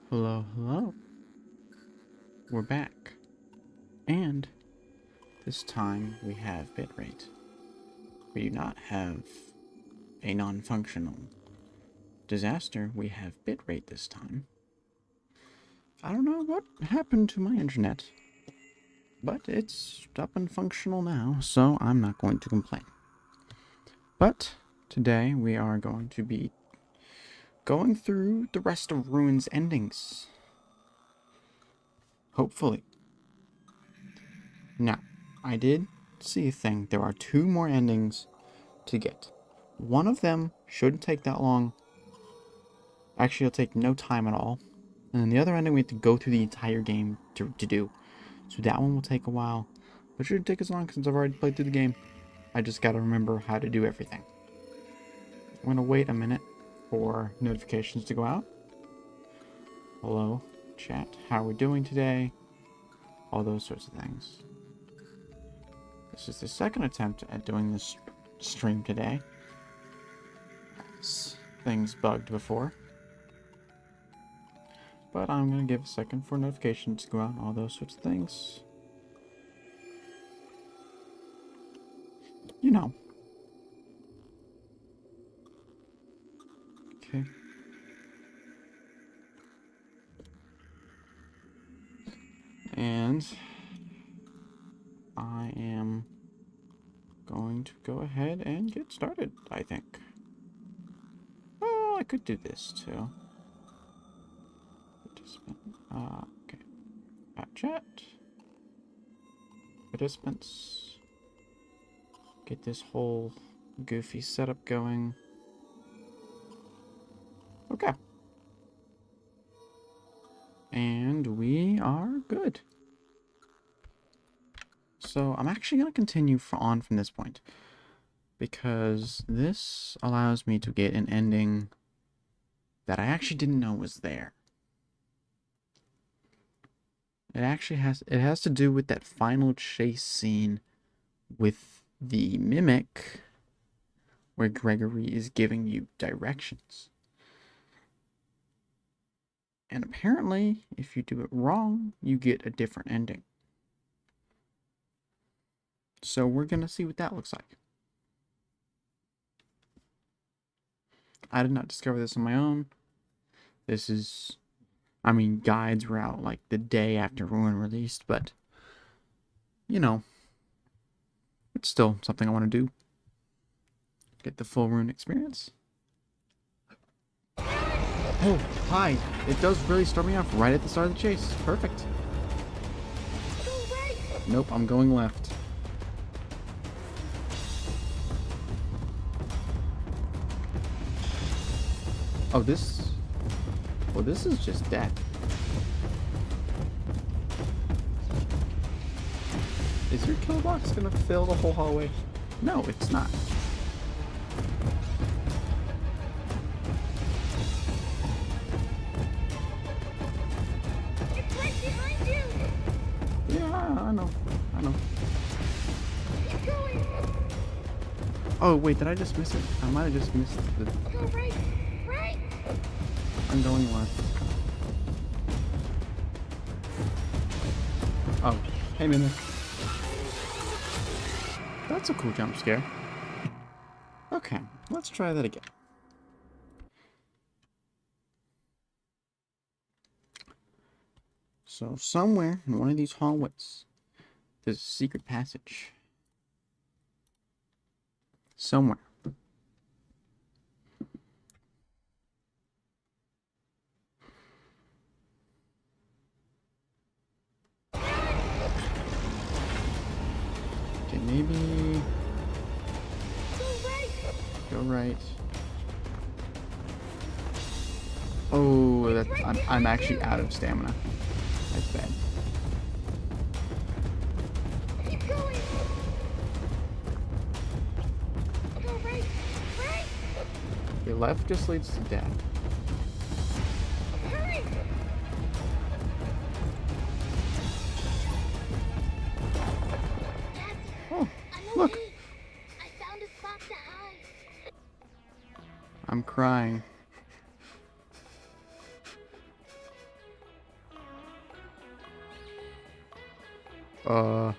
Hello, hello. We're back. And this time we have bitrate. We do not have a non-functional disaster. We have bitrate this time. I don't know what happened to my internet, but it's up and functional now, so I'm not going to complain. But today we are going to be going through the rest of Ruin's endings. Hopefully. Now, I did see a thing. There are 2 more endings to get. One of them shouldn't take that long. Actually, it'll take no time at all. And then the other ending we have to go through the entire game to do. So that one will take a while. But it shouldn't take as long since I've already played through the game. I just gotta remember how to do everything. I'm gonna wait a minute for notifications to go out. Hello, chat. How are we doing today? All those sorts of things. This is the second attempt at doing this stream today. Things bugged before. But I'm going to give a second for notifications to go out and all those sorts of things. You know. Okay. And I am going to go ahead and get started, I think. Oh, I could do this too. Okay. Chat. Participants. Get this whole goofy setup going. Okay. And we are good. So I'm actually going to continue on from this point, because this allows me to get an ending that I actually didn't know was there. It actually has to do with that final chase scene with the mimic, where Gregory is giving you directions. And apparently, if you do it wrong, you get a different ending. So we're going to see what that looks like. I did not discover this on my own. This is... I mean, guides were out like the day after Ruin released, but... You know. It's still something I want to do. Get the full Ruin experience. Oh, hi. It does really start me off right at the start of the chase. Perfect. Nope, I'm going left. Oh, this... Well, this is just death. Is your kill box gonna fill the whole hallway? No, it's not. It's right behind you! Yeah, I know. Keep going! Oh, wait, did I just miss it? I might have just missed the... Go right! Right! I'm going left. Oh, hey, Mimic. That's a cool jump scare. Okay, let's try that again. So, somewhere in one of these hallways, there's a secret passage. Somewhere. Okay, maybe... Go right. Oh, that, I'm actually out of stamina. That's bad. Keep going! Go right! Right! Your left just leads to death. Hurry! Oh, I'm look. okay. I found a spot to hide. I'm crying. Uh...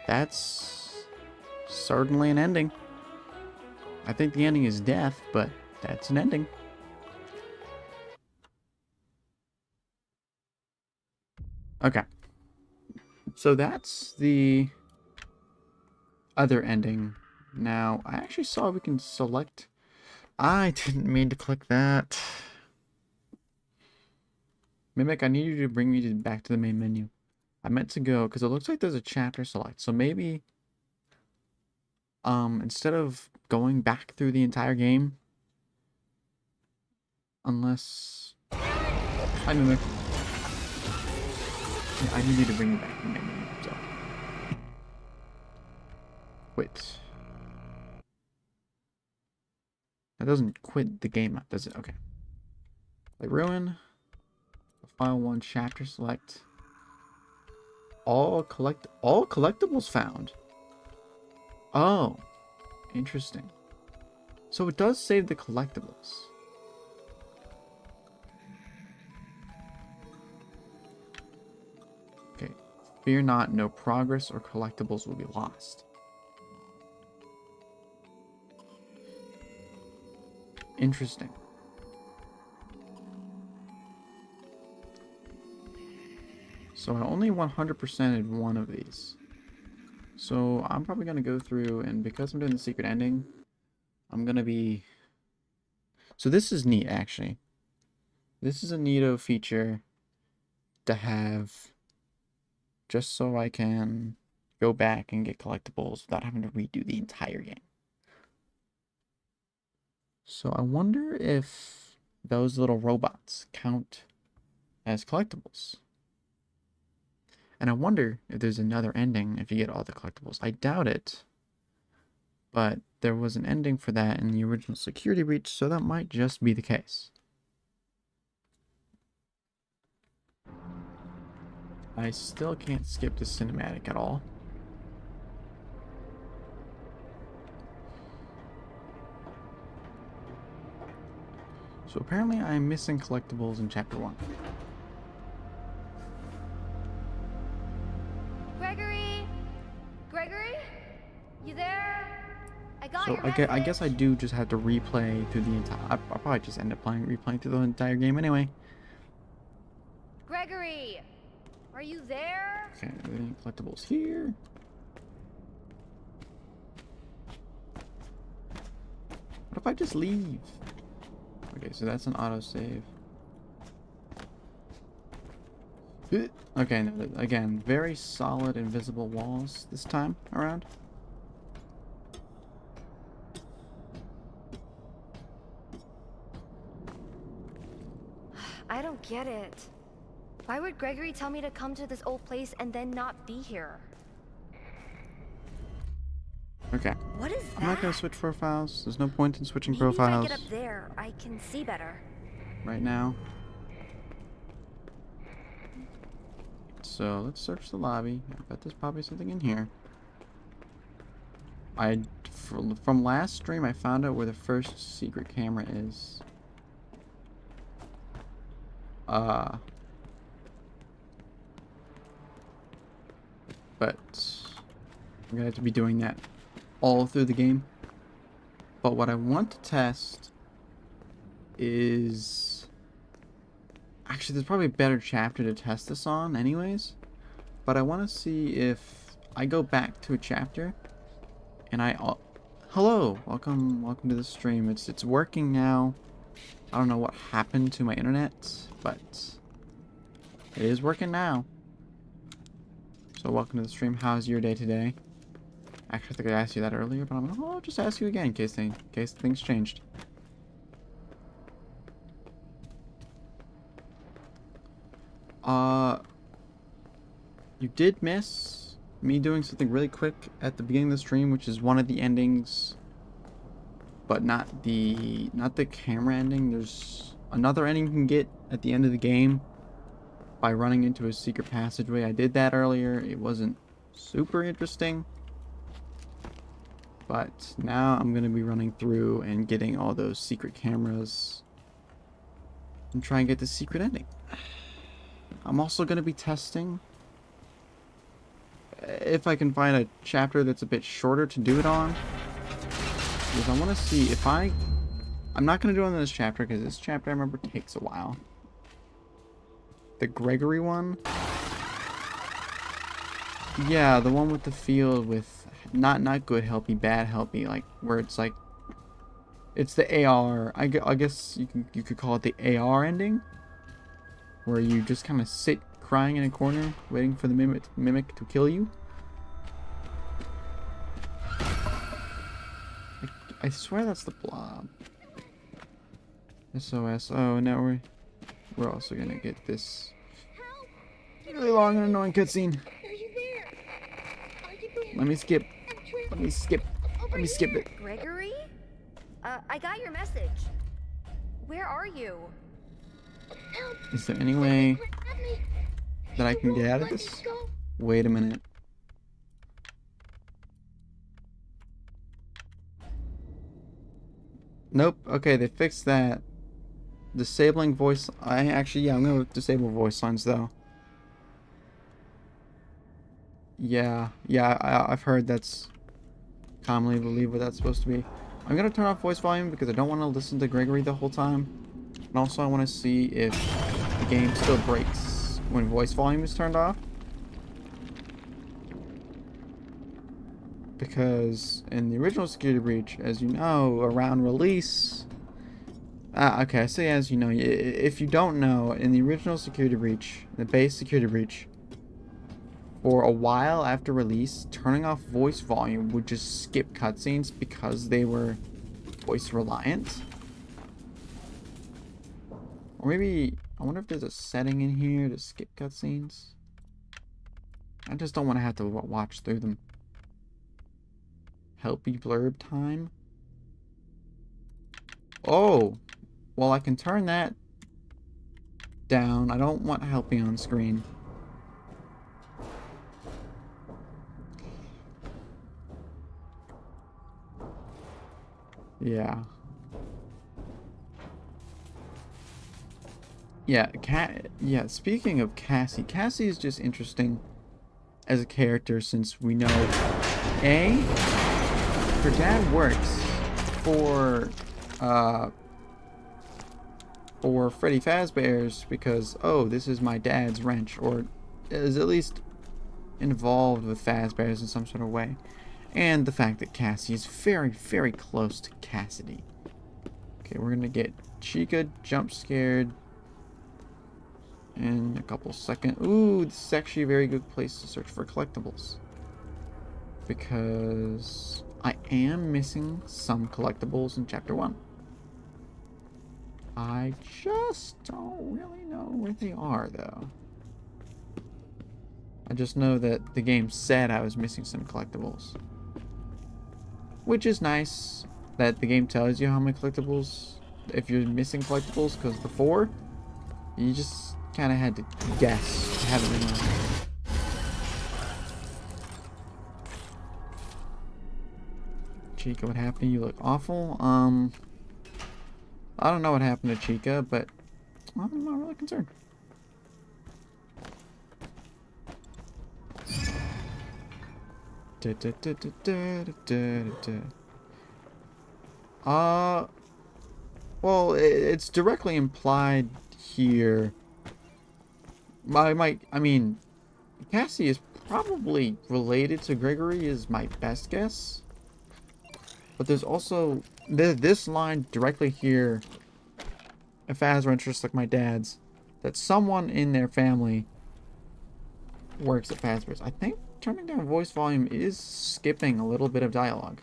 That's certainly an ending. I think the ending is death, but that's an ending. Okay. So that's the other ending. Now, I actually saw we can select... I didn't mean to click that. Mimic, I need you to bring me back to the main menu. I meant to go, because it looks like there's a chapter select. So maybe, instead of going back through the entire game, unless... Hi, Mimic. Yeah, I need you to bring me back to the main menu, so... Wait. That doesn't quit the game, does it? Okay. Like ruin. File 1, chapter select. All collectibles found. Oh, interesting. So it does save the collectibles. Okay. Fear not, no progress or collectibles will be lost. Interesting. So I only 100%ed one of these. So I'm probably going to go through, and because I'm doing the secret ending, I'm going to be... So this is neat, actually. This is a neato feature to have, just so I can go back and get collectibles without having to redo the entire game. So I wonder if those little robots count as collectibles. And I wonder if there's another ending if you get all the collectibles. I doubt it. But there was an ending for that in the original Security Breach, so that might just be the case. I still can't skip the cinematic at all. So apparently I'm missing collectibles in Chapter 1. Gregory? You there? I got So your I guess I do just have to replay through the entire... I'll probably just end up replaying through the entire game anyway. Gregory! Are you there? Okay, are there any collectibles here? What if I just leave? Okay, so that's an autosave. Okay, no, again, very solid invisible walls this time around. I don't get it. Why would Gregory tell me to come to this old place and then not be here? Okay. What is that? I'm not gonna switch profiles. There's no point in switching Maybe profiles if I get up there, I can see better. right now. So let's search the lobby. I bet there's probably something in here. From last stream, I found out where the first secret camera is. But I'm gonna have to be doing that all through the game. But what I want to test is... Actually, there's probably a better chapter to test this on anyways. But I want to see if I go back to a chapter and hello, welcome to the stream. It's working now. I don't know what happened to my internet, but it is working now. So welcome to the stream. How's your day today? Actually, I think I asked you that earlier, but I'll just ask you again in case things changed. You did miss me doing something really quick at the beginning of the stream, which is one of the endings, but not the camera ending. There's another ending you can get at the end of the game by running into a secret passageway. I did that earlier. It wasn't super interesting. But now I'm going to be running through and getting all those secret cameras and try and get the secret ending. I'm also going to be testing if I can find a chapter that's a bit shorter to do it on. Because I want to see if I'm not going to do it on this chapter because this chapter I remember takes a while. The Gregory one. Yeah, the one with the field with not good helpy, bad helpy, like where it's like it's the AR. I guess you could call it the AR ending, where you just kind of sit crying in a corner waiting for the mimic to kill you. I swear that's the Blob. SOS. Oh, now we're also gonna get this really long and annoying cutscene. Let me skip it. Gregory? I got your message. Where are you? Is there any way that I can get out of this? Wait a minute. Nope. Okay, they fixed that. Disabling voice. I'm gonna disable voice lines though. Yeah, I've heard that's commonly believed what that's supposed to be. I'm gonna turn off voice volume because I don't want to listen to Gregory the whole time. And also I want to see if the game still breaks when voice volume is turned off. Because in the original Security Breach, as you know, around release... okay, I say as you know. If you don't know, in the original Security Breach, the base Security Breach, for a while after release, turning off voice volume would just skip cutscenes because they were voice reliant. Or maybe, I wonder if there's a setting in here to skip cutscenes. I just don't want to have to watch through them. Helpy blurb time. Oh, well I can turn that down. I don't want helpy on screen. Yeah. Yeah, speaking of Cassie, Cassie is just interesting as a character since we know her dad works for Freddy Fazbear's because, oh, this is my dad's wrench, or is at least involved with Fazbear's in some sort of way. And the fact that Cassie is very, very close to Cassidy. Okay, we're gonna get Chica jump scared in a couple seconds. Ooh, this is actually a very good place to search for collectibles. Because I am missing some collectibles in Chapter 1. I just don't really know where they are, though. I just know that the game said I was missing some collectibles. Which is nice that the game tells you how many collectibles, if you're missing collectibles, because before, you just kind of had to guess, have it in mind. Chica, what happened? You look awful. I don't know what happened to Chica, but I'm not really concerned. Well, it's directly implied here. I mean, Cassie is probably related to Gregory, is my best guess. But there's also this line directly here. If I have interest like my dad's, that someone in their family works at Fazbear's. I think turning down voice volume is skipping a little bit of dialogue.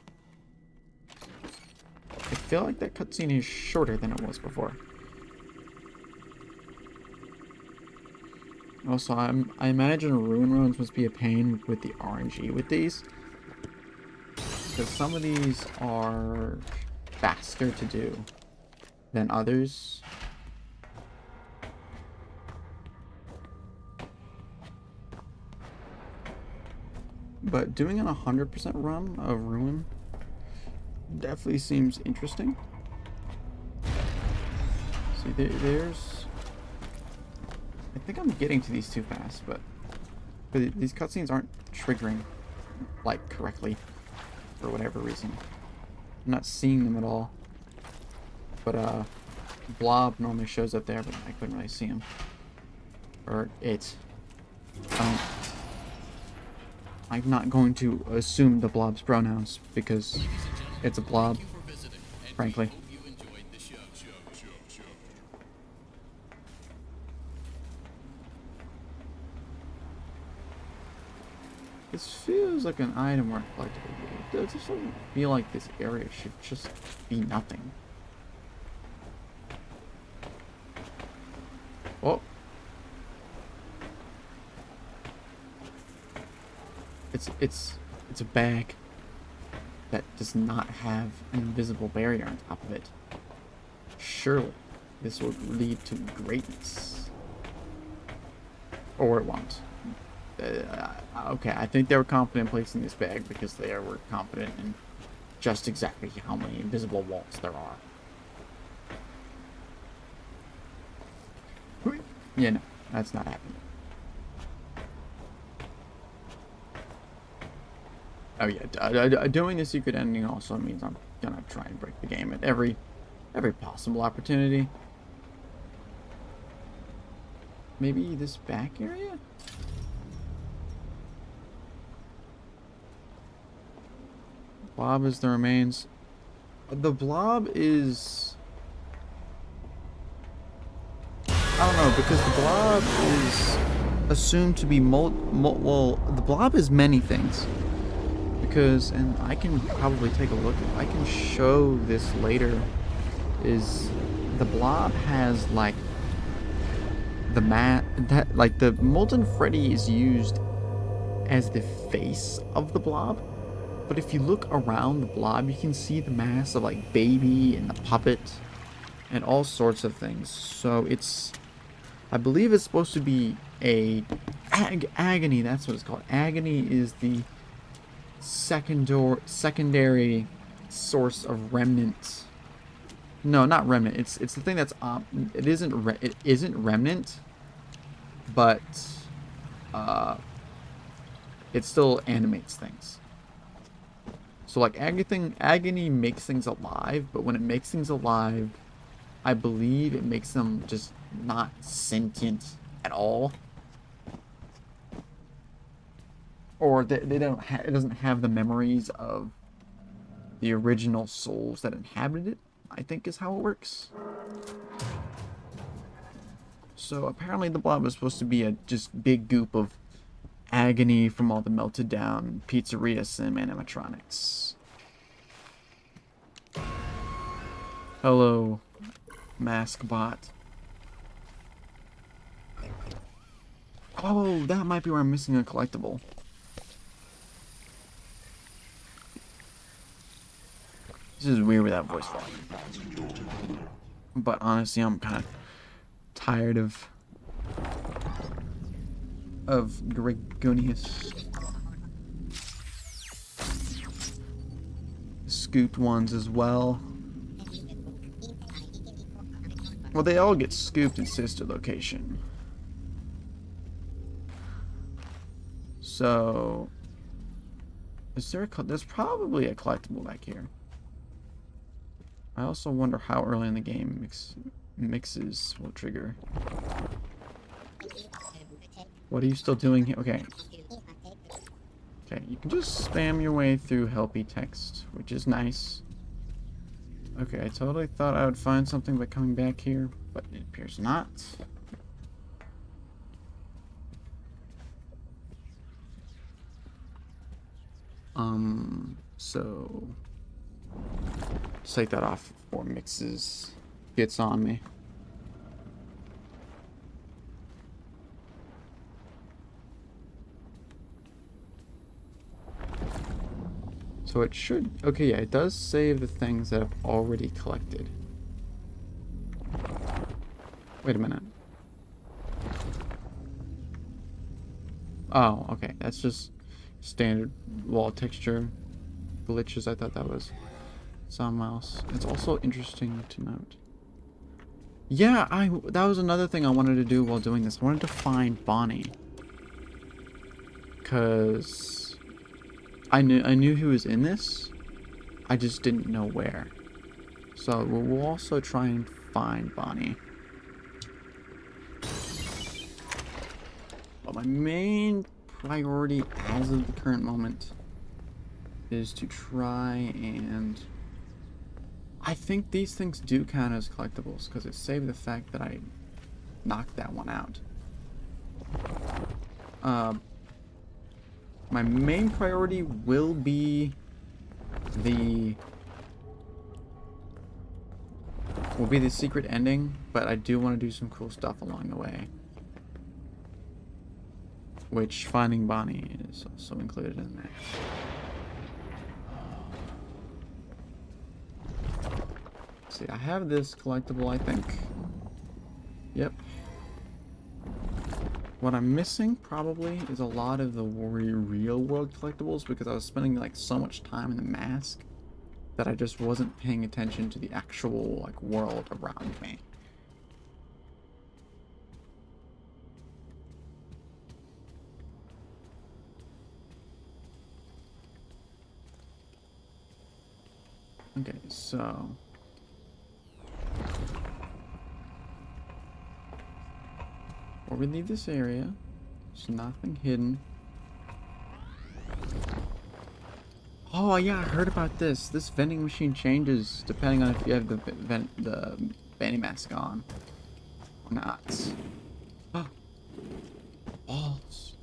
I feel like that cutscene is shorter than it was before. Also, I imagine Ruin Roads must be a pain with the RNG with these. Because some of these are faster to do than others. But doing an 100% run of Ruin definitely seems interesting. See, there's... I think I'm getting to these too fast, but these cutscenes aren't triggering, like, correctly, for whatever reason. I'm not seeing them at all. But, Blob normally shows up there, but I couldn't really see him. Or it. I'm not going to assume the Blob's pronouns, because it's a blob, frankly. This feels like an item or collectible. It just doesn't feel like this area should just be nothing. Oh. It's a bag that does not have an invisible barrier on top of it. Surely this will lead to greatness. Or it won't. Okay, I think they were confident in placing this bag because they were confident in just exactly how many invisible walls there are. Yeah, no, that's not happening. Oh yeah, doing the secret ending also means I'm gonna try and break the game at every possible opportunity. Maybe this back area? Blob is the remains. The blob is... I don't know, because the blob is assumed to be well, the blob is many things. Because, and I can probably take a look, I can show this later, is the blob has like the like the Molten Freddy is used as the face of the blob. But if you look around the blob, you can see the mask of like Baby and the puppet and all sorts of things. So it's, I believe it's supposed to be a agony. That's what it's called. Agony is the secondary source of remnant. No, not remnant. It's the thing that's it isn't remnant, but it still animates things. So like agony makes things alive, but when it makes things alive, I believe it makes them just not sentient at all. Or they don't it doesn't have the memories of the original souls that inhabited it, I think is how it works. So apparently the blob is supposed to be a just big goop of agony from all the melted down Pizzeria Sim animatronics. Hello, mask bot. Oh, that might be where I'm missing a collectible. This is weird with that voice volume. But honestly, I'm kind of tired of Gregonius. Scooped ones as well. Well, they all get scooped in sister location. So, is there there's probably a collectible back here. I also wonder how early in the game mixes will trigger. What are you still doing here? Okay. Okay, you can just spam your way through helpy text, which is nice. Okay, I totally thought I would find something by coming back here, but it appears not. So let's take that off before mixes gets on me. So it should, okay, yeah, it does save the things that I've already collected. Wait a minute. Oh, okay, that's just standard wall texture glitches. I thought that was Sound mouse. It's also interesting to note. Yeah, that was another thing I wanted to do while doing this. I wanted to find Bonnie. Cause I knew he was in this. I just didn't know where. So we'll also try and find Bonnie. But my main priority as of the current moment is to try and... I think these things do count as collectibles because it saved the fact that I knocked that one out. My main priority will be the secret ending, but I do want to do some cool stuff along the way. Which finding Bonnie is also included in that. Let's see, I have this collectible, I think. Yep. What I'm missing probably is a lot of the real world collectibles because I was spending like so much time in the mask that I just wasn't paying attention to the actual like world around me. Okay, so before we leave this area, there's nothing hidden. Oh yeah, I heard about this. This vending machine changes depending on if you have the vending mask on or not. Oh, balls.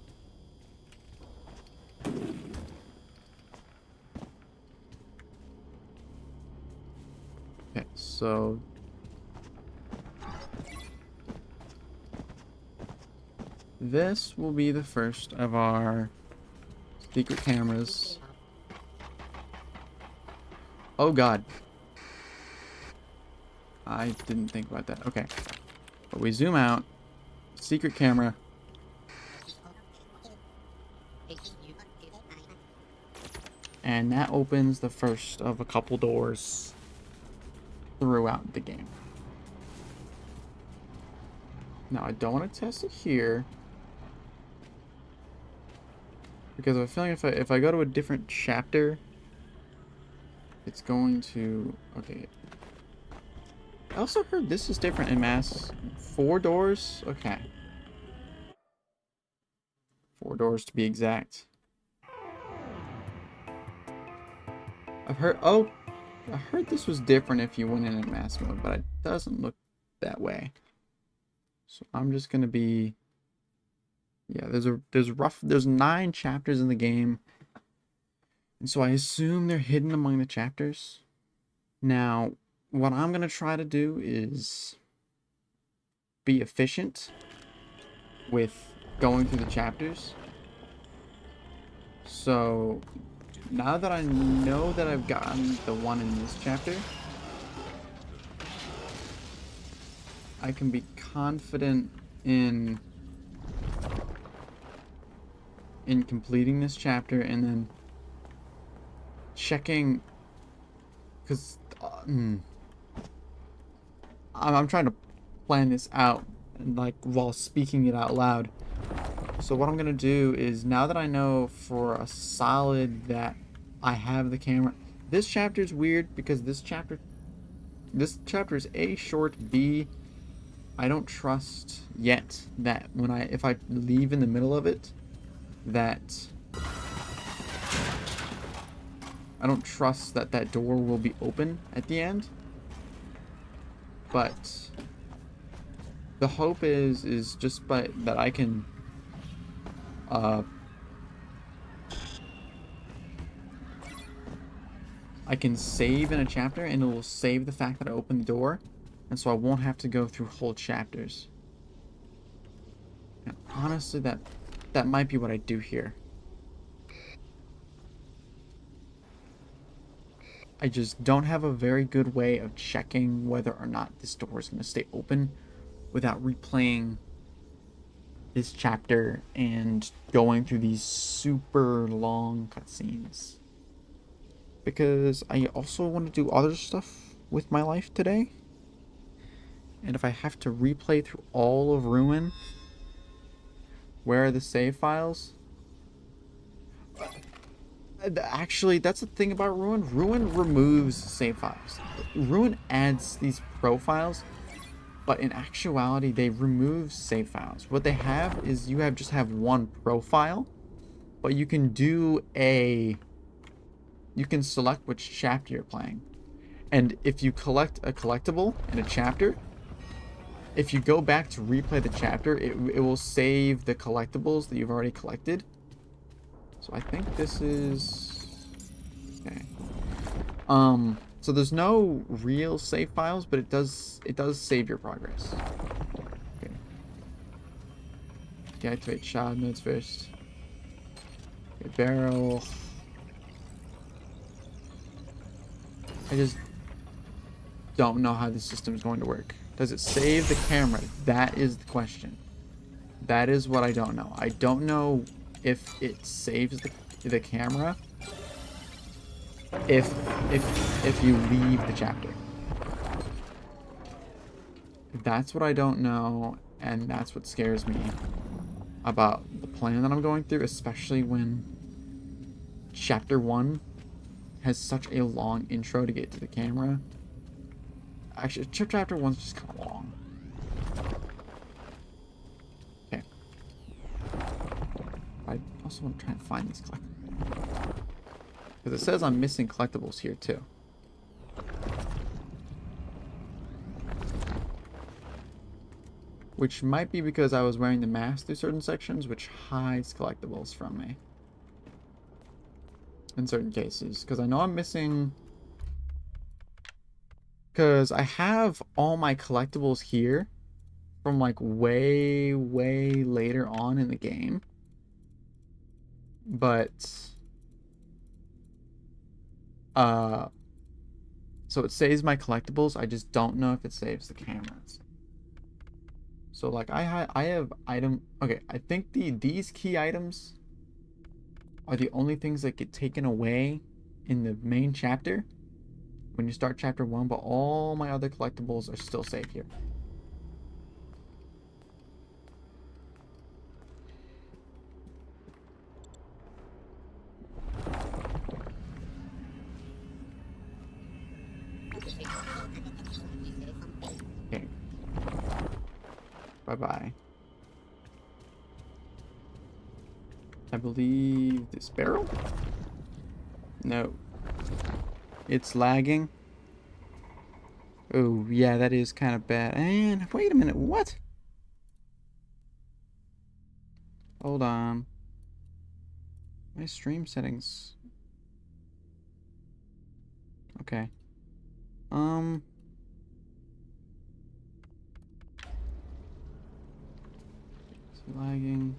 Okay, so this will be the first of our secret cameras. Oh god. I didn't think about that. Okay. But we zoom out. Secret camera. And that opens the first of a couple doors throughout the game. Now I don't want to test it here. Because I'm feeling if I go to a different chapter, it's going to... Okay. I also heard this is different in Mass. 4 doors? Okay. 4 doors to be exact. I've heard... Oh! I heard this was different if you went in Mass mode, but it doesn't look that way. So I'm just gonna be... Yeah, there's 9 chapters in the game. And so I assume they're hidden among the chapters. Now, what I'm going to try to do is be efficient with going through the chapters. So, now that I know that I've gotten the one in this chapter, I can be confident in completing this chapter and then checking, because I'm trying to plan this out and like while speaking it out loud. So what I'm gonna do is, now that I know for a solid that I have the camera, this chapter is weird because this chapter is A, short, B, I don't trust yet that if I leave in the middle of it, that I don't trust that door will be open at the end. But the hope is just that I can save in a chapter and it will save the fact that I opened the door, and so I won't have to go through whole chapters. And honestly, that might be what I do here. I just don't have a very good way of checking whether or not this door is going to stay open without replaying this chapter and going through these super long cutscenes. because I also want to do other stuff with my life today. And if I have to replay through all of Ruin, where are the save files? Actually, that's the thing about Ruin. Ruin removes save files. Ruin adds these profiles, but in actuality, they remove save files. What they have is you just have one profile, but you can you can select which chapter you're playing. And if you collect a collectible in a chapter, if you go back to replay the chapter, it will save the collectibles that you've already collected. So I think this is okay. So there's no real save files, but it does save your progress. Okay. Deactivate shard nodes first. Okay, barrel. I just don't know how this system is going to work. Does it save the camera? That is the question. That is what I don't know. I don't know if it saves the camera if you leave the chapter. That's what I don't know, and that's what scares me about the plan that I'm going through, especially when chapter 1 has such a long intro to get to the camera. Actually, chapter 1's just kind of long. Okay. I also want to try and find these collectibles. Because it says I'm missing collectibles here, too. Which might be because I was wearing the mask through certain sections, which hides collectibles from me. In certain cases. Because I know I'm missing... Because I have all my collectibles here from like way, way later on in the game. But... so it saves my collectibles. I just don't know if it saves the cameras. So like I have item... Okay, I think these key items are the only things that get taken away in the main chapter when you start chapter 1, but all my other collectibles are still saved here. Okay. Bye-bye. I believe this barrel? No. It's lagging. Oh, yeah, that is kind of bad. And wait a minute, what? Hold on. My stream settings. Okay. It's lagging.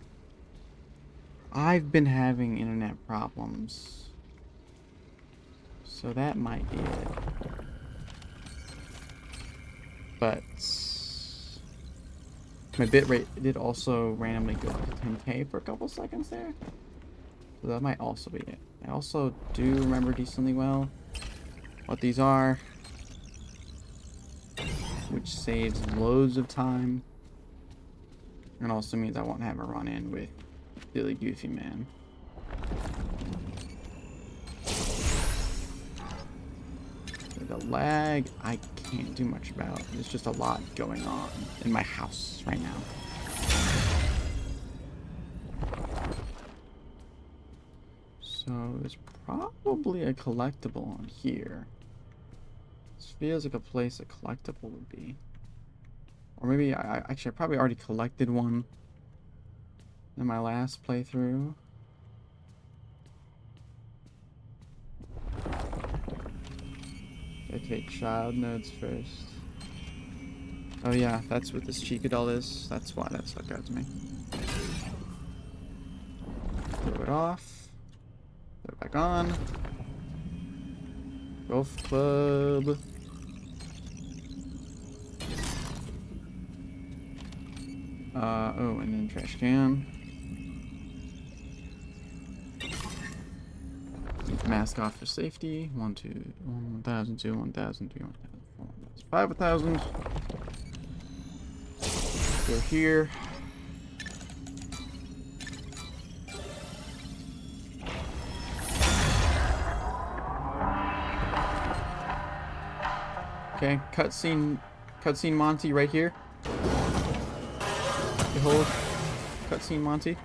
I've been having internet problems. So that might be it. But my bitrate did also randomly go up to 10K for a couple seconds there. So that might also be it. I also do remember decently well what these are, which saves loads of time. And also means I won't have a run-in with Billy Goofy Man. The lag, I can't do much about. There's just a lot going on in my house right now. So there's probably a collectible on here. This feels like a place a collectible would be. Or maybe I probably already collected one in my last playthrough. Activate child nodes first. Oh yeah, that's what this Chica doll is. That's why that stuck out to me. Throw it off. Throw it back on. Golf club. Oh, and then trash can. Mask off for safety. 1, 2, 1,000, 2, 1,000, 3, 1,000, 4, 1,000, 5,000. Go here. Okay, cutscene Monty right here. Behold, cutscene Monty.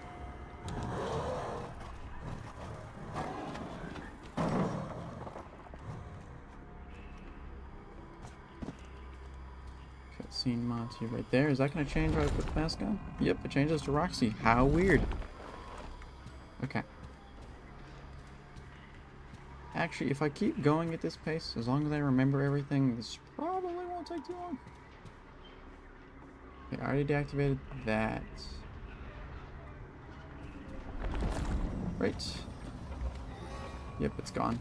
Cutscene Monty right there. Is that going to change when I put the mask on? Yep, it changes to Roxy. How weird. Okay. Actually, if I keep going at this pace, as long as I remember everything, this probably won't take too long. Okay, I already deactivated that. Right. Yep, it's gone.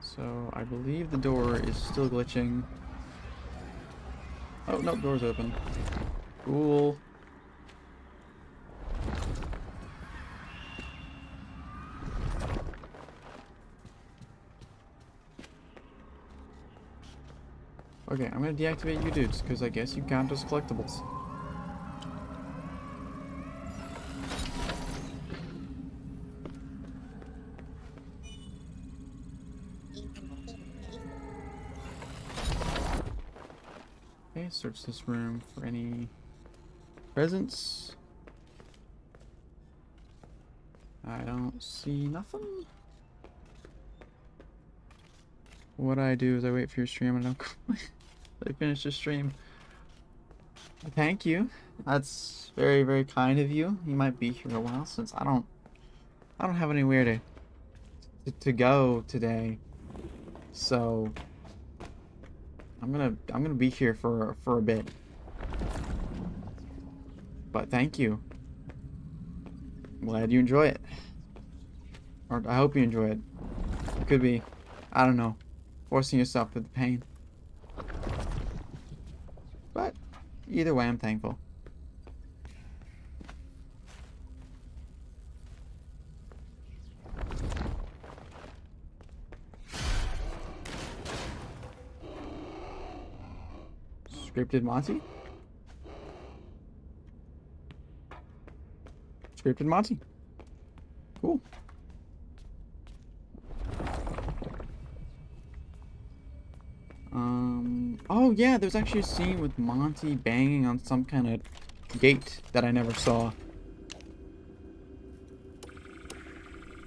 So, I believe the door is still glitching. Oh, no, door's open. Cool. Okay, I'm gonna deactivate you dudes, because I guess you count as collectibles. Okay, search this room for any presents. I don't see nothing. What I do is I wait for your stream and I finish the stream. Thank you. That's very, very kind of you. You might be here a while since I don't have anywhere to go today. So I'm gonna be here for a bit. But thank you. I'm glad you enjoy it. Or I hope you enjoy it. It could be, I don't know, forcing yourself through the pain. But either way, I'm thankful. Scripted Monty? Scripted Monty. Cool. Oh yeah, there's actually a scene with Monty banging on some kind of gate that I never saw.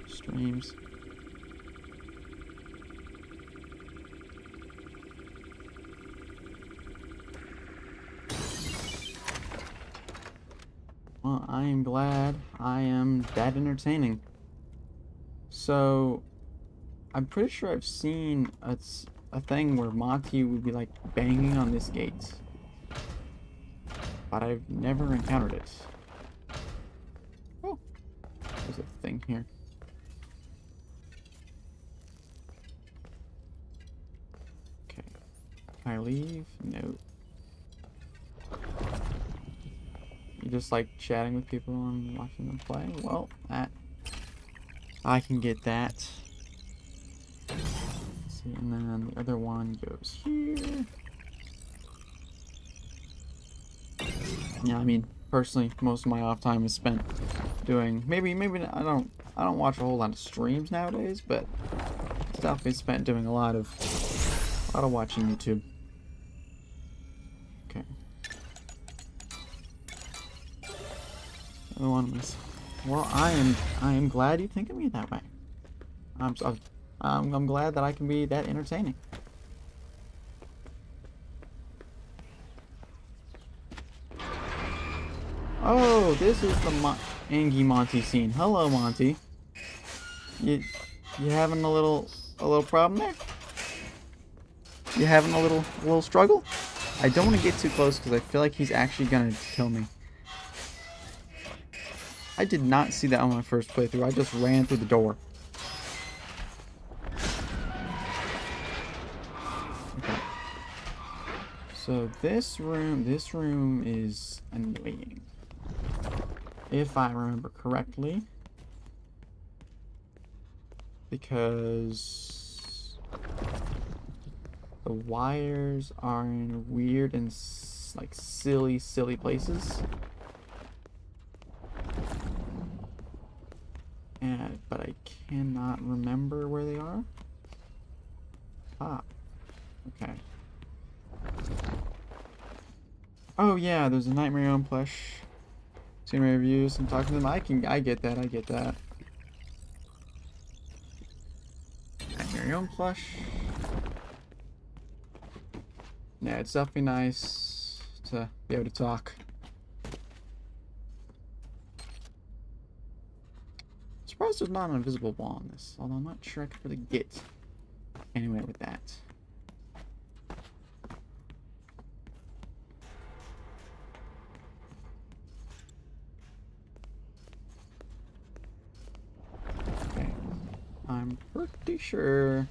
Streams. Well, I am glad I am that entertaining. So, I'm pretty sure I've seen a thing where Monty would be like banging on this gate. But I've never encountered it. Oh, there's a thing here. Okay. Can I leave? No. You just like chatting with people and watching them play? Well, I can get that. Let's see, and then the other one goes here. Yeah, I mean, personally, most of my off time is spent doing maybe I don't watch a whole lot of streams nowadays, but it's definitely spent doing a lot of watching YouTube. Okay. Other one was, well, I am glad you think of me that way. I'm glad that I can be that entertaining. Oh, this is the Angie Monty scene. Hello, Monty. You having a little problem there? You having a little struggle? I don't want to get too close because I feel like he's actually gonna kill me. I did not see that on my first playthrough. I just ran through the door. Okay. So this room is annoying. If I remember correctly. Because the wires are in weird and like silly places. But I cannot remember where they are. Ah, okay. Oh yeah, there's a Nightmare on plush. Seen my reviews. I'm talking to them. I get that. Nightmare on plush. Yeah, it's definitely nice to be able to talk. Surprised there's not an invisible wall on this, although I'm not sure I could really get anywhere with that. Okay. I'm pretty sure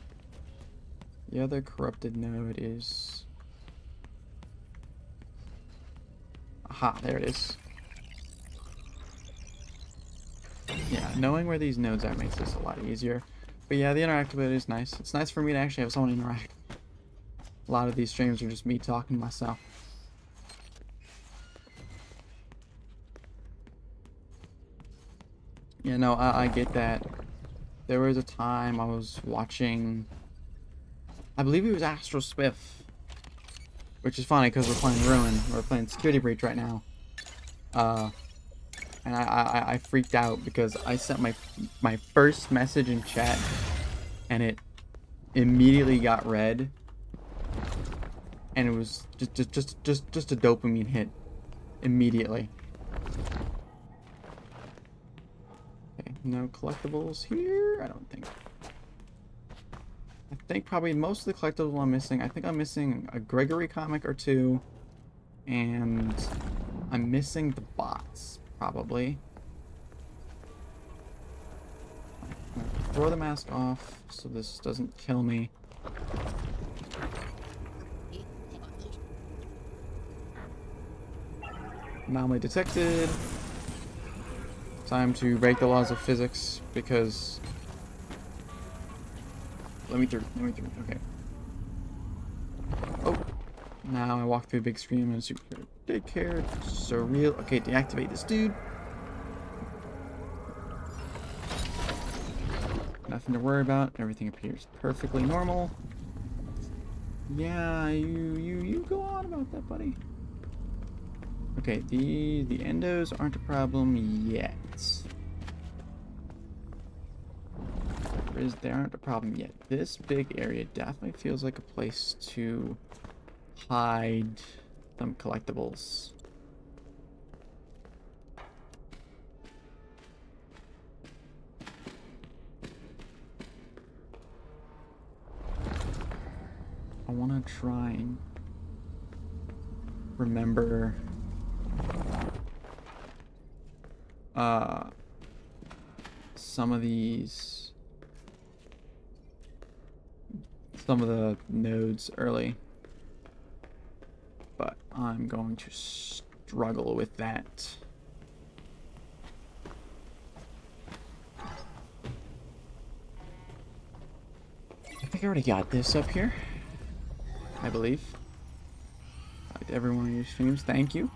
the other corrupted node is... Aha, there it is. Yeah, knowing where these nodes are makes this a lot easier. But yeah, the interactability is nice. It's nice for me to actually have someone interact. A lot of these streams are just me talking to myself. Yeah, no, I get that. There was a time I was watching... I believe it was Astro Spiff. Which is funny because we're playing Ruin. We're playing Security Breach right now. And I freaked out because I sent my first message in chat and it immediately got read, and it was just a dopamine hit immediately. Okay, no collectibles here. I don't think. I think probably most of the collectibles I'm missing. I think I'm missing a Gregory comic or two, and I'm missing the bots. Probably. I'm gonna throw the mask off so this doesn't kill me. Anomaly detected. Time to break the laws of physics because... Let me through. Okay. Oh. Now I walk through a big screen and super daycare. Surreal. Okay, deactivate this dude. Nothing to worry about. Everything appears perfectly normal. Yeah, you go on about that, buddy. Okay, the endos aren't a problem yet. They aren't a problem yet. This big area definitely feels like a place to hide some collectibles. I want to try and remember some of the nodes early, but I'm going to struggle with that. I think I already got this up here, I believe. Every one of your streams, thank you.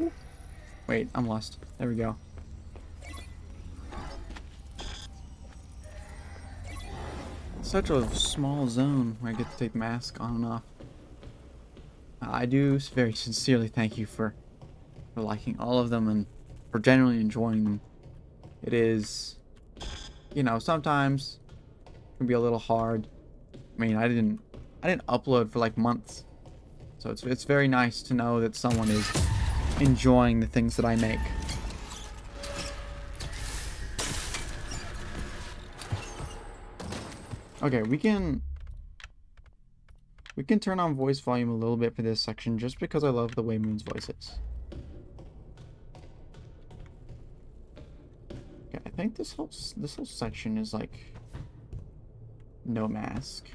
Ooh. Wait, I'm lost. There we go. Such a small zone where I get to take the mask on and off. I do very sincerely thank you for liking all of them and for generally enjoying them. It is, you know, sometimes it can be a little hard. I mean, I didn't upload for like months, so it's very nice to know that someone is enjoying the things that I make. Okay, we can turn on voice volume a little bit for this section just because I love the way Moon's voice is. Okay, I think this whole section is like no mask.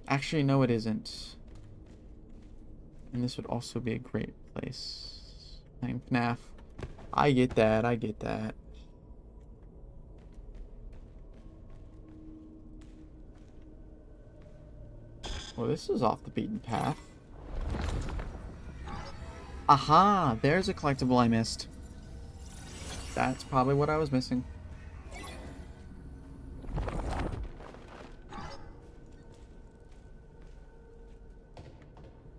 Actually, no, it isn't. And this would also be a great place. Playing FNAF. I get that, I get that. Well, this is off the beaten path. Aha! There's a collectible I missed. That's probably what I was missing.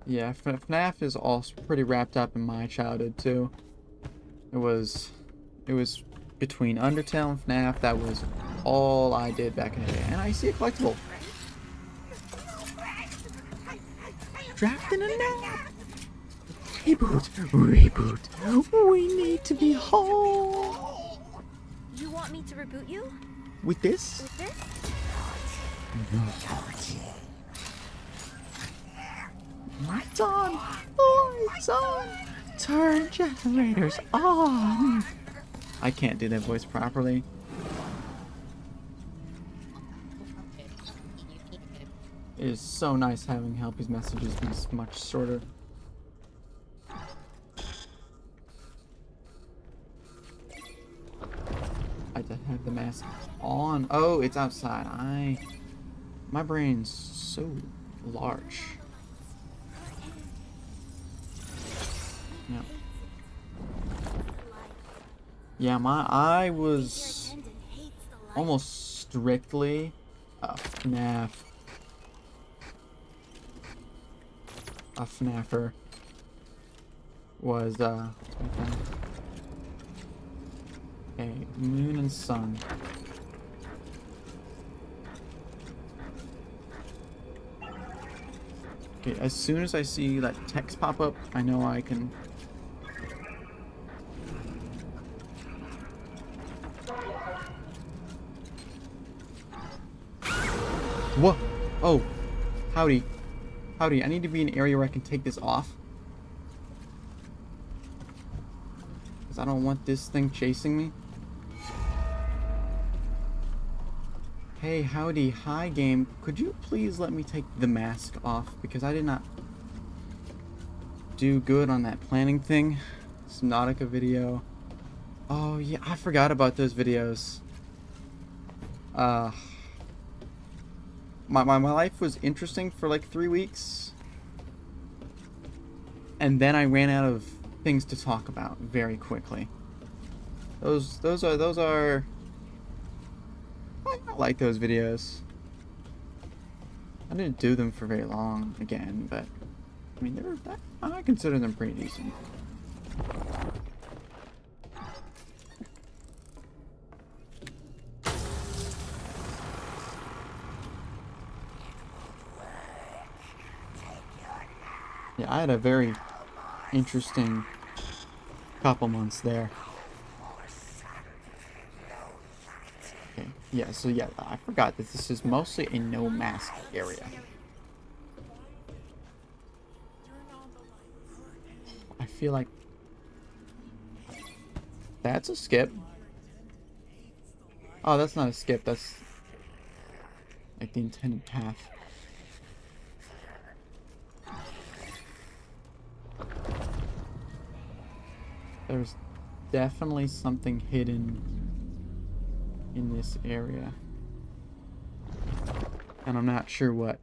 Yeah, FNAF is also pretty wrapped up in my childhood too. It was between Undertale and FNAF. That was all I did back in the day. And I see a collectible. Trapped in a nap. Reboot, reboot. We need to be home. You want me to reboot you? With this? With this? Lights on! Lights on! Turn generators on! I can't do that voice properly. It is so nice having Helpy's messages be much shorter. I just have the mask on. Oh, it's outside. My brain's so large. Yeah. Yeah, I was almost strictly a FNAF. A FNAFer. Was, what's my thing? Okay, Moon and Sun. Okay, as soon as I see that text pop up, I know I can... What? Oh, howdy. Howdy, I need to be in an area where I can take this off. Because I don't want this thing chasing me. Hey, howdy, hi game. Could you please let me take the mask off? Because I did not do good on that planning thing. Subnautica video. Oh yeah, I forgot about those videos. My life was interesting for like 3 weeks. And then I ran out of things to talk about very quickly. Those are I like those videos. I didn't do them for very long again, but I mean I consider them pretty decent. Yeah, I had a very interesting couple months there. Okay, yeah, so yeah, I forgot that this is mostly a no mask area. I feel like that's a skip. Oh, that's not a skip, that's like the intended path. There's definitely something hidden in this area. And I'm not sure what.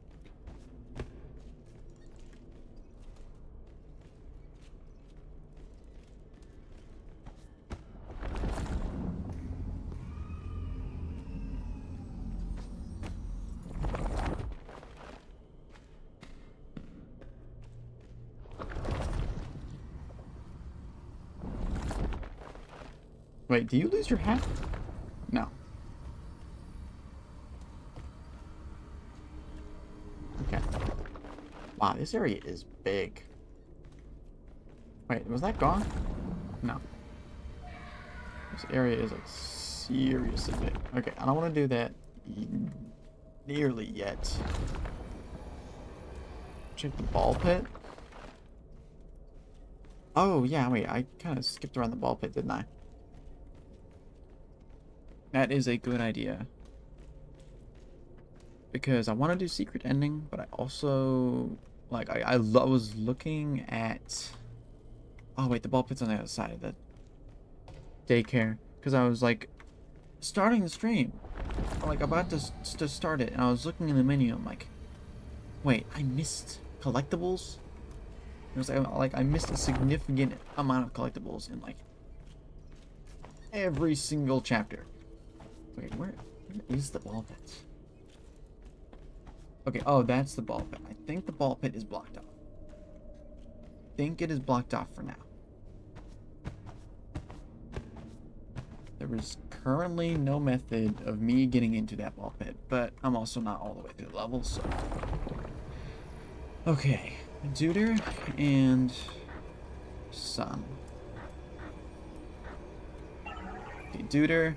Wait, do you lose your hat? No. Okay. Wow, this area is big. Wait, was that gone? No. This area is like seriously big. Okay, I don't want to do that nearly yet. Check the ball pit. Oh, yeah, wait, I kind of skipped around the ball pit, didn't I? That is a good idea. because I want to do secret ending, but I also like I was looking at. Oh wait, the ball pit's on the other side of the daycare, because I was like starting the stream, like about to start it, and I was looking in the menu. I'm like, wait, I missed collectibles. It was like I missed a significant amount of collectibles in like every single chapter. Wait, where is the ball pit? Okay, oh, that's the ball pit. I think the ball pit is blocked off. I think it is blocked off for now. There is currently no method of me getting into that ball pit, but I'm also not all the way through the level, so... Okay, Deuter and Sun. Okay, Deuter.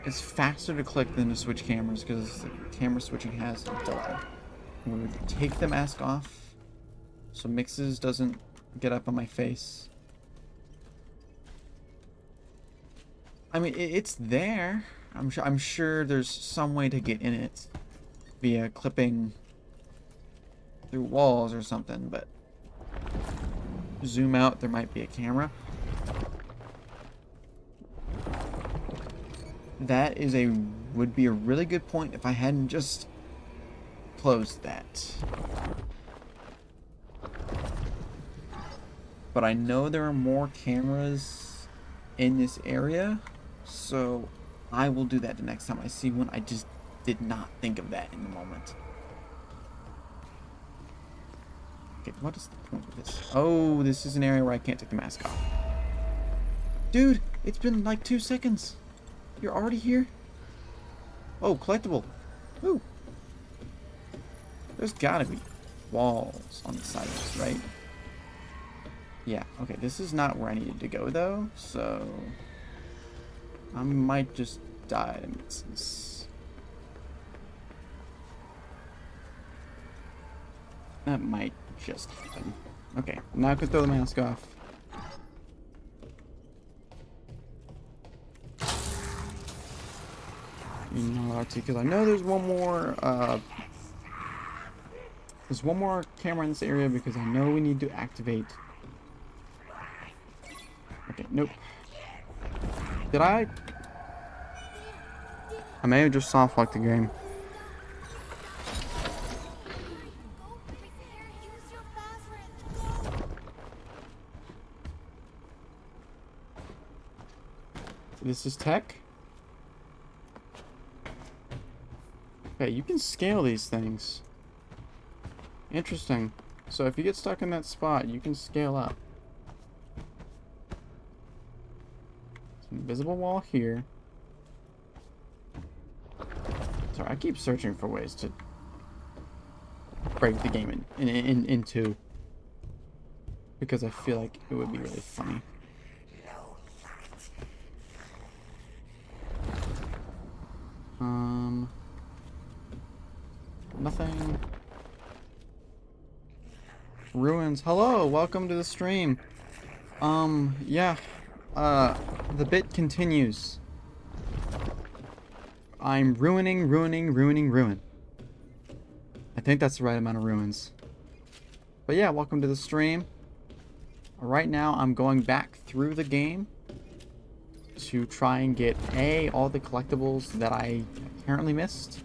It's faster to click than to switch cameras because the camera switching has a delay. I'm going to take the mask off so Mixes doesn't get up on my face. I mean, it's there. I'm sure there's some way to get in it via clipping through walls or something, but zoom out, there might be a camera. That would be a really good point if I hadn't just closed that. But I know there are more cameras in this area, so I will do that the next time I see one. I just did not think of that in the moment. Okay, what is the point of this? Oh, this is an area where I can't take the mask off. Dude, it's been like 2 seconds. You're already here? Oh, collectible. Ooh. There's gotta be walls on the side of this, right? Yeah, okay, this is not where I needed to go, though, so... I might just die to Mixes. That might just happen. Okay, now I can throw the mask off. You're not allowed to, because I know there's one more, there's one more camera in this area because I know we need to activate. Okay, nope. Did I may have just soft locked the game. This is tech? Okay, you can scale these things. Interesting. So if you get stuck in that spot, you can scale up. Invisible wall here. Sorry, I keep searching for ways to break the game into, because I feel like it would be really funny. Nothing. Ruins. Hello, welcome to the stream. Yeah. The bit continues. I'm ruin. I think that's the right amount of ruins. But yeah, welcome to the stream. Right now, I'm going back through the game to try and get all the collectibles that I apparently missed,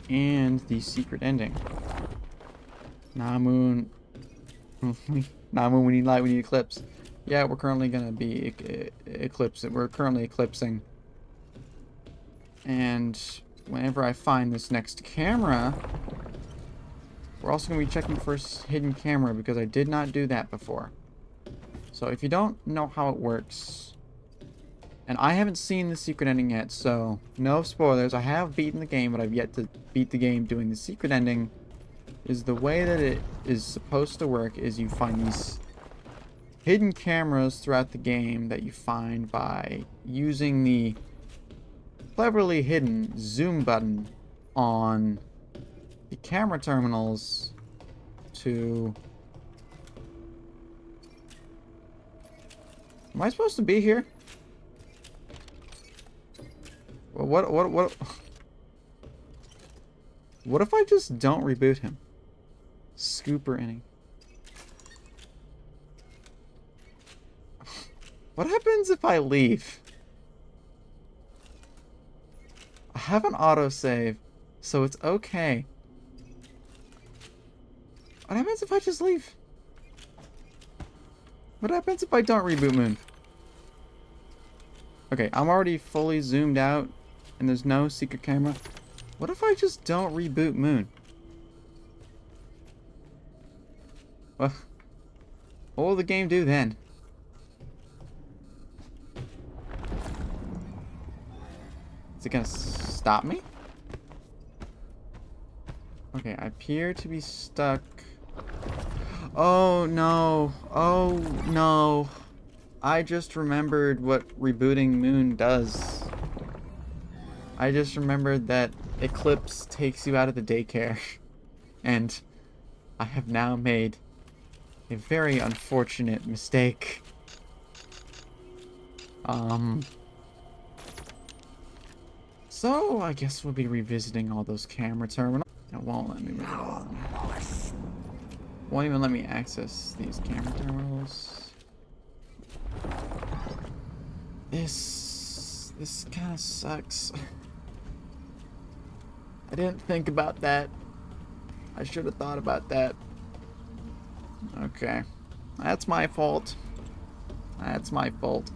and the secret ending. Namoon. Namoon, we need light, we need eclipse. Yeah, we're currently gonna be eclipsing. We're currently eclipsing. And whenever I find this next camera, we're also gonna be checking for hidden camera because I did not do that before. So if you don't know how it works, and I haven't seen the secret ending yet, so no spoilers. I have beaten the game, but I've yet to beat the game doing the secret ending. Is the way that it is supposed to work is you find these hidden cameras throughout the game that you find by using the cleverly hidden zoom button on the camera terminals to... Am I supposed to be here? What if I just don't reboot him? Scooper inning. What happens if I leave? I have an autosave, so it's okay. What happens if I just leave? What happens if I don't reboot Moon? Okay, I'm already fully zoomed out, and there's no secret camera. What if I just don't reboot Moon? Well, what will the game do then? Is it gonna stop me? Okay, I appear to be stuck. Oh no. Oh no. I just remembered what rebooting Moon does. I just remembered that Eclipse takes you out of the daycare. And I have now made a very unfortunate mistake. So I guess we'll be revisiting all those camera terminals. It won't let me move on. Won't even let me access these camera terminals. This kind of sucks. I didn't think about that. I should have thought about that. Okay. That's my fault. That's my fault.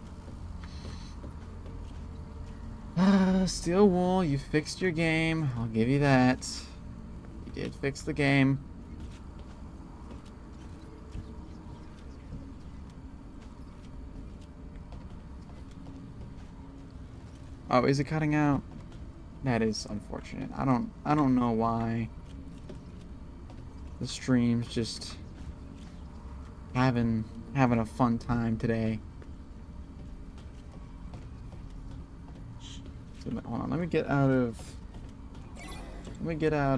Steel Wool, you fixed your game. I'll give you that. You did fix the game. Oh, is it cutting out? That is unfortunate. I don't know why the stream's just having a fun time today. So, hold on, let me get out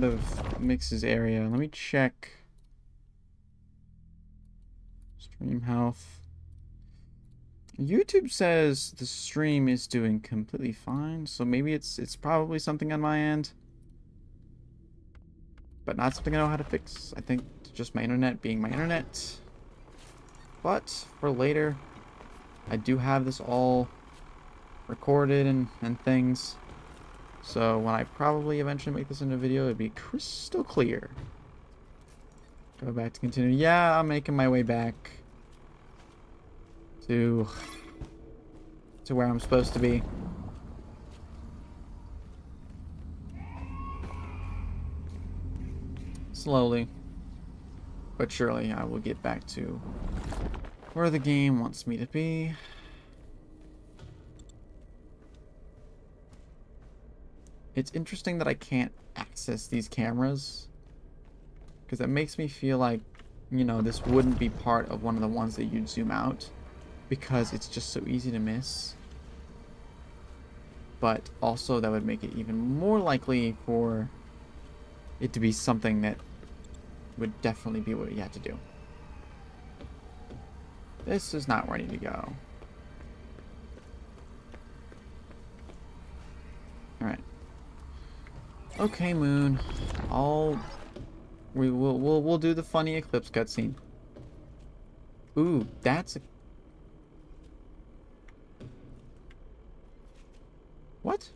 of Mix's area. Let me check stream health. YouTube says the stream is doing completely fine, so maybe it's probably something on my end, but not something I know how to fix. I think it's just my internet being my internet. But for later, I do have this all recorded and things, so when I probably eventually make this into a video, it'd be crystal clear. Go back to continue. Yeah, I'm making my way back to where I'm supposed to be. Slowly but surely I will get back to where the game wants me to be. It's interesting that I can't access these cameras, because that makes me feel like, you know, this wouldn't be part of one of the ones that you'd zoom out, because it's just so easy to miss. But also that would make it even more likely for it to be something that would definitely be what you had to do. This is not where I need to go. Alright. Okay, Moon. We'll do the funny Eclipse cutscene. Ooh, that's a... What?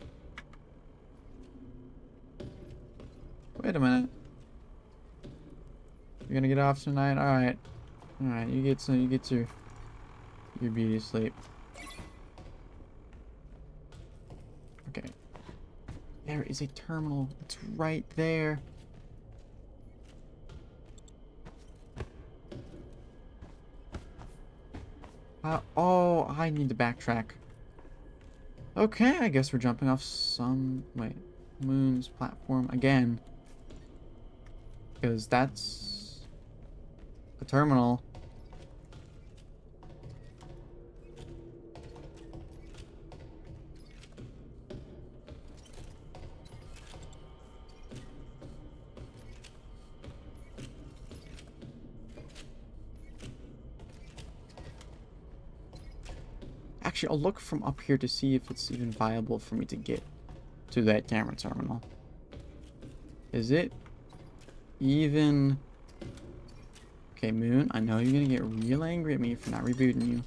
Wait a minute. You're gonna get off tonight? Alright. Alright, you get your beauty sleep. Okay. There is a terminal. It's right there. Oh, I need to backtrack. Okay, I guess we're jumping off Moon's platform again. Because that's a terminal. Actually, I'll look from up here to see if it's even viable for me to get to that camera terminal. Is it even... Okay, Moon, I know you're gonna get real angry at me for not rebooting you.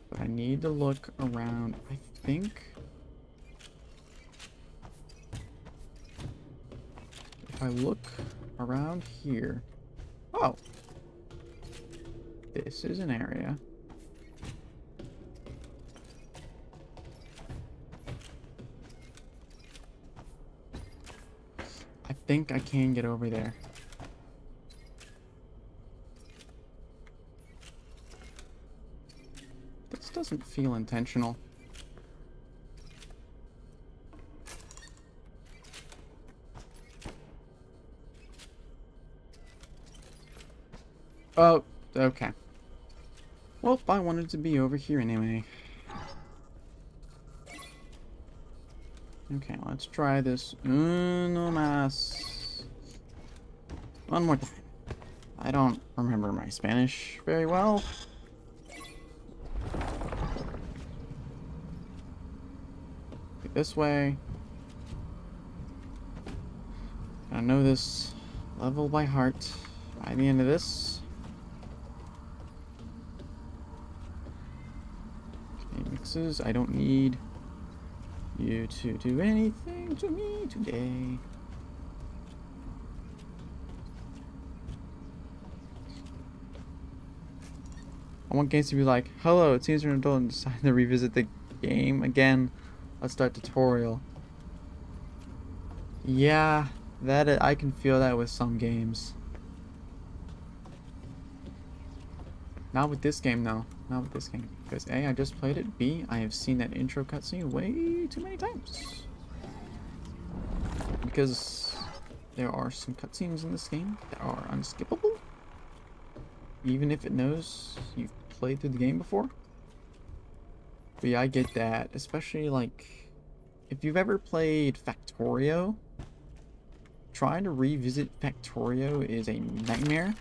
But I need to look around. I think... If I look around here... Oh! This is an area. I think I can get over there. This doesn't feel intentional. Oh, okay. Well, I wanted to be over here anyway. Okay, let's try this. Uno más. One more time. I don't remember my Spanish very well. This way. I know this level by heart. By the end of this. Okay, mixes. I don't need you to do anything to me today. I want games to be like, hello, it seems you're an adult and decide to revisit the game again. Let's start tutorial. Yeah, I can feel that with some games. Not with this game, though. Not with this game. Because A, I just played it. B, I have seen that intro cutscene way too many times. Because there are some cutscenes in this game that are unskippable. Even if it knows you've played through the game before. But yeah, I get that. Especially, like, if you've ever played Factorio, trying to revisit Factorio is a nightmare.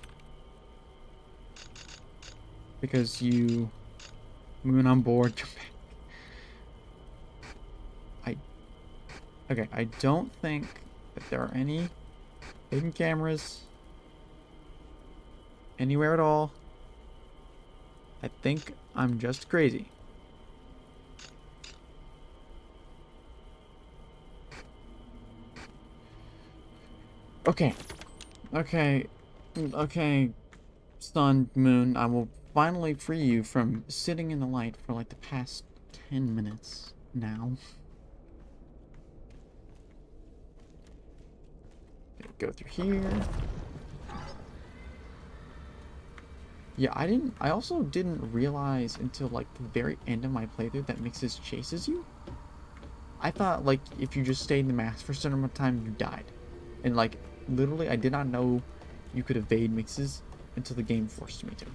Because you... Moon on board. Okay, I don't think that there are any hidden cameras anywhere at all. I think I'm just crazy. Okay. Okay, Sun, Moon, I will finally free you from sitting in the light for like the past 10 minutes now. Okay, go through here. Yeah, I also didn't realize until like the very end of my playthrough that Mixes chases you. I thought like if you just stayed in the mask for a certain amount of time, you died. And like literally I did not know you could evade Mixes until the game forced me to.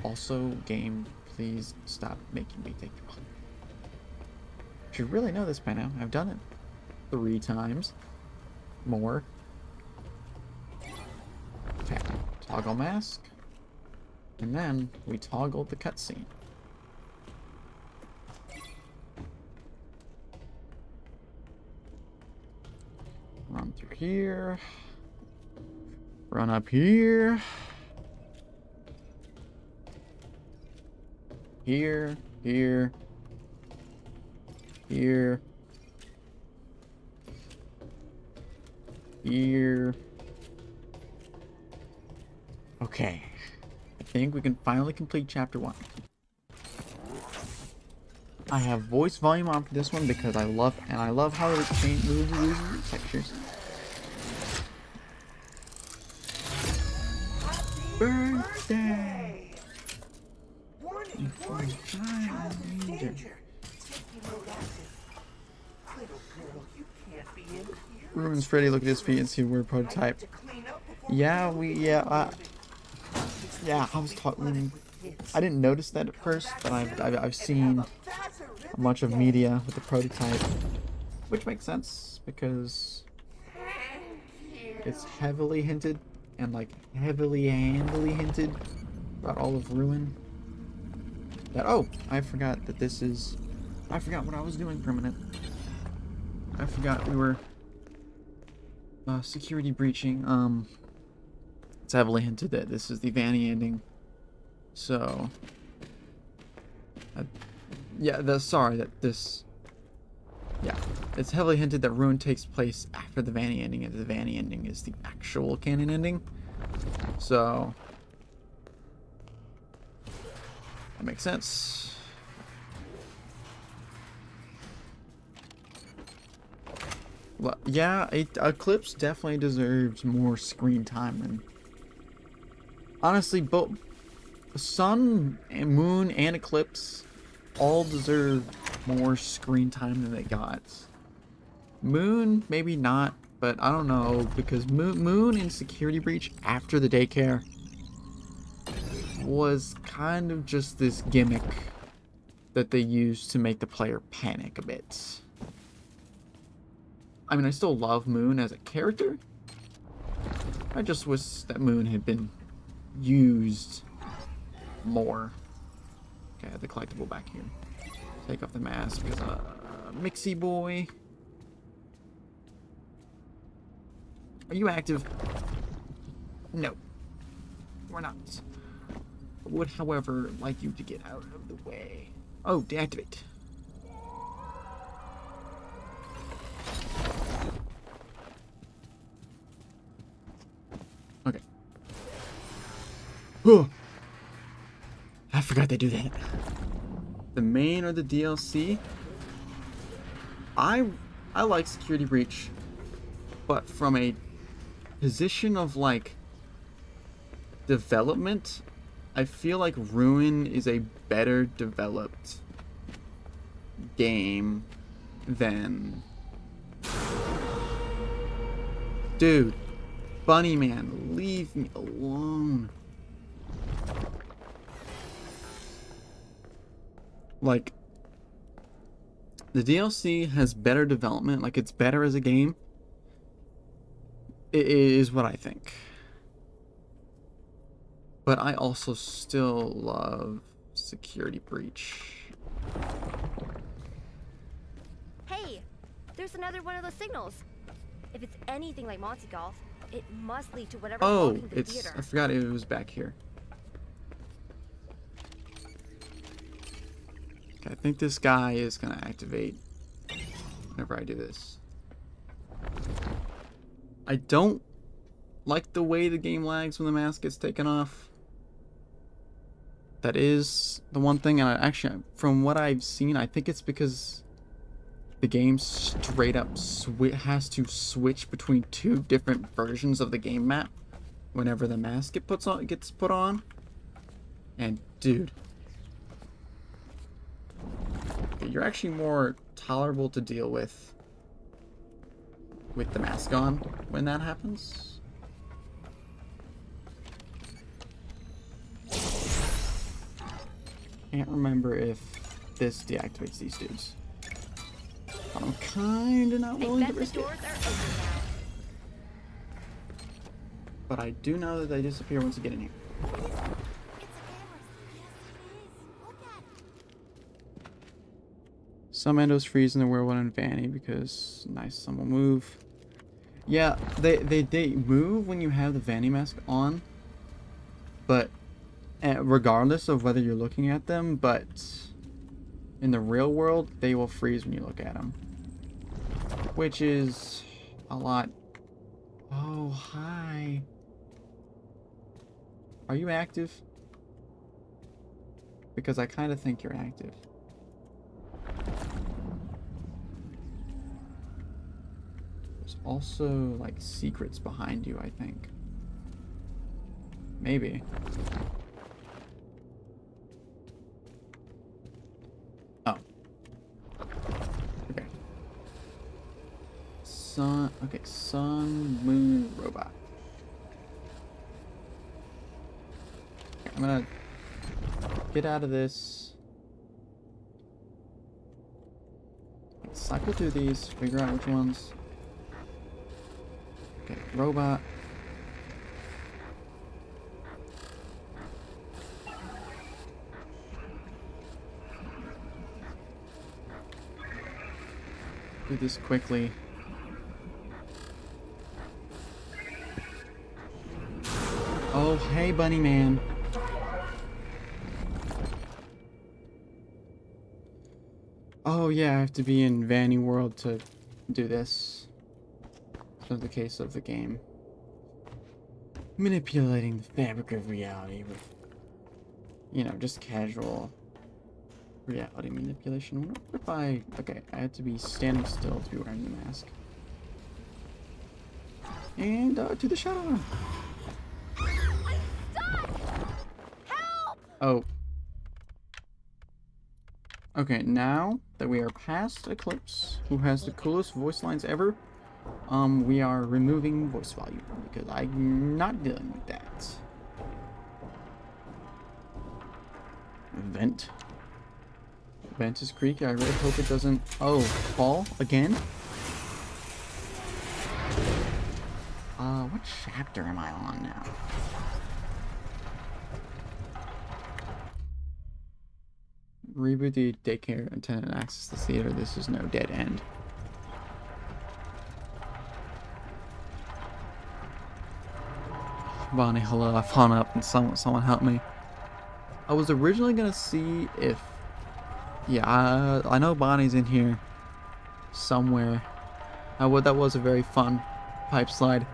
Also, game, please stop making me take you on. You should really know this by now. I've done it 3 times. More. Okay, toggle mask. And then we toggle the cutscene. Run through here. Run up here. Here, here, here, here. Okay. I think we can finally complete chapter 1. I have voice volume on for this one because I love how it moves textures. Birthday! Ruins Freddy, look at his feet and see where prototype. Yeah, I was talking. I didn't notice that at first, but I've seen a bunch of media with the prototype, which makes sense because it's heavily hinted and like handily hinted about all of Ruin. That I forgot that this is. I forgot what I was doing for a minute. I forgot we were security breaching. It's heavily hinted that this is the Vanny ending. So, yeah, it's heavily hinted that Ruin takes place after the Vanny ending, and the Vanny ending is the actual canon ending. So, that makes sense. Well, yeah, Eclipse definitely deserves more screen time, and honestly, both Sun and Moon and Eclipse all deserve more screen time than they got. Moon, maybe not, but I don't know, because Moon in Security Breach after the daycare was kind of just this gimmick that they used to make the player panic a bit. I mean, I still love Moon as a character. I just wish that Moon had been used more. Okay, I have the collectible back here. Take off the mask because Mixie boy. Are you active? No. We're not. I would, however, like you to get out of the way. Oh, deactivate. Okay. Oh, I forgot they do that. The main or the DLC? I like Security Breach, but from a position of like development, I feel like Ruin is a better developed game than... Dude, Bunny Man, leave me alone. Like, the DLC has better development, like it's better as a game. It is what I think. But I also still love Security Breach. Hey, there's another one of those signals. If it's anything like Monty Golf, it must lead to whatever's Oh, blocking the theater. I forgot it was back here. Okay, I think this guy is gonna activate whenever I do this. I don't like the way the game lags when the mask gets taken off. That is the one thing, and actually, from what I've seen, I think it's because the game straight up has to switch between two different versions of the game map whenever the mask gets put on. And dude, you're actually more tolerable to deal with the mask on when that happens. Can't remember if this deactivates these dudes. But I'm kinda not willing to risk it. But I do know that they disappear once you get in here. Some endos freeze in the werewolf and Vanny because nice, some will move. Yeah, they move when you have the Vanny mask on, but regardless of whether you're looking at them, but in the real world, they will freeze when you look at them, which is a lot. Oh, hi. Are you active? Because I kind of think you're active. There's also like secrets behind you, I think. Maybe. Oh. Okay. Sun, Moon, Robot. Okay, I'm gonna get out of this. Cycle through these, figure out which ones. Okay, Robot. do this quickly. Oh, hey, bunny man. Oh, yeah, I have to be in Vanny World to do this. So the case of the game. Manipulating the fabric of reality with, you know, just casual reality manipulation. What if I... Okay, I had to be standing still to be wearing the mask. And, to the shadow. I'm stuck! Help! Oh. Okay, now that we are past Eclipse, who has the coolest voice lines ever, we are removing voice volume, because I'm not dealing with that. Vent. Vent is creaky. I really hope it doesn't... Oh, fall again? What chapter am I on now? Reboot the daycare attendant access the theater. This is no dead end. Bonnie, hello. I've hung up and someone help me. I was originally gonna see if... Yeah, I know Bonnie's in here somewhere. That was a very fun pipe slide.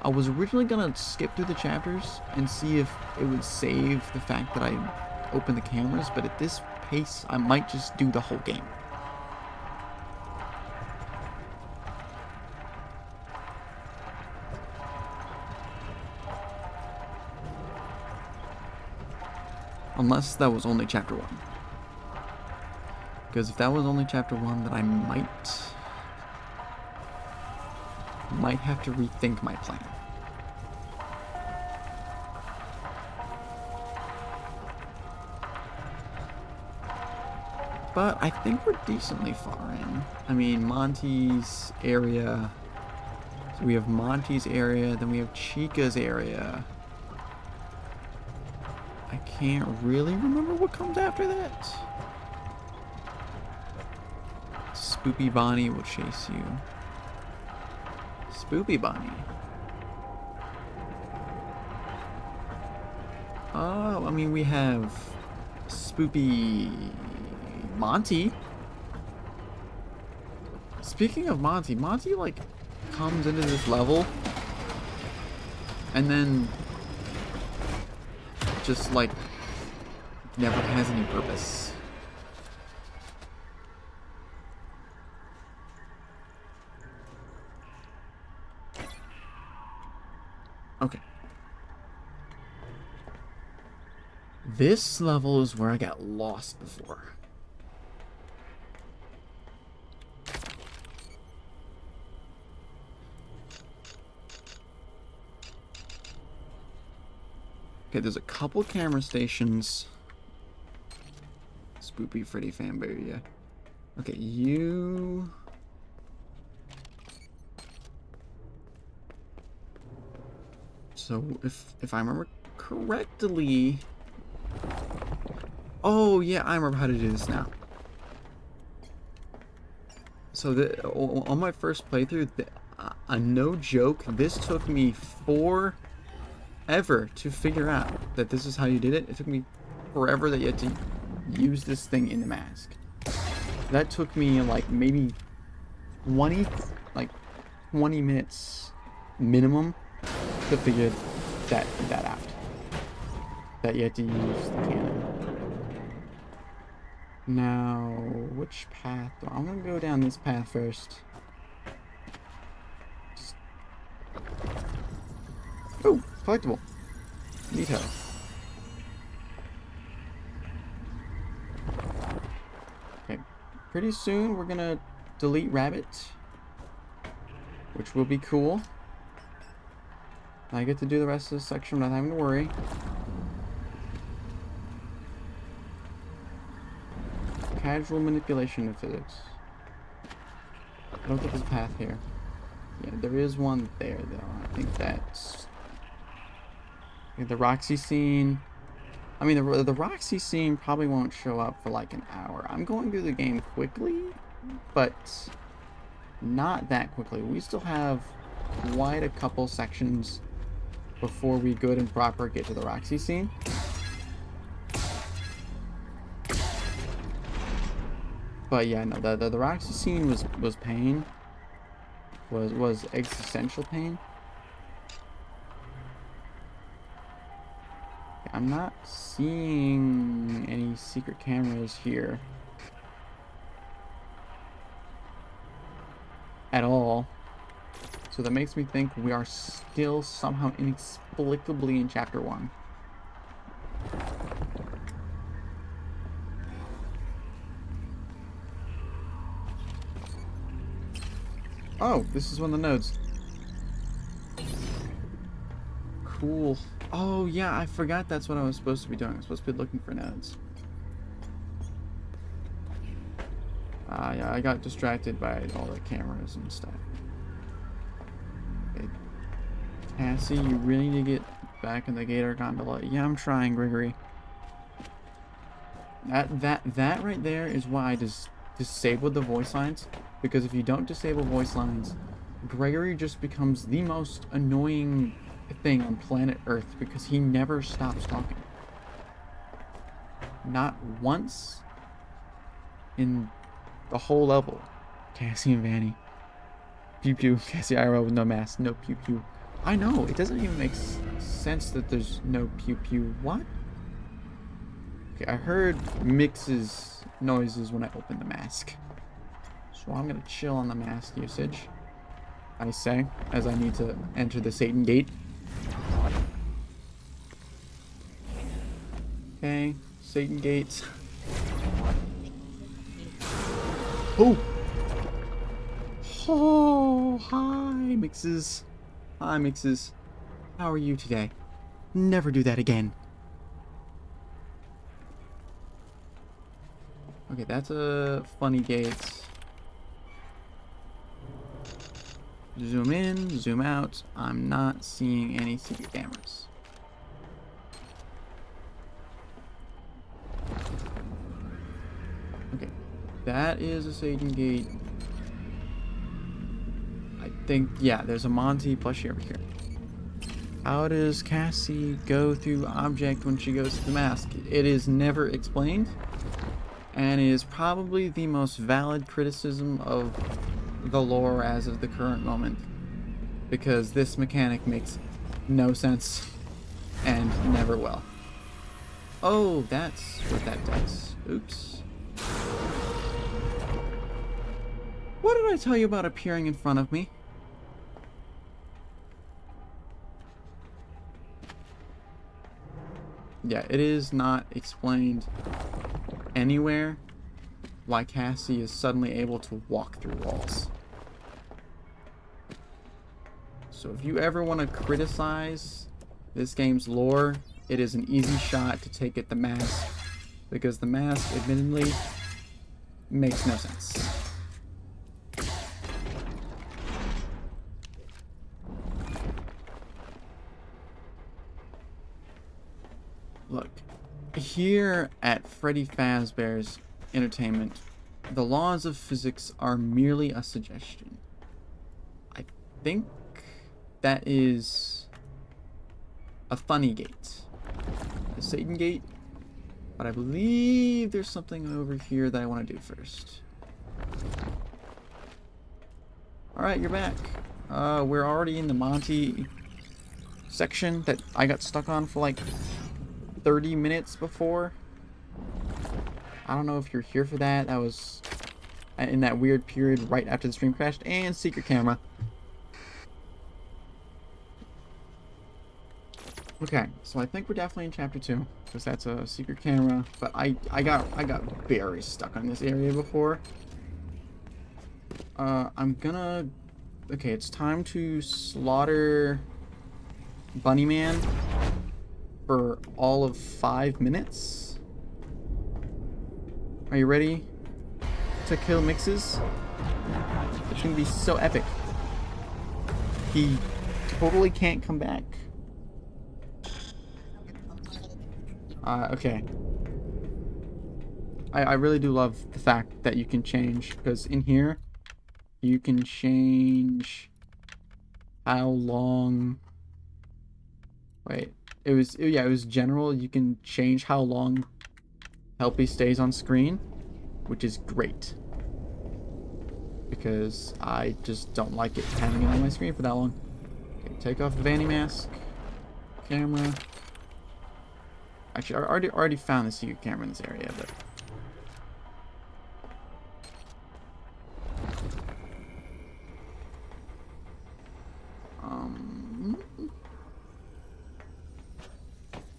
I was originally gonna skip through the chapters and see if it would save the fact that I opened the cameras, but at this pace, I might just do the whole game. Unless that was only chapter 1. Because if that was only chapter 1, then I might have to rethink my plan. But I think we're decently far in. I mean, Monty's area. So we have Monty's area, then we have Chica's area. I can't really remember what comes after that. Spoopy Bonnie will chase you. Spoopy Bonnie. Oh, I mean, we have Spoopy Monty. Speaking of Monty, Monty like comes into this level and then just like never has any purpose. Okay. This level is where I got lost before. Okay, there's a couple camera stations. Spoopy Freddy fanboy, yeah. Okay, you... So, if I remember correctly... Oh, yeah, I remember how to do this now. So, on my first playthrough, no joke, this took me forever to figure out that this is how you did it. It took me forever that you had to use this thing in the mask. That took me like maybe 20 minutes minimum to figure that out. That you had to use the cannon. Now, which path? I'm gonna go down this path first. Oh, collectible. Neato. Okay, pretty soon we're gonna delete Rabbit, which will be cool. I get to do the rest of this section without having to worry. Casual manipulation of physics. I don't think there's a path here. Yeah, there is one there, though. I think that's... the Roxy scene. I mean, the Roxy scene probably won't show up for like an hour. I'm going through the game quickly, but not that quickly. We still have quite a couple sections before we good and proper get to the Roxy scene. But yeah, no, the Roxy scene was pain. Was existential pain. I'm not seeing any secret cameras here at all. So that makes me think we are still somehow inexplicably in chapter 1. Oh, this is one of the nodes. Cool. Oh yeah, I forgot that's what I was supposed to be doing. I was supposed to be looking for nodes. Yeah, I got distracted by all the cameras and stuff. Okay. Cassie, you really need to get back in the Gator gondola. Yeah, I'm trying, Gregory. That right there is why I just disabled the voice lines. Because if you don't disable voice lines, Gregory just becomes the most annoying thing on planet Earth because he never stops talking. Not once in the whole level. Cassie and Vanny. Pew pew. Cassie IRL with no mask. No pew pew. I know, it doesn't even make sense that there's no pew pew. What? Okay, I heard Mix's noises when I opened the mask. So I'm gonna chill on the mask usage, I say, as I need to enter the Satan Gate. Okay, Satan Gates. Oh! Oh, hi, Mixes. Hi, Mixes. How are you today? Never do that again. Okay, that's a funny gate. Zoom in, zoom out. I'm not seeing any secret cameras. Okay, that is a Satan Gate. I think, yeah, there's a Monty plushie over here. How does Cassie go through object when she goes to the mask? It is never explained, and is probably the most valid criticism of the lore as of the current moment, because this mechanic makes no sense and never will. Oh, that's what that does. Oops. What did I tell you about appearing in front of me? Yeah, it is not explained anywhere why Cassie is suddenly able to walk through walls. So if you ever want to criticize this game's lore, it is an easy shot to take at the mask, because the mask, admittedly, makes no sense. Look, here at Freddy Fazbear's Entertainment, the laws of physics are merely a suggestion. I think that is a funny gate. The Satan Gate. But I believe there's something over here that I want to do first. Alright, you're back. We're already in the Monty section that I got stuck on for like 30 minutes before. I don't know if you're here for that. That was in that weird period right after the stream crashed. And secret camera. Okay, so I think we're definitely in chapter 2, because that's a secret camera. But I got very stuck on this area before. I'm gonna. Okay, it's time to slaughter Bunnyman for all of 5 minutes. Are you ready to kill Mixes? It's gonna be so epic. He totally can't come back. Okay. I really do love the fact that you can change, because in here, you can change how long. Wait, it was general. You can change how long Helpy stays on screen, which is great. Because I just don't like it hanging on my screen for that long. Okay, take off the Vanny mask. Camera. Actually, I already found the secret camera in this area, but...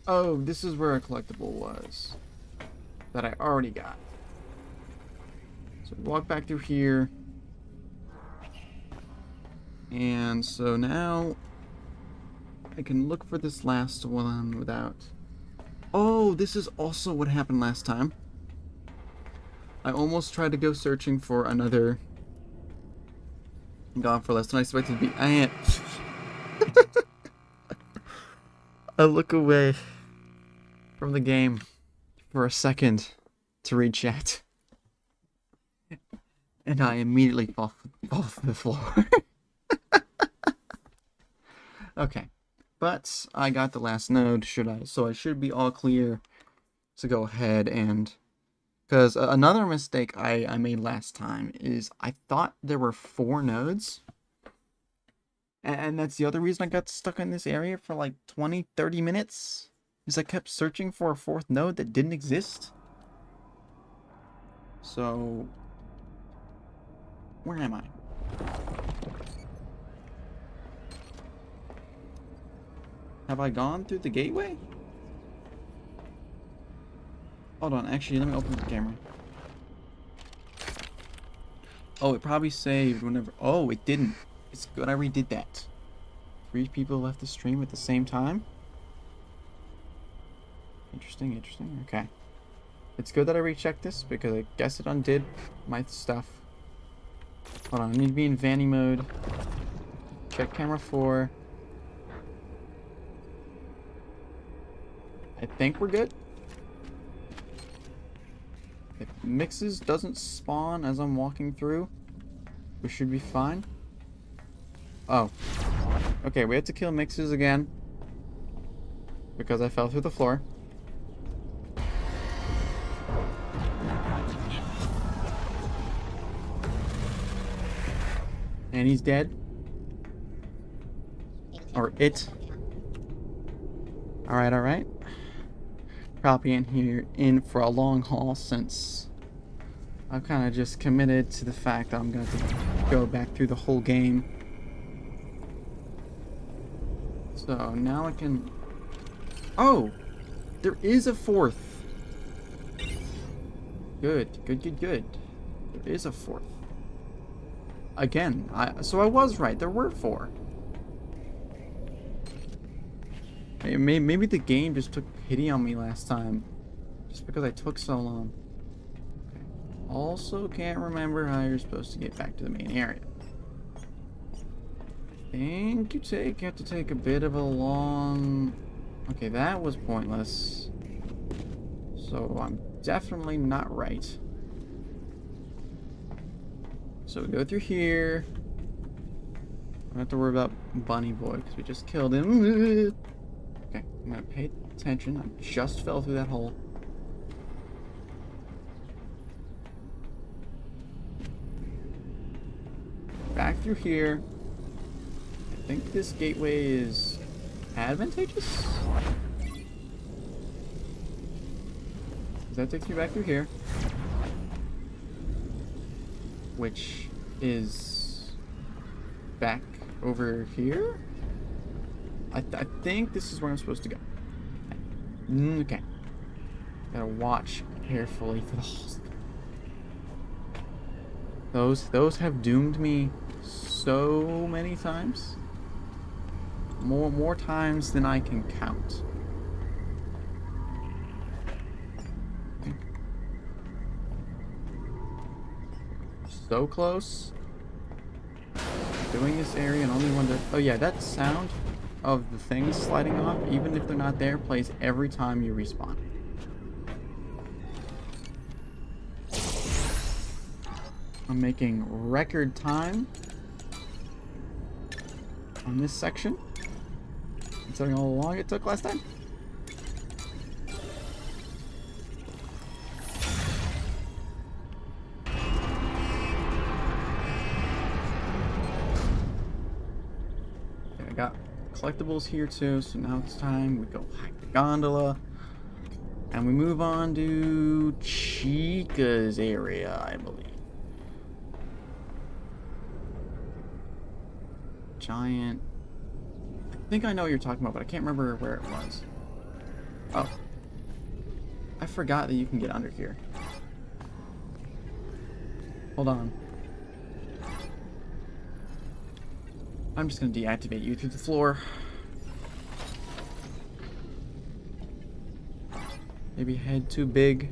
Oh, this is where a collectible was. That I already got. So walk back through here. And so now I can look for this last one without... Oh, this is also what happened last time. I almost tried to go searching for another Gone for Less than I expected to be. I look away from the game for a second to read chat. And I immediately fall to the floor. Okay. But I got the last node, so I should be all clear to go ahead and... Because another mistake I made last time is I thought there were 4 nodes. And that's the other reason I got stuck in this area for like 20-30 minutes. Is I kept searching for a 4th node that didn't exist. So... Where am I? Have I gone through the gateway? Hold on, actually, let me open the camera. Oh, it probably saved whenever... Oh, it didn't. It's good I redid that. 3 people left the stream at the same time? Interesting, interesting. Okay. It's good that I rechecked this, because I guess it undid my stuff. Hold on, I need to be in Vanny mode. Check camera 4. I think we're good. If Mixes doesn't spawn as I'm walking through, we should be fine. Oh. Okay, we have to kill Mixes again. Because I fell through the floor. And he's dead. Or it. Alright, alright. Probably in for a long haul since I've kind of just committed to the fact that I'm going to have to go back through the whole game. So now I can... Oh! There is a 4th! Good, good, good, good. There is a 4th. Again, so I was right, there were 4. Maybe the game just took pity on me last time. Just because I took so long. Okay. Also can't remember how you're supposed to get back to the main area. I think you have to take a bit of a long... Okay, that was pointless. So I'm definitely not right. So we go through here. I don't have to worry about Bunny Boy because we just killed him. Okay, I'm gonna pay attention. I just fell through that hole. Back through here. I think this gateway is advantageous. That takes me back through here. Which is back over here? I think this is where I'm supposed to go. Okay. Gotta watch carefully for the holes. Those have doomed me so many times. More times than I can count. Okay. So close. Doing this area and only wonder. Oh yeah, that sound of the things sliding off, even if they're not there, plays every time you respawn. I'm making record time on this section, considering how long it took last time. Okay, I got collectibles here too, so now it's time we go hack the gondola. And we move on to Chica's area, I believe. Giant. I think I know what you're talking about, but I can't remember where it was. Oh. I forgot that you can get under here. Hold on. I'm just gonna deactivate you through the floor. Maybe head too big.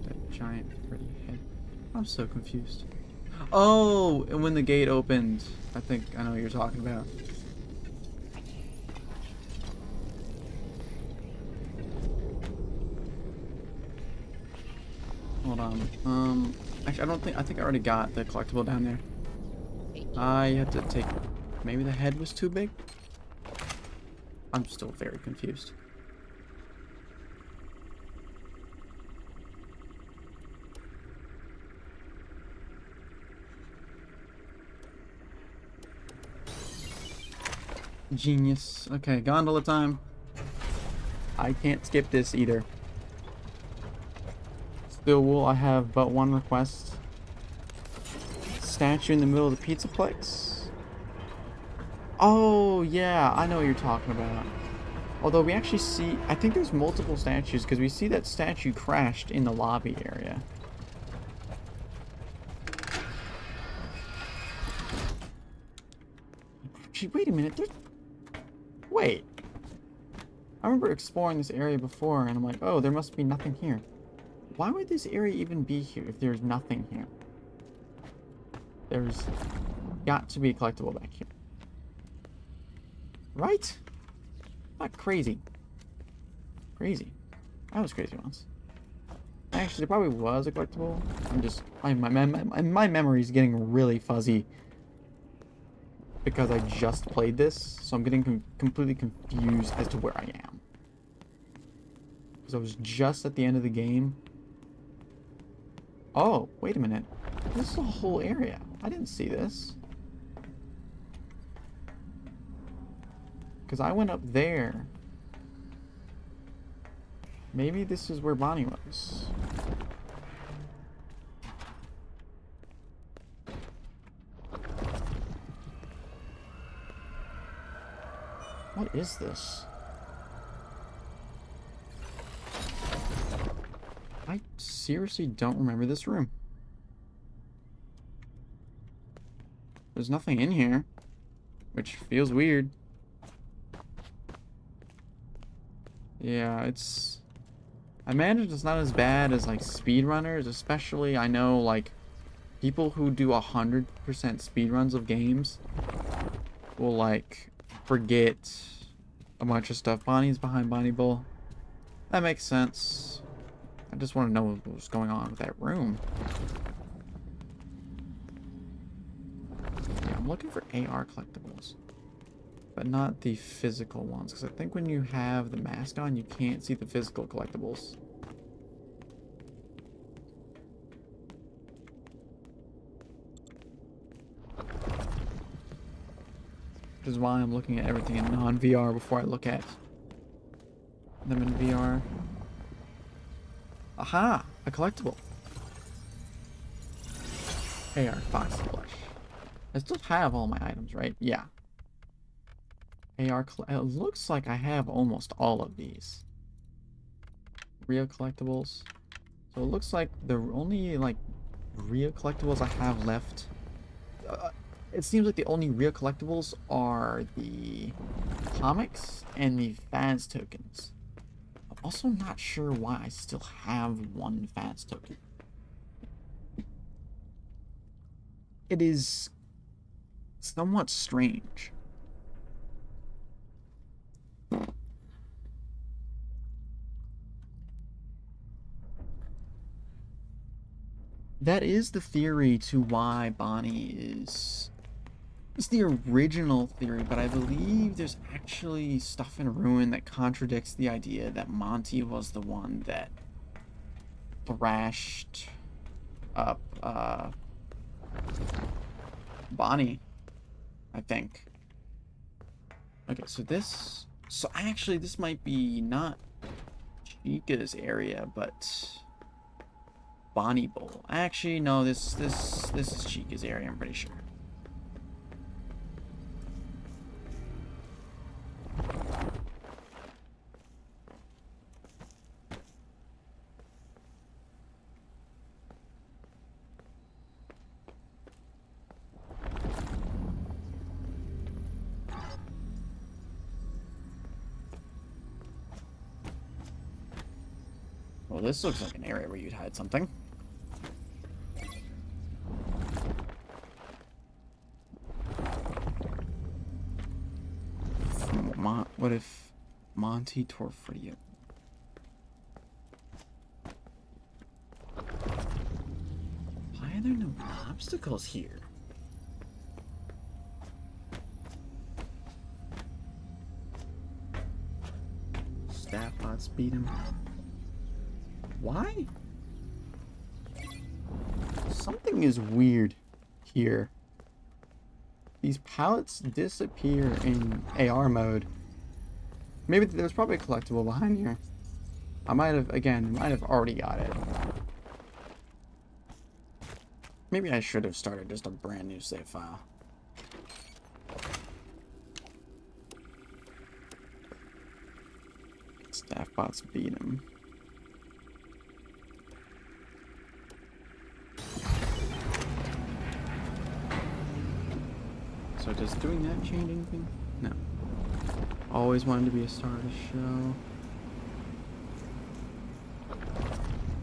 That giant pretty head. I'm so confused. Oh, and when the gate opened, I think I know what you're talking about. Hold on. Actually, I think I already got the collectible down there. I had to take, maybe the head was too big? I'm still very confused. Genius. Okay, gondola time. I can't skip this either. Still will I have but one request. Statue in the middle of the Pizzaplex. Oh, yeah, I know what you're talking about. Although we actually see, I think there's multiple statues because we see that statue crashed in the lobby area. Gee, wait a minute. Wait. I remember exploring this area before and I'm like, oh, there must be nothing here. Why would this area even be here if there's nothing here? There's got to be a collectible back here. Right? Not crazy. Crazy. I was crazy once. Actually, there probably was a collectible. I'm just... My memory's getting really fuzzy. Because I just played this. So I'm getting completely confused as to where I am. Because I was just at the end of the game. Oh, wait a minute. This is a whole area. I didn't see this. Because I went up there. Maybe this is where Bonnie was. What is this? I seriously don't remember this room. There's nothing in here, which feels weird. Yeah, it's... I imagine it's not as bad as, like, speedrunners, especially, I know, like, people who do 100% speedruns of games will, like, forget a bunch of stuff. Bonnie's behind Bonnie Bull. That makes sense. I just want to know what was going on with that room. Yeah, I'm looking for AR collectibles. But not the physical ones, because I think when you have the mask on, you can't see the physical collectibles. Which is why I'm looking at everything in non-VR before I look at them in VR. Aha! A collectible. AR Foxy Blush. I still have all my items, right? Yeah. It looks like I have almost all of these. Real collectibles. So it looks like the only, like, real collectibles I have left... it seems like the only real collectibles are the comics and the Faz tokens. I'm also not sure why I still have one Faz token. It is somewhat strange. that is the theory to why Bonnie is... It's the original theory, but I believe there's actually stuff in Ruin that contradicts the idea that Monty was the one that thrashed up Bonnie, I think. Okay, so this... So actually, this might be not Chica's area, but Bonnie Bowl. Actually, no, this is Chica's area, I'm pretty sure. Well, this looks like an area where you'd hide something. What if Monty tore Freddy up? Why are there no obstacles here? Staff bots beat him. Why? Something is weird here. These pallets disappear in AR mode. Maybe there's probably a collectible behind here. I might have already got it. Maybe I should have started just a brand new save file. Staff bots beat him. So does doing that change anything? No. Always wanted to be a star of the show.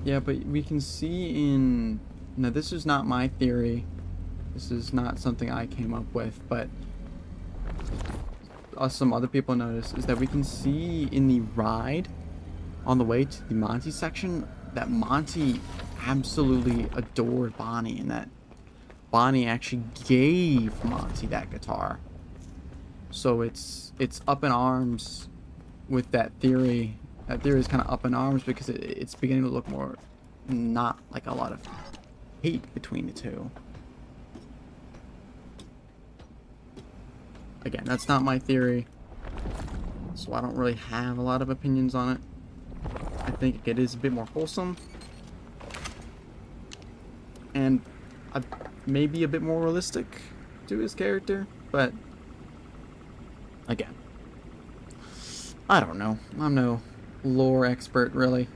Yeah, but we can see in... Now, this is not my theory. This is not something I came up with, but some other people noticed is that we can see in the ride on the way to the Monty section that Monty absolutely adored Bonnie, and that Bonnie actually gave Monty that guitar. So it's up in arms with that theory. That theory is kind of up in arms because it's beginning to look more not like a lot of hate between the two. Again, that's not my theory, so I don't really have a lot of opinions on it. I think it is a bit more wholesome and maybe a bit more realistic to his character, but again, I don't know. I'm no lore expert, really.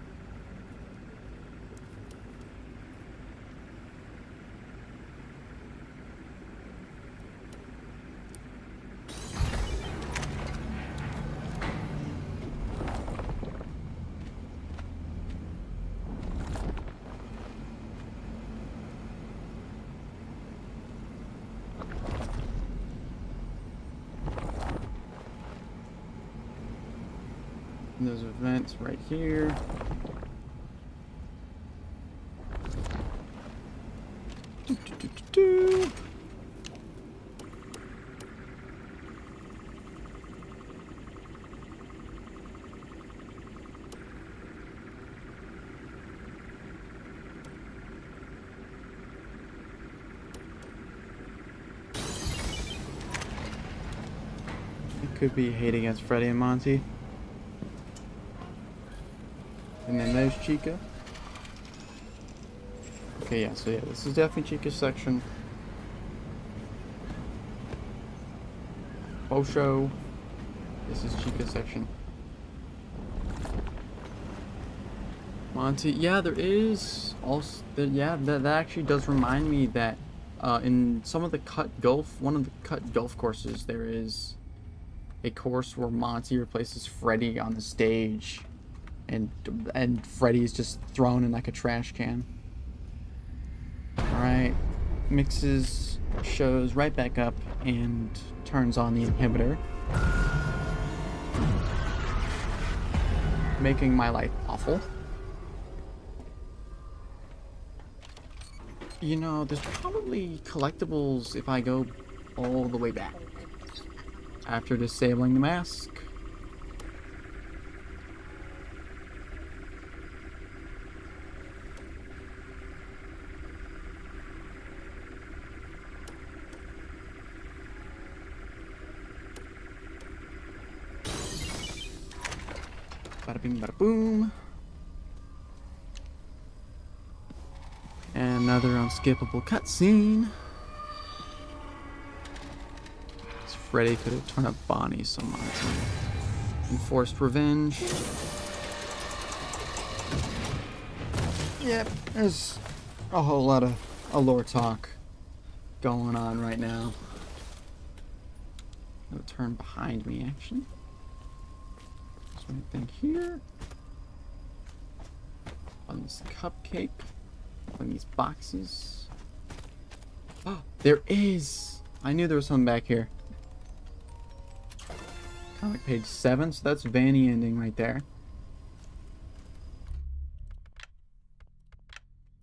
And there's events right here. It could be hate against Freddy and Monty. And then there's Chica. Okay, yeah, so yeah, this is definitely Chica's section. Osho. This is Chica's section. Monty, yeah, there is also, yeah, that actually does remind me that in some of the one of the cut golf courses, there is a course where Monty replaces Freddy on the stage. And Freddy's just thrown in like a trash can. Alright. Mixes, shows right back up and turns on the inhibitor. Making my life awful. You know, there's probably collectibles if I go all the way back. After disabling the mask. Bada bing, bada boom. And another unskippable cutscene. Freddy could have turned up Bonnie some time. Enforced revenge. Yep, there's a whole lot of lore talk going on right now. I'll turn behind me, actually. So I think here. On this cupcake. On these boxes. Oh, there is! I knew there was something back here. Comic page 7, so that's Vanny ending right there.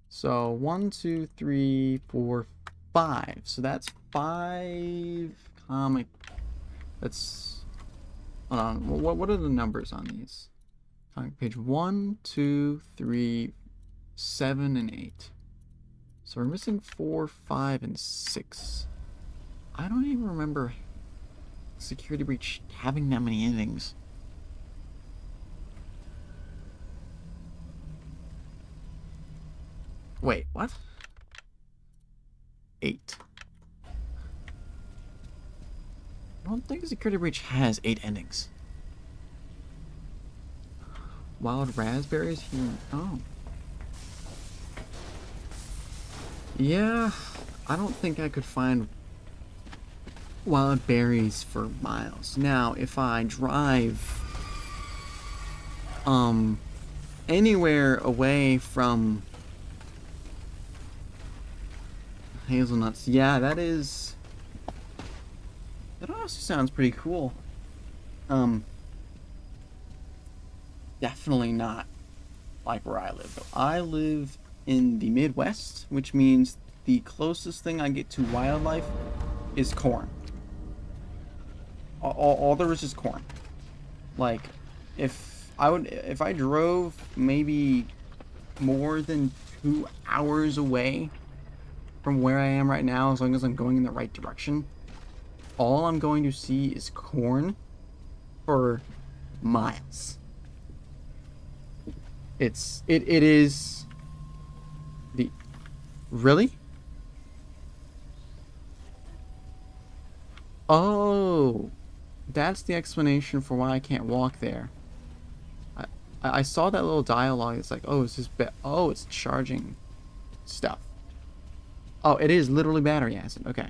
So 1, 2, 3, 4, 5. So that's 5 comic. That's. Hold on. What are the numbers on these? Comic page 1, 2, 3, 7, and 8. So we're missing 4, 5, and 6. I don't even remember Security Breach having that many endings. Wait, what? 8. I don't think Security Breach has 8 endings. Wild raspberries here. Oh. Yeah, I don't think I could find wild berries for miles. Now, if I drive anywhere away from hazelnuts, yeah, that also sounds pretty cool. Definitely not like where I live, though. I live in the Midwest, which means the closest thing I get to wildlife is corn. All there is corn. Like, if I drove maybe more than 2 hours away from where I am right now, as long as I'm going in the right direction, all I'm going to see is corn for miles. It is the really? Oh, that's the explanation for why I can't walk there. I saw that little dialogue. It's like, oh, is this oh, it's charging stuff. Oh, it is literally battery acid. Okay.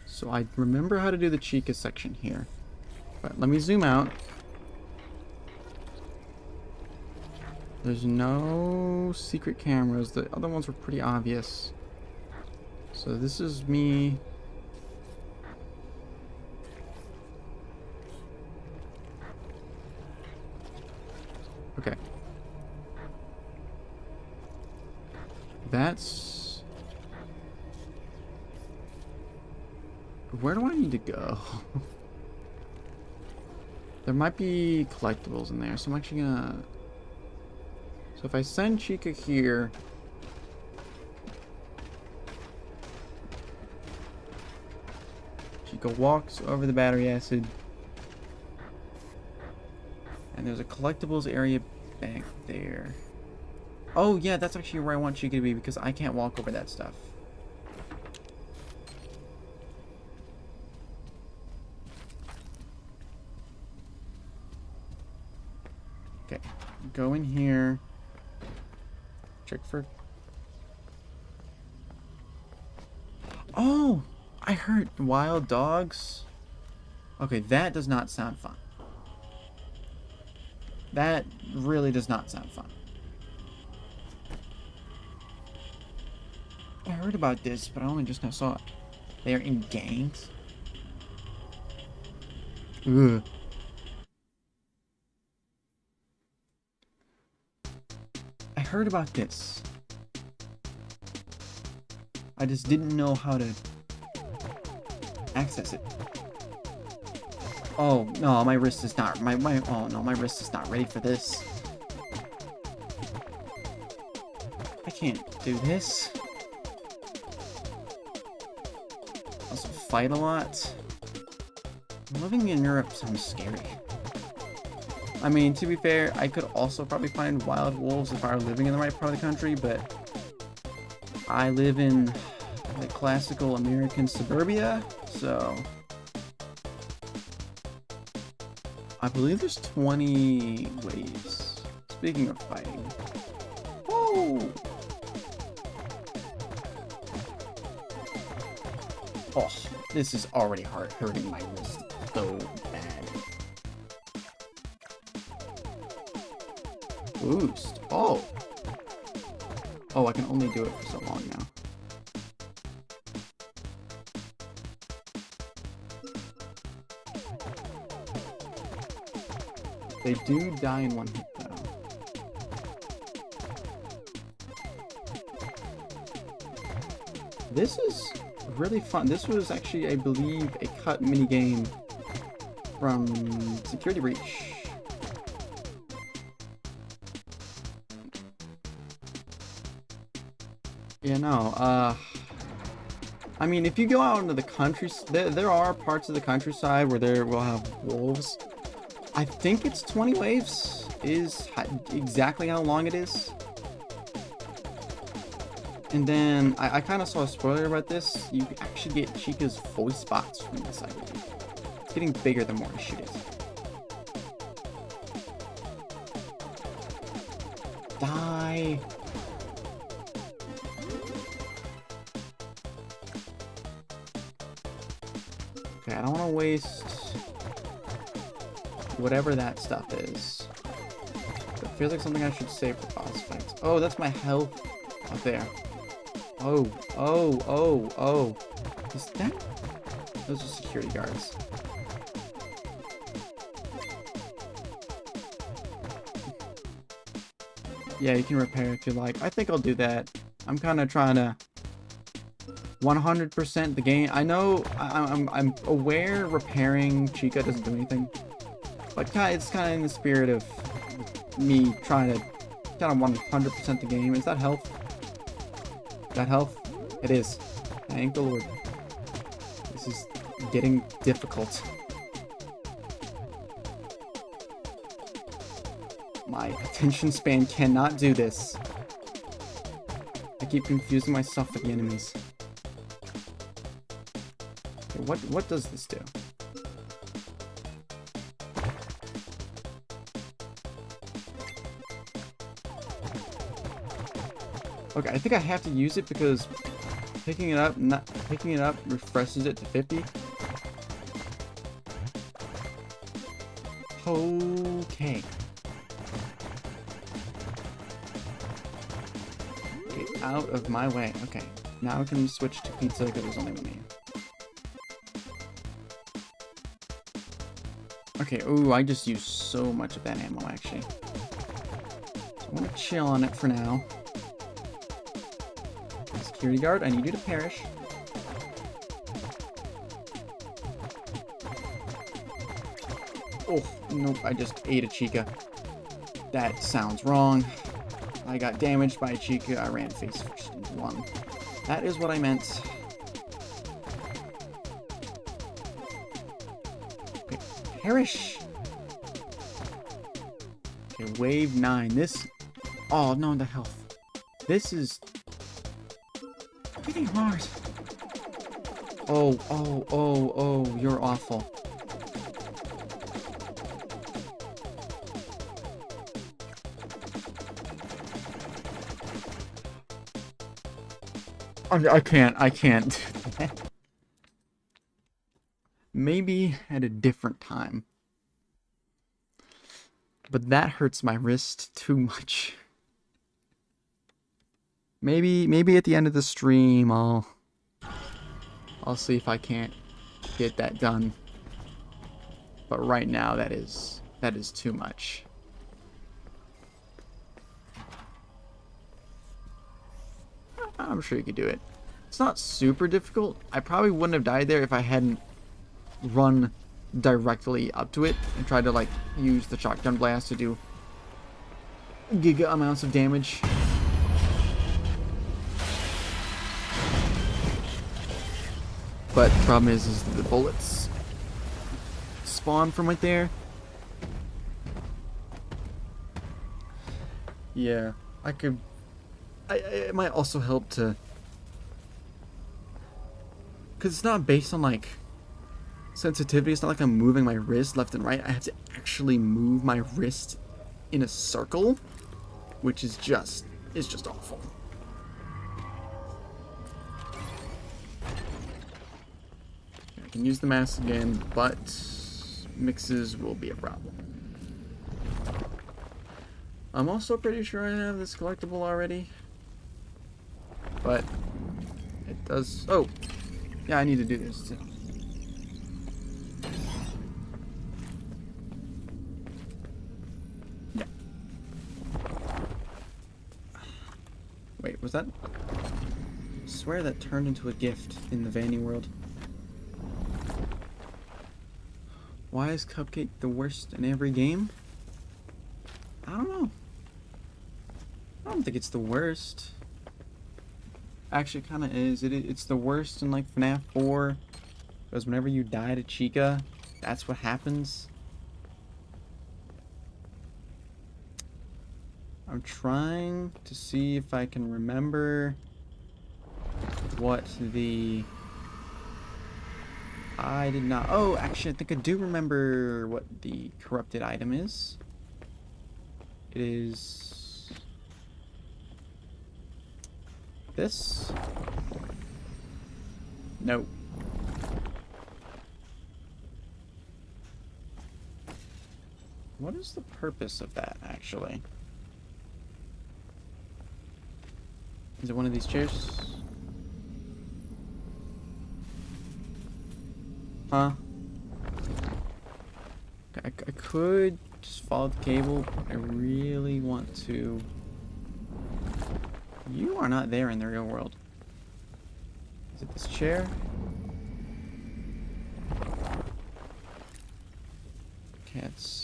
So I remember how to do the Chica section here. But let me zoom out. There's no secret cameras. The other ones were pretty obvious. So this is me. Okay. That's... Where do I need to go? There might be collectibles in there, so I'm actually gonna... So if I send Chica here... Chica walks over the battery acid. And there's a collectibles area back there. Oh yeah, that's actually where I want Chica to be, because I can't walk over that stuff. Okay, go in here. Check for... Oh! I heard wild dogs. Okay, that does not sound fun. That really does not sound fun. I heard about this, but I only just now saw it. They're in gangs. Ugh. I heard about this. I just didn't know how to access it. Oh no, my wrist is not oh no, my wrist is not ready for this. I can't do this. Also fight a lot. Living in Europe sounds scary. I mean, to be fair, I could also probably find wild wolves if I were living in the right part of the country, but I live in the classical American suburbia, so I believe there's 20 waves. Speaking of fighting. Oh! Oh, this is already hurting my wrist so bad. Boost. Oh. Oh, I can only do it for so long now. They do die in one hit, though. This is really fun. This was actually, I believe, a cut minigame from Security Breach. Yeah, no, I mean, if you go out into the country, there are parts of the countryside where there will have wolves. I think it's 20 waves is exactly how long it is. And then, I kind of saw a spoiler about this. You actually get Chica's voice box from this, I believe. It's getting bigger the more you shoot it. Die! Okay, I don't want to waste whatever that stuff is. It feels like something I should save for boss fights. Oh, that's my health up there. Oh, oh, oh, oh. Is that? Those are security guards. Yeah, you can repair if you like. I think I'll do that. I'm kind of trying to 100% the game. I know I'm aware repairing Chica doesn't do anything, but it's kind of in the spirit of me trying to kind of 100% the game. Is that health? That health? It is. Thank the Lord. This is getting difficult. My attention span cannot do this. I keep confusing myself with the enemies. Okay, what does this do? Okay, I think I have to use it because picking it up refreshes it to 50. Okay. Get out of my way. Okay, now I can switch to pizza because there's only one menu. Okay, ooh, I just used so much of that ammo actually. So I want to chill on it for now. Security guard, I need you to perish. Oh, nope, I just ate a Chica. That sounds wrong. I got damaged by a Chica, I ran face first into one. That is what I meant. Okay, perish! Okay, wave 9. This... Oh, no, the health. This is... getting hard. Oh, oh, oh, oh, you're awful. I can't do that. Maybe at a different time. But that hurts my wrist too much. Maybe at the end of the stream I'll see if I can't get that done. But right now that is too much. I'm sure you could do it. It's not super difficult. I probably wouldn't have died there if I hadn't run directly up to it and tried to like use the shotgun blast to do giga amounts of damage. But the problem is the bullets spawn from right there. Yeah, I could. It might also help to, because it's not based on like sensitivity. It's not like I'm moving my wrist left and right. I have to actually move my wrist in a circle, which is just awful. I can use the mask again, but mixes will be a problem. I'm also pretty sure I have this collectible already, but it does. Oh, yeah, I need to do this too. Yeah. Wait, was that? I swear that turned into a gift in the Vanny world. Why is Cupcake the worst in every game? I don't know. I don't think it's the worst. Actually, it kind of is. It's the worst in like FNAF 4, because whenever you die to Chica, that's what happens. I'm trying to see if I can remember what the... I did not... Oh, actually, I think I do remember what the corrupted item is. It is... this? No. What is the purpose of that, actually? Is it one of these chairs? Huh? I could just follow the cable, but I really want to... You are not there in the real world. Is it this chair?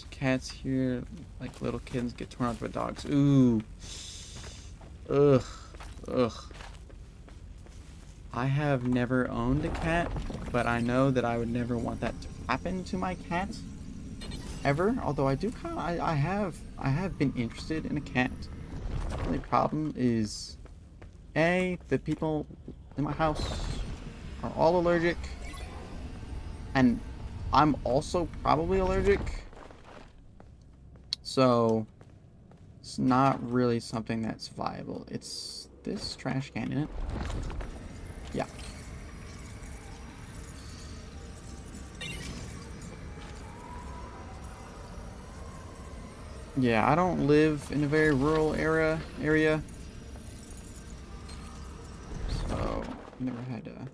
Cats here, like little kids get torn out by dogs. Ooh. Ugh. Ugh. I have never owned a cat, but I know that I would never want that to happen to my cat. Ever. Although I do kind of, I have been interested in a cat. The only problem is, A, the people in my house are all allergic, and I'm also probably allergic, so it's not really something that's viable. It's this trash can, isn't it? Yeah. Yeah, I don't live in a very rural area, so I never had that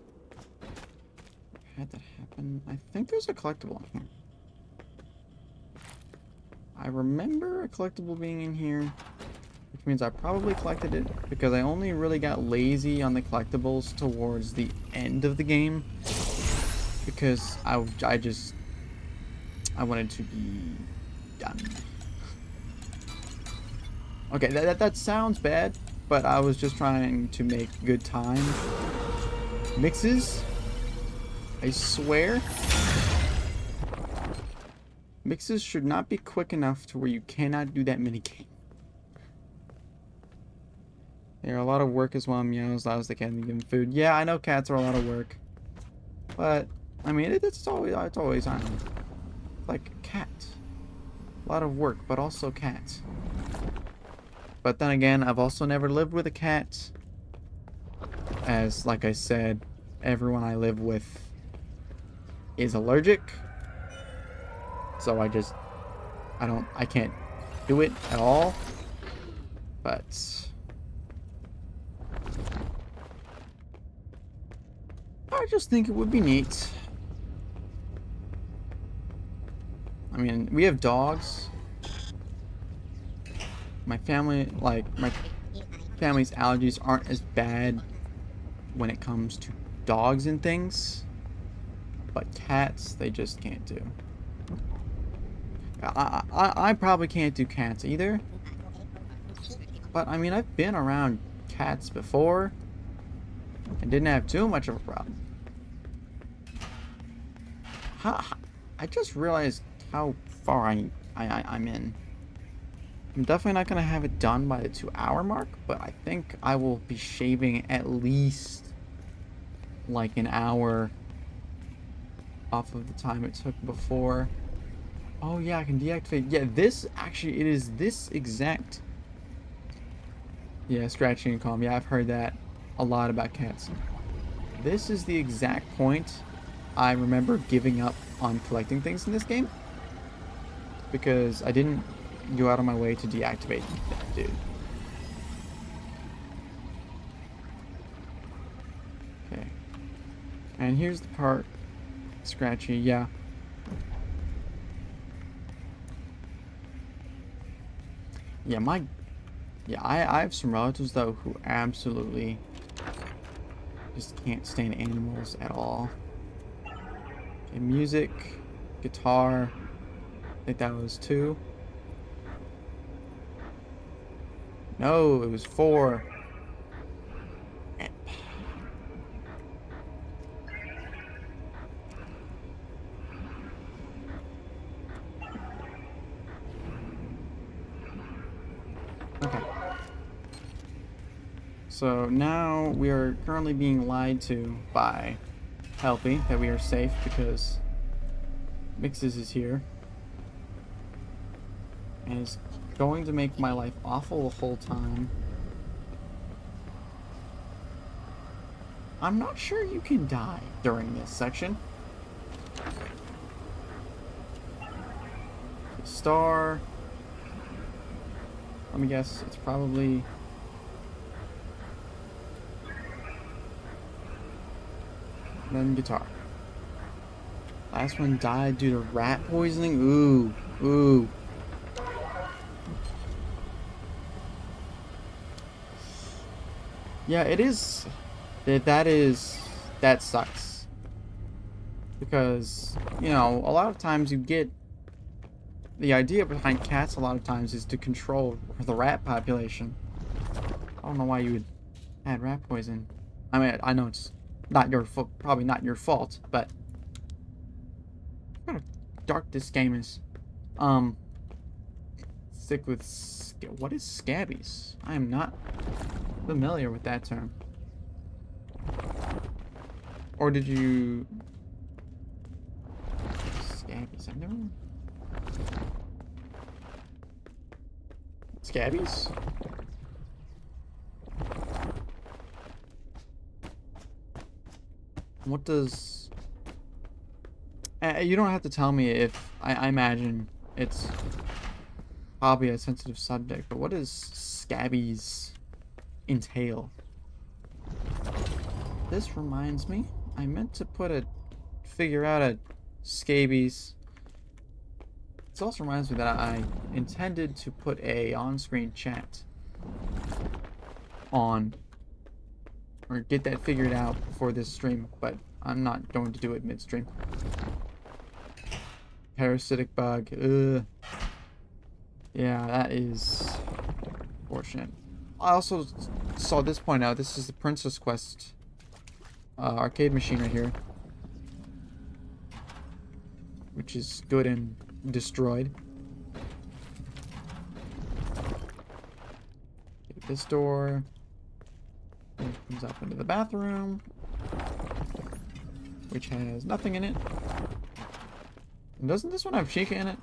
happen. I think there's a collectible in here. I remember a collectible being in here, which means I probably collected it because I only really got lazy on the collectibles towards the end of the game because I wanted to be done. Okay, that sounds bad, but I was just trying to make good time. Mixes? I swear. Mixes should not be quick enough to where you cannot do that minigame. They're a lot of work as well, meows, loud as they can, give them food. Yeah, I know cats are a lot of work. But, I mean, it's always, I don't know, like a cat. A lot of work, but also cat. But then again, I've also never lived with a cat. As, like I said, everyone I live with is allergic. So I can't do it at all. But I just think it would be neat. I mean, we have dogs. My family's allergies aren't as bad when it comes to dogs and things, but cats, they just can't do. I probably can't do cats either, but I mean, I've been around cats before and didn't have too much of a problem. I just realized how far I'm in. I'm definitely not going to have it done by the 2-hour mark, but I think I will be shaving at least like an hour off of the time it took before. Oh yeah, I can deactivate. Yeah, this actually, it is this exact. Yeah, scratching and calm. Yeah, I've heard that a lot about cats. This is the exact point I remember giving up on collecting things in this game, because I didn't go out of my way to deactivate that dude. Okay. And here's the part. Scratchy, yeah. Yeah, I have some relatives though who absolutely just can't stand animals at all. Okay, music, guitar, I think that was 2. No, it was 4. Okay. So now we are currently being lied to by Healthy that we are safe because Mixes is here and is going to make my life awful the whole time. I'm not sure you can die during this section. Star. Let me guess, it's probably... then guitar. Last one died due to rat poisoning. Ooh. Ooh. Yeah, it is. That sucks. Because, you know, a lot of times you get... the idea behind cats a lot of times is to control the rat population. I don't know why you would add rat poison. I mean, I know it's not your fault, probably not your fault, but look how dark this game is. Stick with what is scabies? I am not familiar with that term. Or did you scabies? I've never. Scabies? What does... you don't have to tell me if... I imagine it's probably a sensitive subject, but what does scabies entail? This reminds me, I meant to figure out a scabies. This also reminds me that I intended to put a on-screen chat on, or get that figured out before this stream, but I'm not going to do it mid-stream. Parasitic bug, ugh. Yeah, that is unfortunate. I also saw this point out. This is the Princess Quest arcade machine right here, which is good and destroyed. Get this door. Comes up into the bathroom, which has nothing in it. And doesn't this one have Chica in it?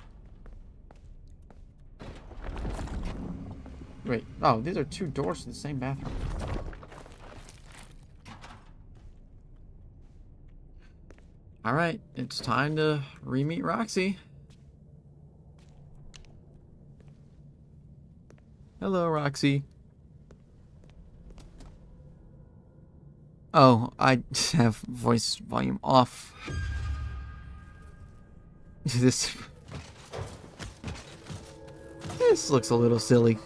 Wait, oh, these are 2 doors to the same bathroom. Alright, it's time to re-meet Roxy. Hello, Roxy. Oh, I have voice volume off. This looks a little silly.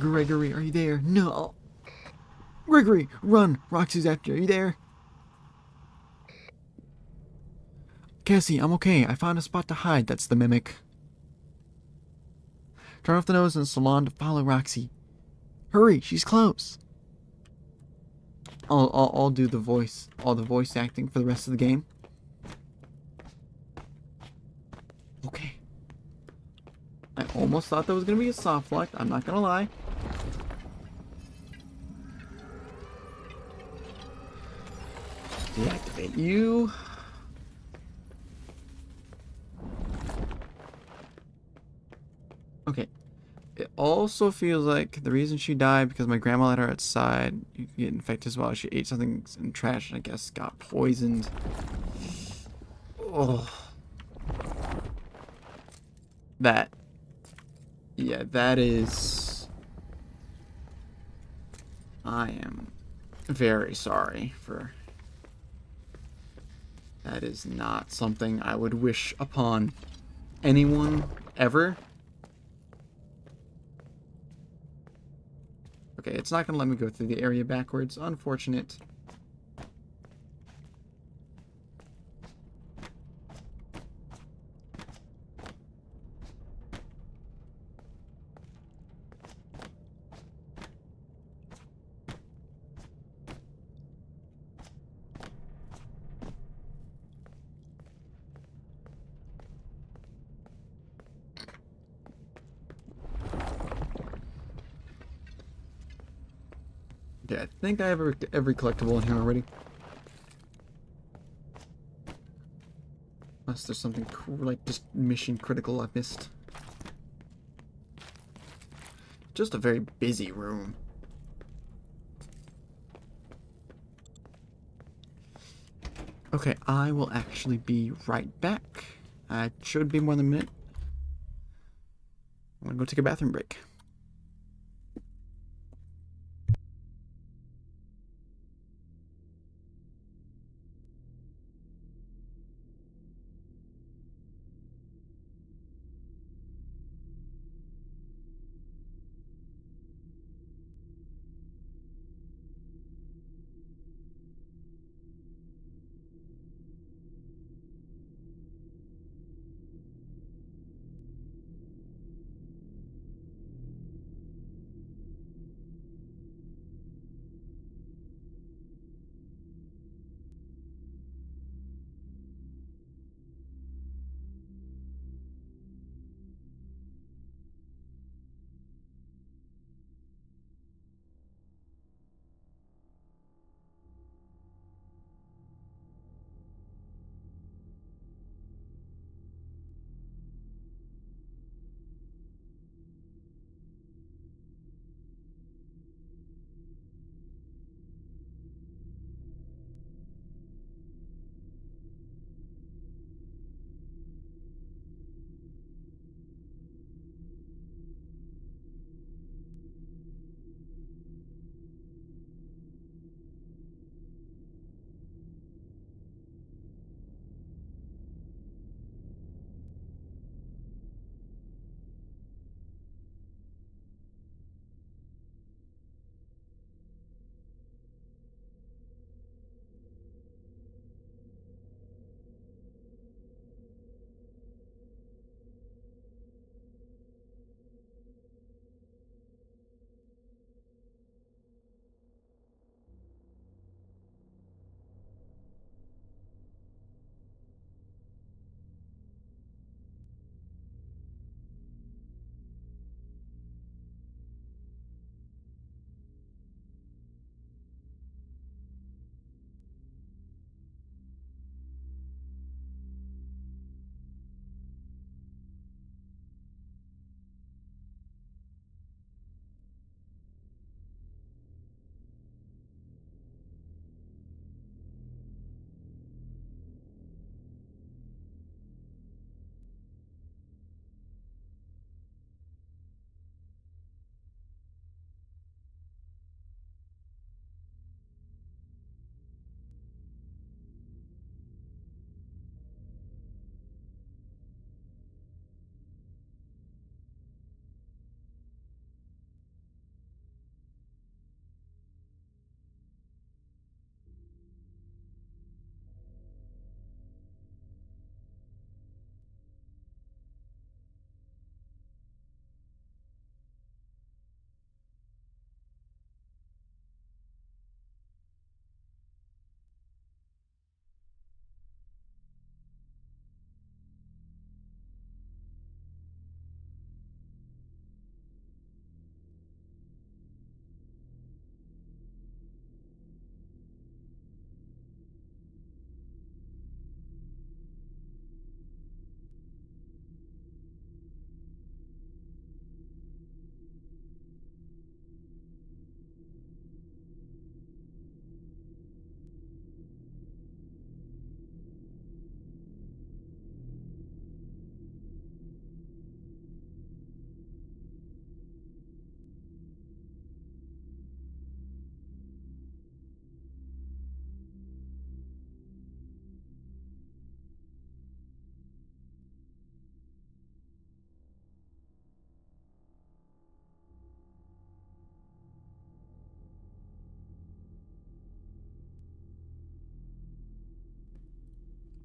Gregory, are you there? No. Gregory, run! Roxy's after you. Are you there? Cassie, I'm okay. I found a spot to hide. That's the mimic. Turn off the nose in the salon to follow Roxy. Hurry, she's close. I'll do the voice, all the voice acting for the rest of the game. Okay. I almost thought that was gonna be a soft lock. I'm not gonna lie. Deactivate you. Okay. It also feels like the reason she died because my grandma let her outside. You could get infected as well. She ate something in trash and I guess got poisoned. Oh. That. Yeah, that is... I am very sorry for... That is not something I would wish upon anyone ever. Okay, it's not going to let me go through the area backwards. Unfortunate. Okay, I think I have every collectible in here already. Unless there's something cool, like just mission critical I've missed. Just a very busy room. Okay, I will actually be right back. I should be more than a minute. I'm gonna go take a bathroom break.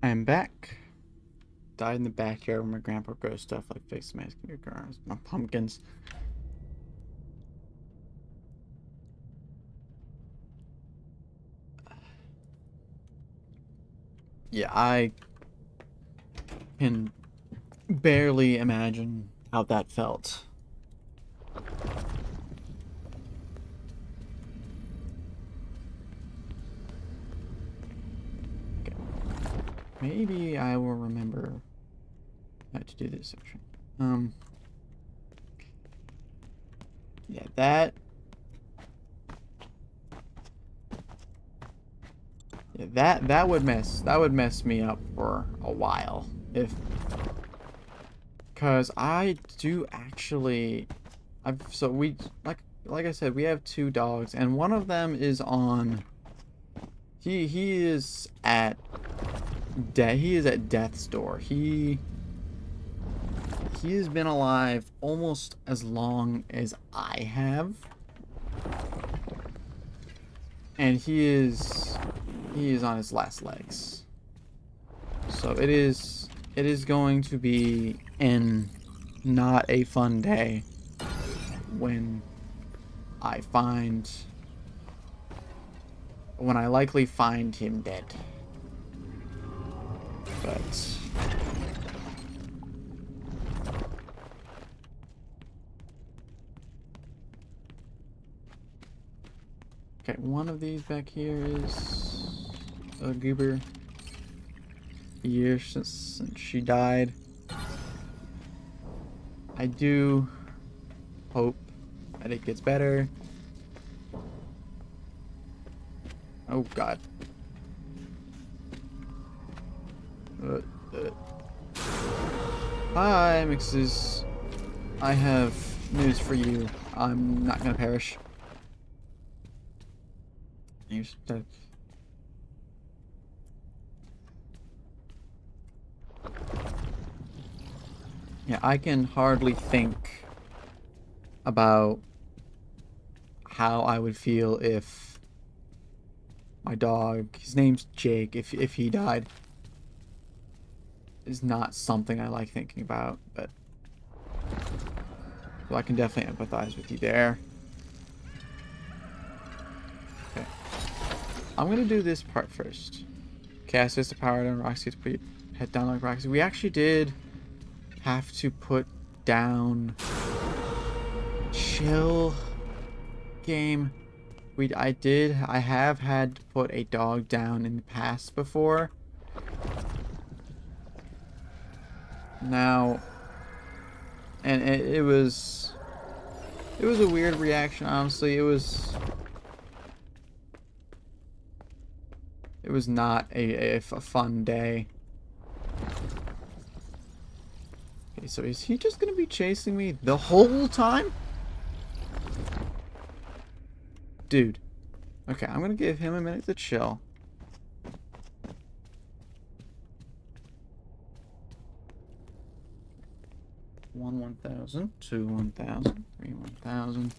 I am back. Died in the backyard where my grandpa grows stuff like face masks, new cars, my pumpkins. Yeah, I can barely imagine how that felt. Okay. Maybe I will remember how to do this section. Yeah, that would mess me up for a while if, cause I do actually, so we like I said, we have 2 dogs and one of them is on, he is at death's door. He has been alive almost as long as I have, and he is on his last legs. So it is going to be not a fun day when I likely find him dead. But okay, one of these back here is a goober. Years since she died. I do hope that it gets better. Oh God. Hi, Mixes. I have news for you. I'm not gonna perish. Here's the... Yeah, I can hardly think about how I would feel if my dog, his name's Jake, if he died. Is not something I like thinking about, but so I can definitely empathize with you there. Okay. I'm gonna do this part first. Cast is the power down Roxy to put your head down like Roxy. We actually did have to put down chill game. I have had to put a dog down in the past before. Now, and it was a weird reaction, honestly. It was not a fun day. Okay, so is he just gonna be chasing me the whole time? Dude. Okay, I'm gonna give him a minute to chill. One 1,000, 2 1,000, 3 1,000,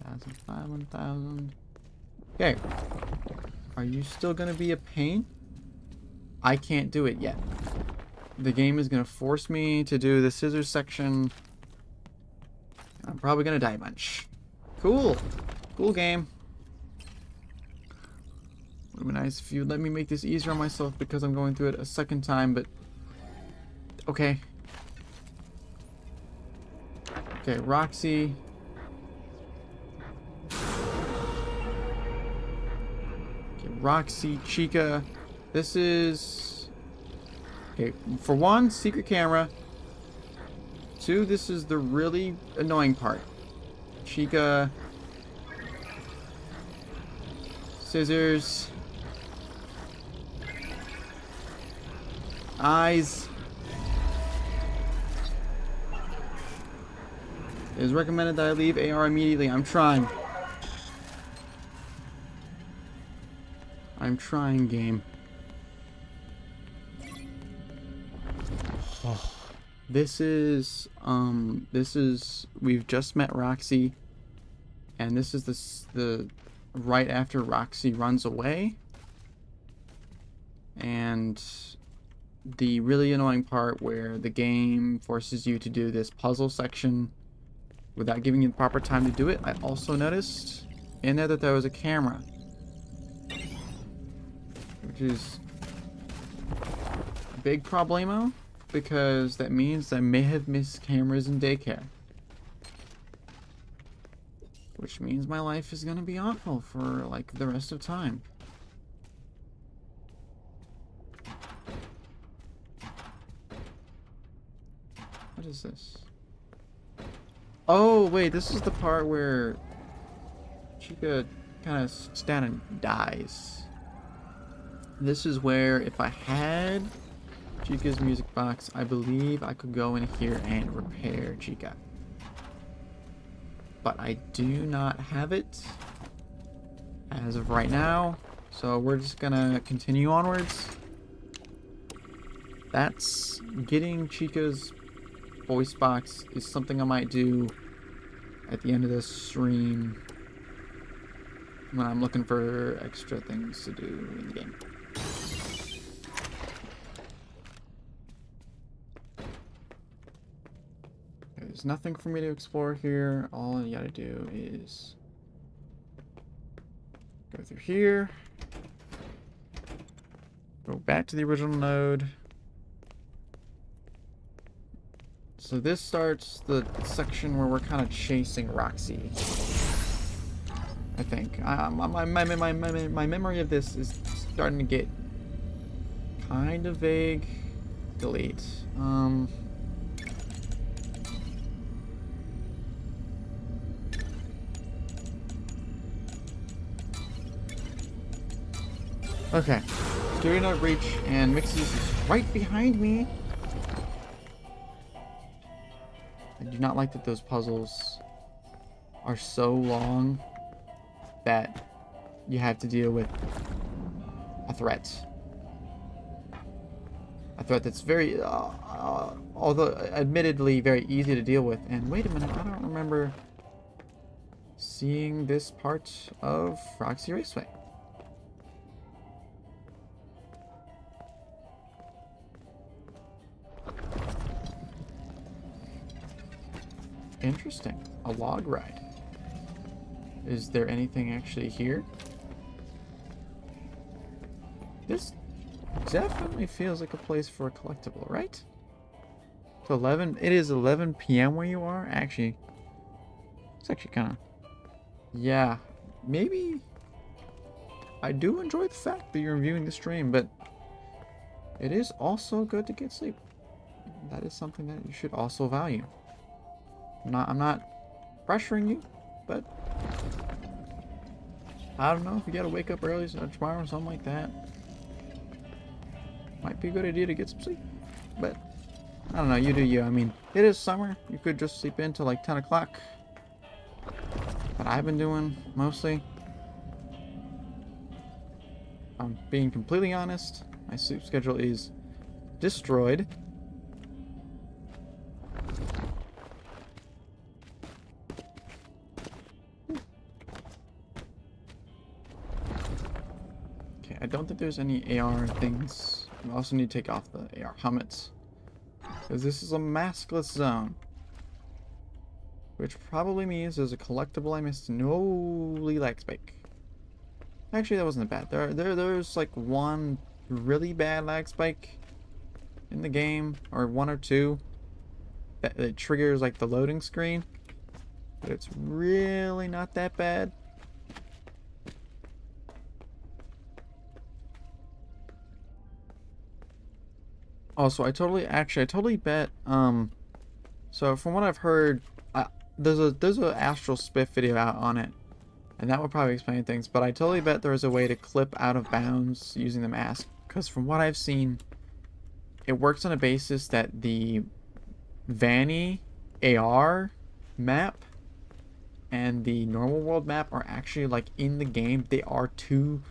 1,005 1,000. Okay. Are you still gonna be a pain? I can't do it yet. The game is gonna force me to do the scissors section. I'm probably gonna die a bunch. Cool. Cool game. Would have been nice if you let me make this easier on myself because I'm going through it a second time, but okay. Okay, Roxy. Okay, Roxy, Chica. This is... Okay, for one, secret camera. 2, this is the really annoying part. Chica. Scissors. Eyes. It is recommended that I leave AR immediately. I'm trying. I'm trying, game. Oh. This is, we've just met Roxy. And this is the right after Roxy runs away. And the really annoying part where the game forces you to do this puzzle section without giving you the proper time to do it. I also noticed in there that there was a camera, which is a big problemo, because that means I may have missed cameras in daycare. Which means my life is gonna be awful for, like, the rest of time. What is this? Oh, wait, this is the part where Chica kind of sits down and dies. This is where, if I had Chica's music box, I believe I could go in here and repair Chica. But I do not have it as of right now, so we're just gonna continue onwards. That's getting Chica's voice box is something I might do at the end of this stream when I'm looking for extra things to do in the game. There's nothing for me to explore here. All you gotta do is go through here, go back to the original node. So this starts the section where we're kind of chasing Roxy, I think. My memory of this is starting to get kind of vague. Delete. Okay. Studio Node Reach, and Mixies is right behind me. I do not like that those puzzles are so long that you have to deal with a threat. A threat that's very, although admittedly very easy to deal with. And wait a minute, I don't remember seeing this part of Roxy Raceway. Interesting. A log ride. Is there anything actually here? This definitely feels like a place for a collectible, right? It's 11. It is 11 p.m. where you are. Actually, it's actually kind of. Yeah, maybe. I do enjoy the fact that you're viewing the stream, but it is also good to get sleep. That is something that you should also value. I'm not pressuring you, but I don't know if you gotta wake up early tomorrow or something like that. Might be a good idea to get some sleep, but I don't know. You do you. I mean, it is summer. You could just sleep in till like 10 o'clock. But I've been doing mostly. I'm being completely honest. My sleep schedule is destroyed. I don't think there's any AR things. We also need to take off the AR helmets, because this is a maskless zone, which probably means there's a collectible I missed. No lag spike. Actually, that wasn't bad. There's like one really bad lag spike in the game, or one or two that triggers like the loading screen, but it's really not that bad. Also, I totally bet, so from what I've heard, there's a Astral Spiff video out on it, and that would probably explain things, but I totally bet there is a way to clip out of bounds using the mask, because from what I've seen, it works on a basis that the Vanny AR map and the normal world map are actually, like, in the game. They are two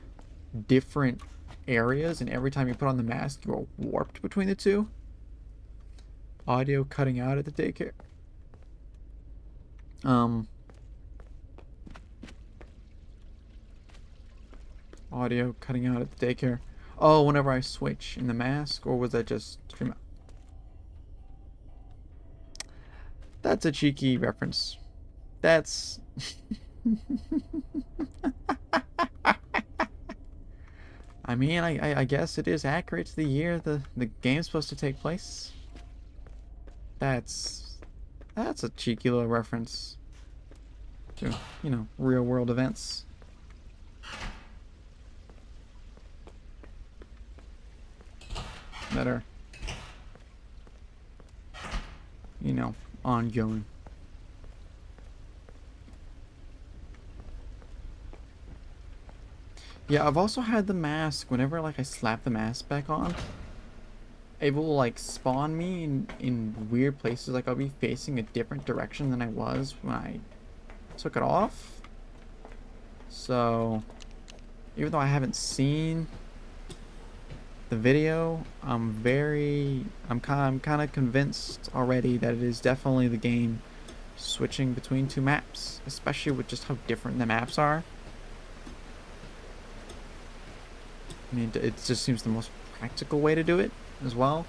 different areas, and every time you put on the mask, you are warped between the two. Audio cutting out at the daycare. Audio cutting out at the daycare. Oh, whenever I switch in the mask, or was that just stream out? That's a cheeky reference. That's I mean, I guess it is accurate to the year the game's supposed to take place. That's a cheeky little reference to, you know, real world events. That are, you know, ongoing. Yeah, I've also had the mask, whenever like I slap the mask back on, it will like spawn me in weird places. Like I'll be facing a different direction than I was when I took it off. So even though I haven't seen the video, I'm kind of convinced already that it is definitely the game switching between two maps, especially with just how different the maps are. I mean, it just seems the most practical way to do it as well.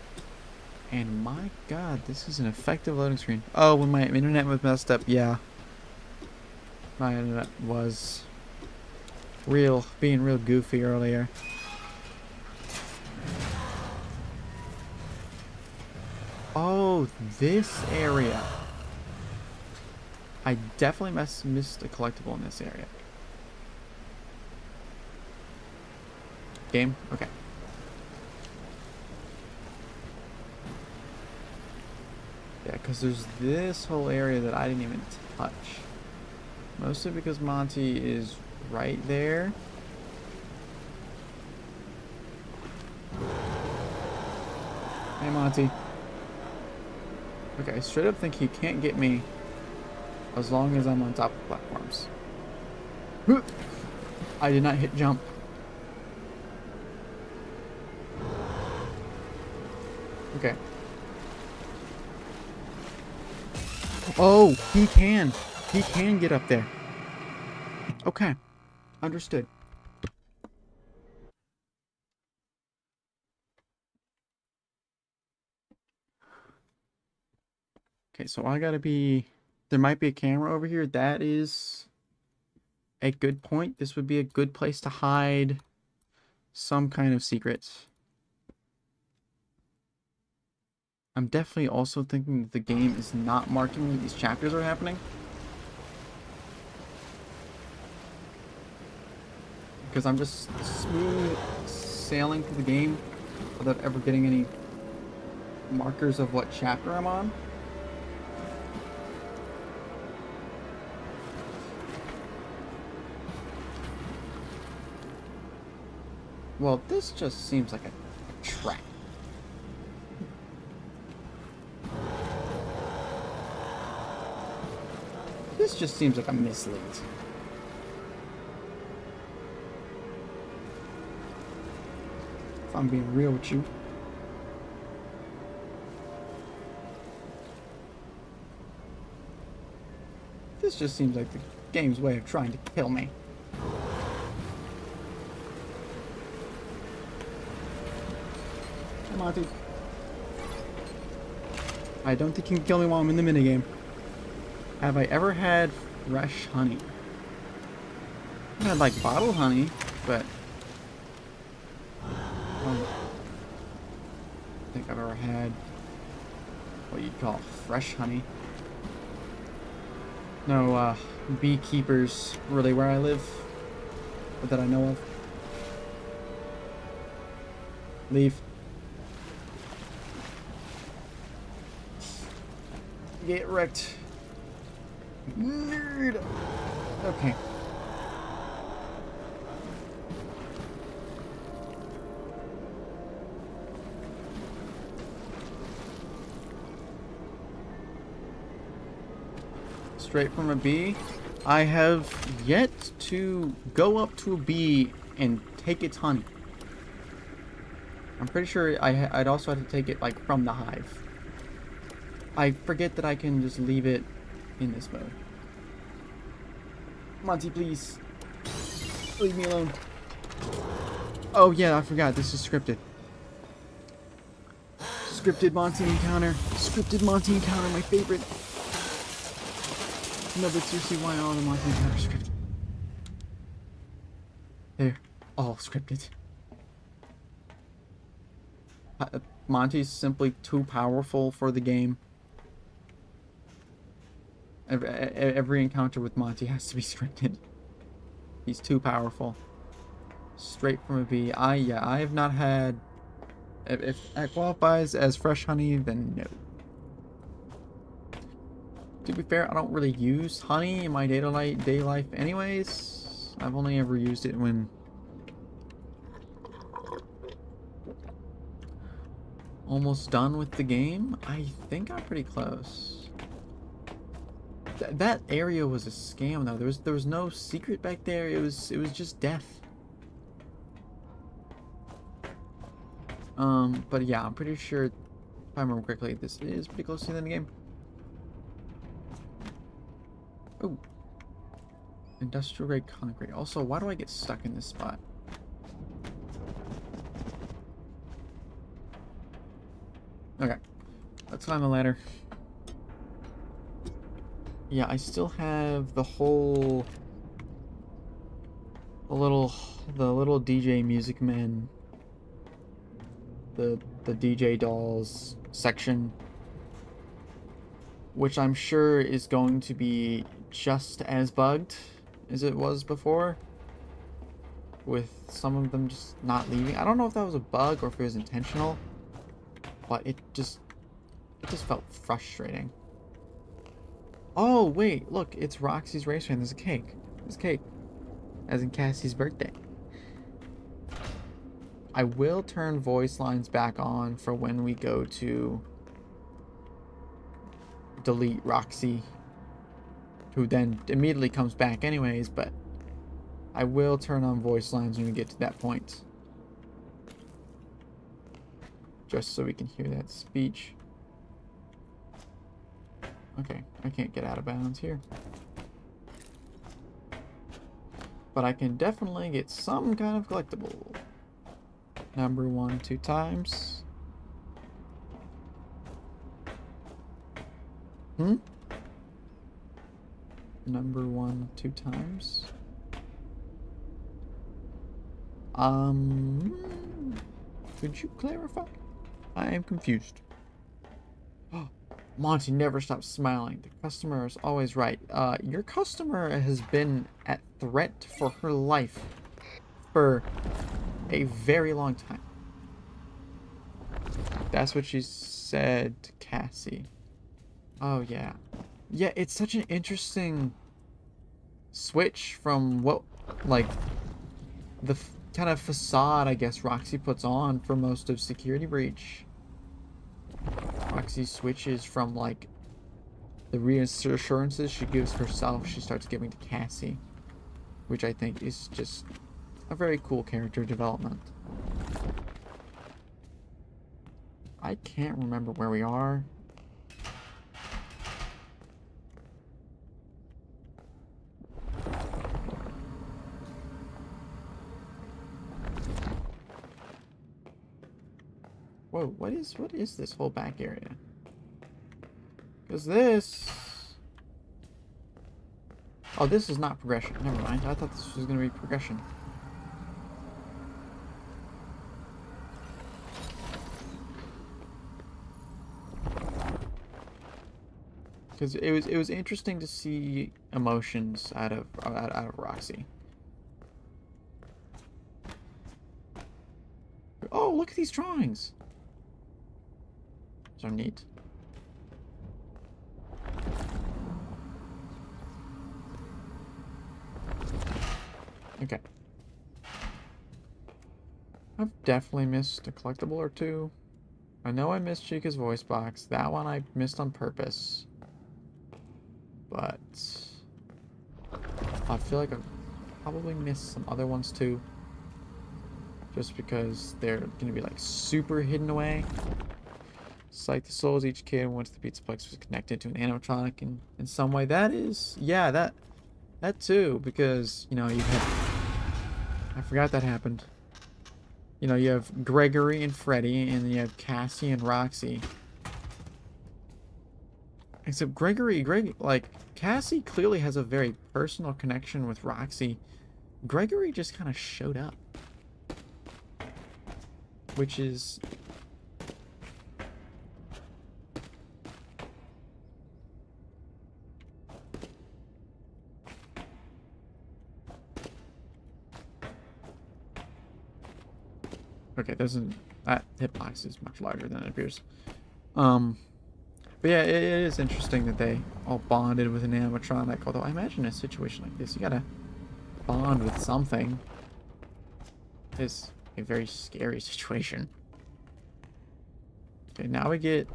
And my god, this is an effective loading screen. Oh, when my internet was messed up, yeah. My internet was being real goofy earlier. Oh, this area. I definitely missed a collectible in this area. Game? Okay. Yeah, because there's this whole area that I didn't even touch. Mostly because Monty is right there. Hey, Monty. Okay, I straight up think he can't get me as long as I'm on top of platforms. I did not hit jump. Okay. Oh, he can. He can get up there. Okay. Understood. Okay, so I gotta be... There might be a camera over here. That is a good point. This would be a good place to hide some kind of secrets. I'm definitely also thinking that the game is not marking where these chapters are happening. Because I'm just smooth sailing through the game without ever getting any markers of what chapter I'm on. Well, this just seems like a trap. This just seems like a mislead. If I'm being real with you. This just seems like the game's way of trying to kill me. Come on, dude. I don't think you can kill me while I'm in the minigame. Have I ever had fresh honey? I've had like bottled honey, but I don't think I've ever had what you'd call fresh honey. No beekeepers really where I live, or that I know of. Leave. Get wrecked. Nerd. Okay. Straight from a bee. I have yet to go up to a bee and take its honey. I'm pretty sure I'd also have to take it like from the hive. I forget that I can just leave it in this mode. Monty, please. Leave me alone. Oh yeah, I forgot. This is scripted. Scripted Monty encounter. Scripted Monty encounter, my favorite. No, but seriously, why are all the Monty encounters scripted? They're all scripted. Monty's simply too powerful for the game. Every encounter with Monty has to be scripted. He's too powerful. Straight from a B. I have not had... If that qualifies as fresh honey, then no. To be fair, I don't really use honey in my day life anyways. I've only ever used it when... almost done with the game. I think I'm pretty close. That area was a scam though. There was no secret back there. It was just death. But yeah, I'm pretty sure, if I remember correctly, this is pretty close to the end of the game. Oh. Industrial grade concrete. Also, why do I get stuck in this spot? Okay. Let's climb the ladder. Yeah, I still have the whole... the little DJ Music Men, the DJ Dolls section, which I'm sure is going to be just as bugged as it was before, with some of them just not leaving. I don't know if that was a bug or if it was intentional, but it just felt frustrating. Oh wait, look, it's Roxy's race fan. There's a cake. There's cake, as in Cassie's birthday. I will turn voice lines back on for when we go to delete Roxy, who then immediately comes back anyways, but I will turn on voice lines when we get to that point, just so we can hear that speech. Okay, I can't get out of bounds here, but I can definitely get some kind of collectible. Number 1 2 times. Number 1 2 times. Could you clarify? I am confused. Monty never stops smiling. The customer is always right. Your customer has been at threat for her life for a very long time. That's what she said to Cassie. Oh yeah. Yeah, it's such an interesting switch from what, like, the kind of facade I guess Roxy puts on for most of Security Breach. Roxy switches from, like, the reassurances she gives herself, she starts giving to Cassie, which I think is just a very cool character development. I can't remember where we are. Whoa, what is this whole back area? Because this... oh, this is not progression. Never mind. I thought this was going to be progression. Because it was interesting to see emotions out of Roxy. Oh, look at these drawings. So neat. Okay. I've definitely missed a collectible or two. I know I missed Chica's voice box. That one I missed on purpose. But I feel like I've probably missed some other ones too. Just because they're going to be like super hidden away. It's like the souls each kid once the Pizzaplex was connected to an animatronic in some way. That is, yeah, that too, because, you know, you had, I forgot that happened. You know, you have Gregory and Freddy, and then you have Cassie and Roxy. Except like, Cassie clearly has a very personal connection with Roxy. Gregory just kind of showed up. Which is... Okay, that hitbox is much larger than it appears. But yeah, it is interesting that they all bonded with an animatronic, although I imagine in a situation like this, you gotta bond with something. It's a very scary situation. Okay, now we get,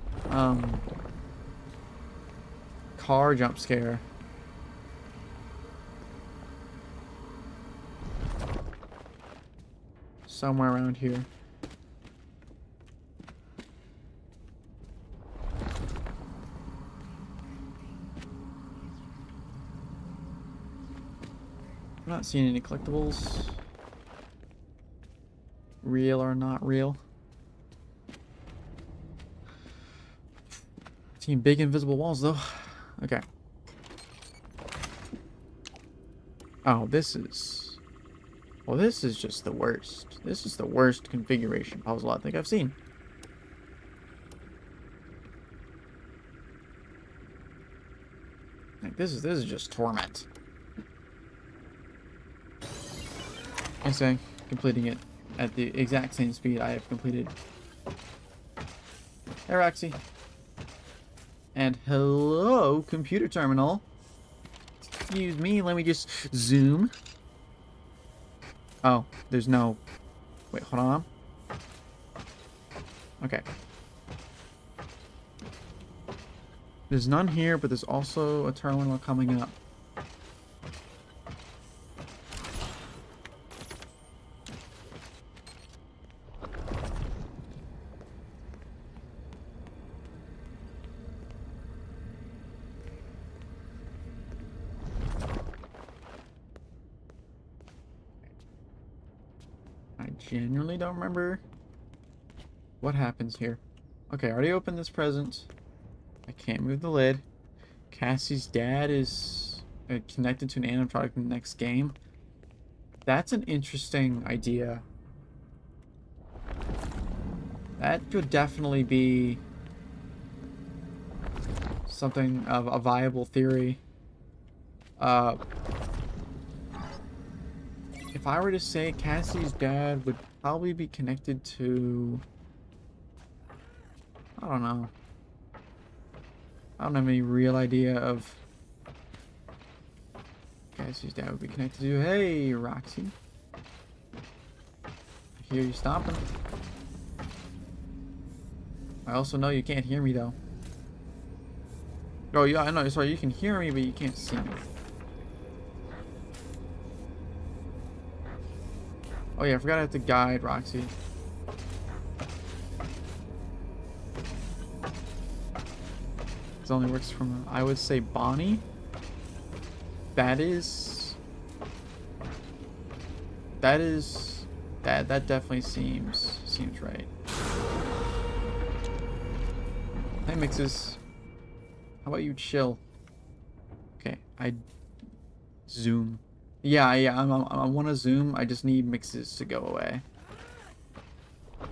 car jump scare. Somewhere around here. I'm not seeing any collectibles. Real or not real. Seeing big invisible walls though. Okay. Oh, this is... Well, this is just the worst. This is the worst configuration puzzle I think I've seen. Like, this is just torment. I say, completing it at the exact same speed I have completed. Hey, Roxy. And hello, computer terminal. Excuse me, let me just zoom. Oh, there's no... Wait, hold on. Okay. There's none here, but there's also a terminal coming up. I genuinely don't remember what happens here. Okay, I already opened this present. I can't move the lid. Cassie's dad is connected to an animatronic in the next game. That's an interesting idea. That could definitely be something of a viable theory. If I were to say Cassie's dad would probably be connected to... I don't know. I don't have any real idea of... Cassie's dad would be connected to... Hey, Roxy. I hear you stomping. I also know you can't hear me, though. Oh, yeah, I know. Sorry, you can hear me, but you can't see me. Oh, yeah, I forgot I have to guide Roxy. This only works from, I would say, Bonnie. That definitely seems right. Hey, Mixes. How about you chill? Okay, I zoom. Yeah, I want to zoom. I just need Mixes to go away. Okay,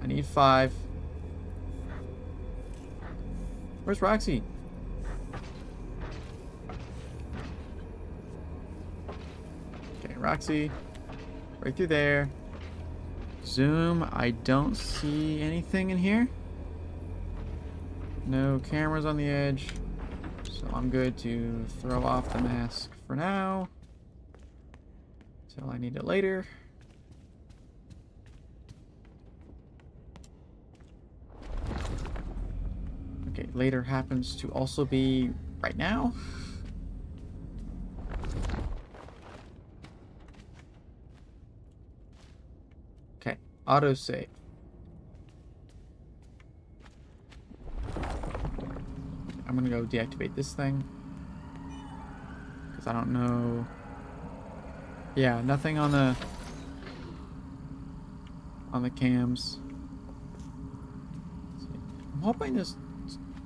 I need 5. Where's Roxy? Okay, Roxy. Right through there. Zoom. I don't see anything in here. No cameras on the edge. So I'm good to throw off the mask for now. Until I need it later. Okay, later happens to also be right now. Okay, autosave. I'm gonna go deactivate this thing. Because I don't know Yeah, nothing on the cams. I'm hoping this.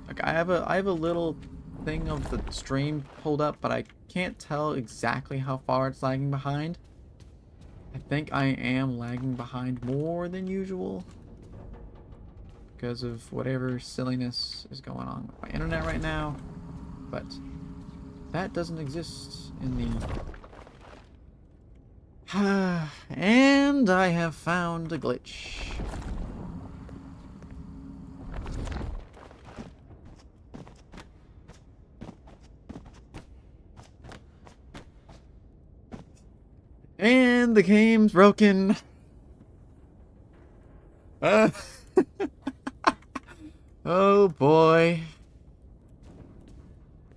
Like, I have a little thing of the stream pulled up, but I can't tell exactly how far it's lagging behind. I think I am lagging behind more than usual because of whatever silliness is going on with my internet right now, but that doesn't exist in the... And I have found a glitch. And the game's broken. Oh boy.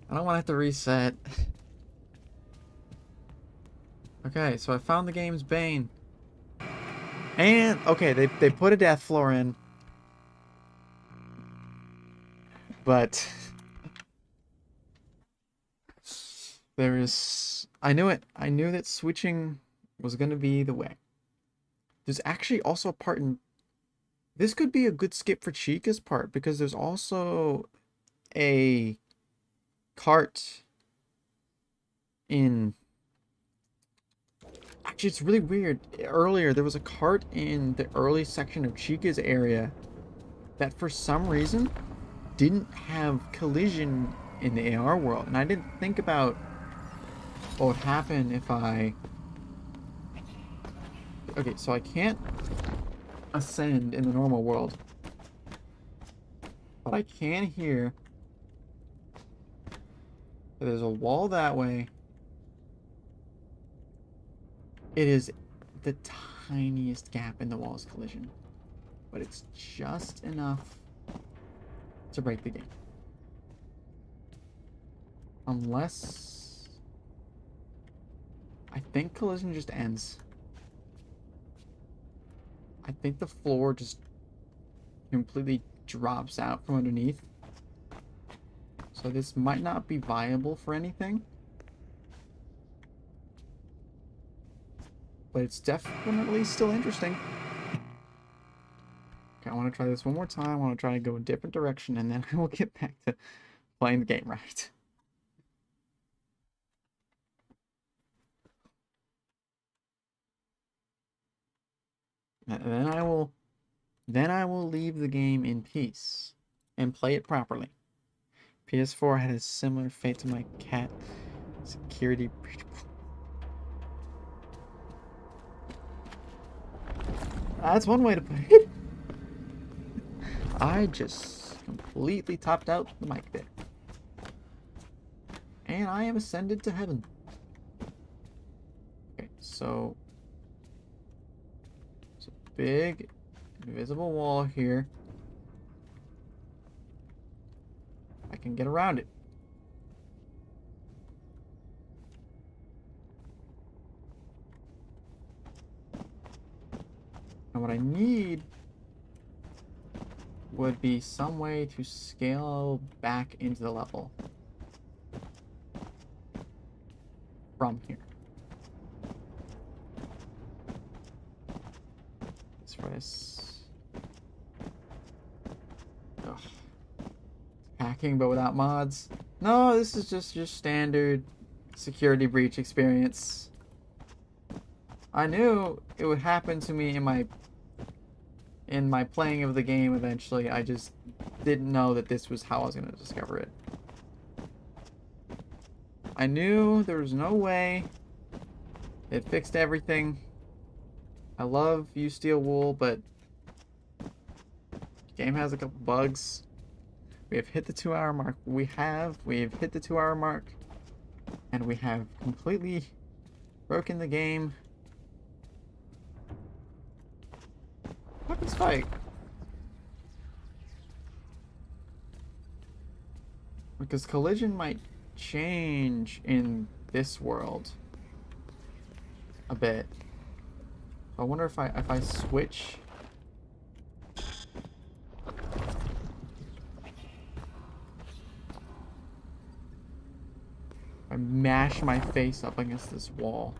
I don't want to have to reset. Okay, so I found the game's bane. And, okay, they put a death floor in. But there is... I knew it. I knew that switching was going to be the way. There's actually also a part in... This could be a good skip for Chica's part, because there's also a cart in... Actually, it's really weird. Earlier, there was a cart in the early section of Chica's area that for some reason didn't have collision in the AR world. And I didn't think about what would happen if I... Okay, so I can't ascend in the normal world. But I can here. There's a wall that way. It is the tiniest gap in the wall's collision. But it's just enough to break the game. Unless... I think collision just ends. I think the floor just completely drops out from underneath. So this might not be viable for anything. But it's definitely still interesting. Okay, I want to try this one more time. I want to try to go a different direction, and then I will get back to playing the game right. And then I will leave the game in peace and play it properly. PS4 had a similar fate to my cat. Security breach. That's one way to put it. I just completely topped out the mic there. And I am ascended to heaven. Okay, so... It's a big invisible wall here. I can get around it. And what I need would be some way to scale back into the level from here. As far as hacking, but without mods. No, this is just your standard security breach experience. I knew it would happen to me in my playing of the game eventually. I just didn't know that this was how I was going to discover it. I knew there was no way it fixed everything. I love You Steel Wool, but the game has a couple bugs. We have hit the 2-hour mark. We have hit the 2-hour mark, and we have completely broken the game. Weapons fight. Because collision might change in this world a bit. I wonder if I switch. I mash my face up against this wall.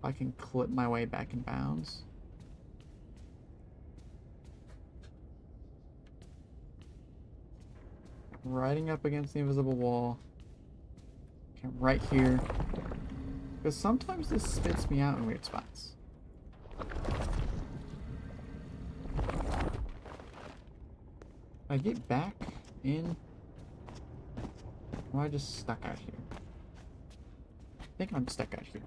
I can clip my way back in bounds. Riding up against the invisible wall. Okay, right here. Because sometimes this spits me out in weird spots. I get back in. Or am I just stuck out here? I think I'm stuck out here.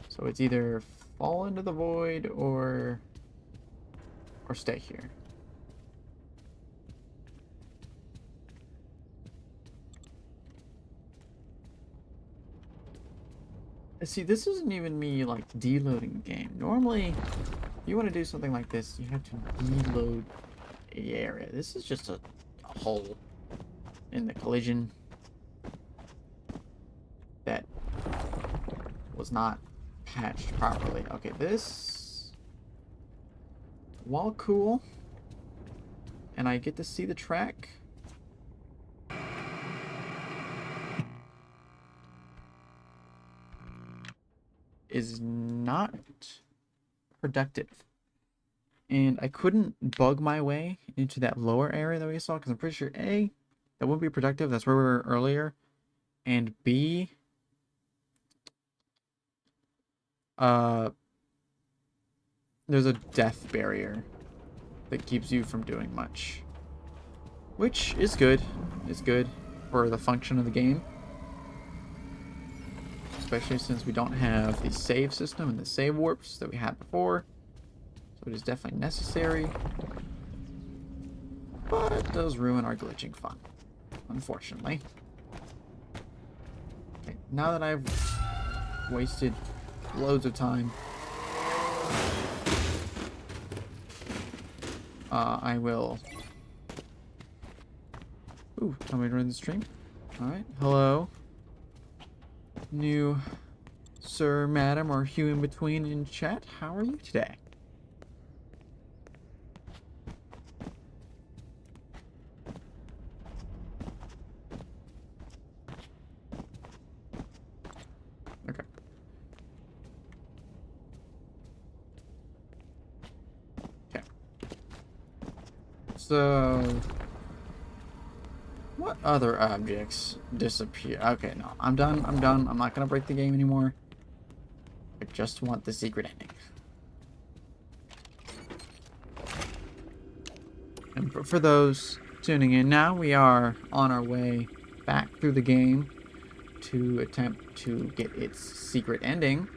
So it's either fall into the void or stay here. See, this isn't even me like deloading the game. Normally, if you want to do something like this, you have to deload the area. This is just a hole in the collision that was not patched properly. Okay, this, while cool, and I get to see the track, is not productive. And I couldn't bug my way into that lower area that we saw, because I'm pretty sure A, that wouldn't be productive, that's where we were earlier, and B, there's a death barrier that keeps you from doing much. Which is good. It's good for the function of the game. Especially since we don't have the save system and the save warps that we had before. So it is definitely necessary. But it does ruin our glitching fun, unfortunately. Okay, now that I've wasted loads of time, I will... Ooh, tell me to run the stream. Alright, hello. New sir, madam, or Hugh in between in chat. How are you today? Okay. Okay. So... what other objects disappear? Okay, no. I'm done. I'm done. I'm not going to break the game anymore. I just want the secret ending. And for those tuning in now, we are on our way back through the game to attempt to get its secret ending.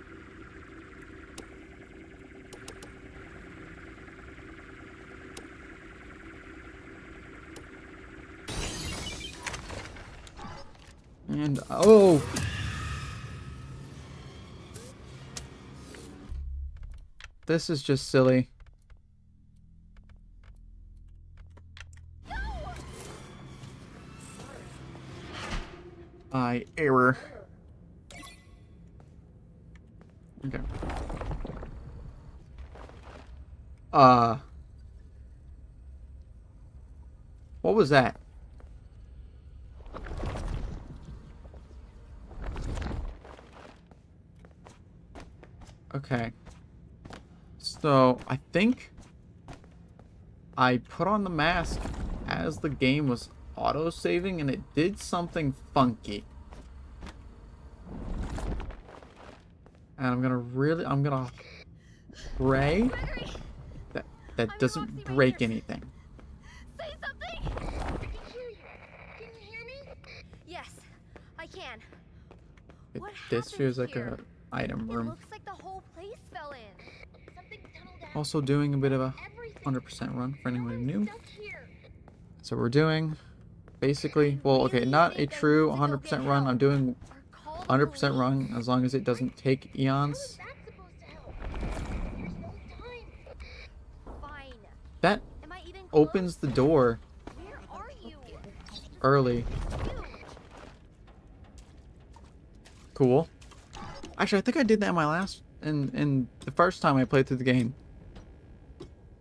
And, oh! This is just silly. Error. Okay. What was that? Okay. So, I think I put on the mask as the game was auto-saving and it did something funky. And I'm gonna pray that doesn't break anything. Say something! I can hear you. Can you hear me? Yes, I can. What This feels like here? a item It room. looks like the whole place fell in. Something tunneled out. Also doing a bit of a Everything. 100% run for anyone who knew. Stuck here. So we're doing basically, well, okay, not a true 100% run. I'm doing Or call the 100% police. run as long as it doesn't take How eons. is that supposed to help? There's no time. Fine. That Am I even opens the door close? Where are you? early. Huge. Cool. Actually, I think I did that in my last, in the first time I played through the game.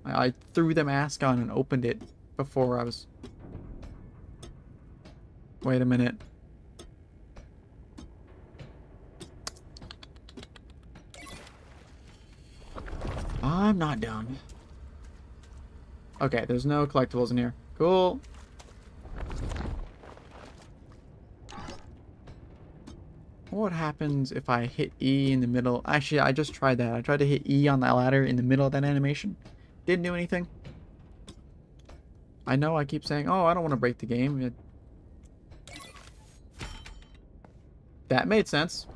I threw the mask on and opened it before I was... Wait a minute. I'm not done. Okay, there's no collectibles in here. Cool. What happens if I hit E in the middle? Actually, I just tried that. I tried to hit E on that ladder in the middle of that animation. Didn't do anything. I know I keep saying, oh, I don't want to break the game. That made sense.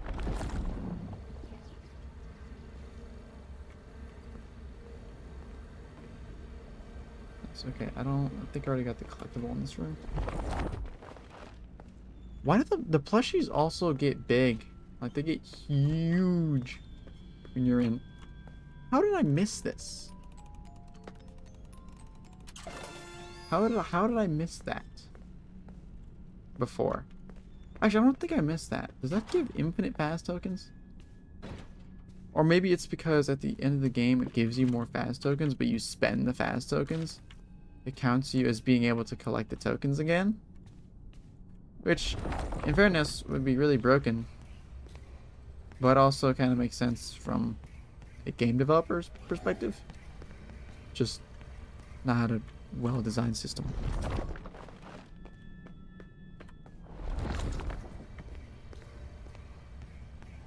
It's okay. I think I already got the collectible in this room. Why do the plushies also get big? Like, they get huge when you're in. How did I miss this? How did I miss that before? Actually, I don't think I missed that. Does that give infinite fast tokens? Or maybe it's because at the end of the game it gives you more fast tokens, but you spend the fast tokens. It counts you as being able to collect the tokens again. Which, in fairness, would be really broken. But also kind of makes sense from a game developer's perspective. Just not a well-designed system.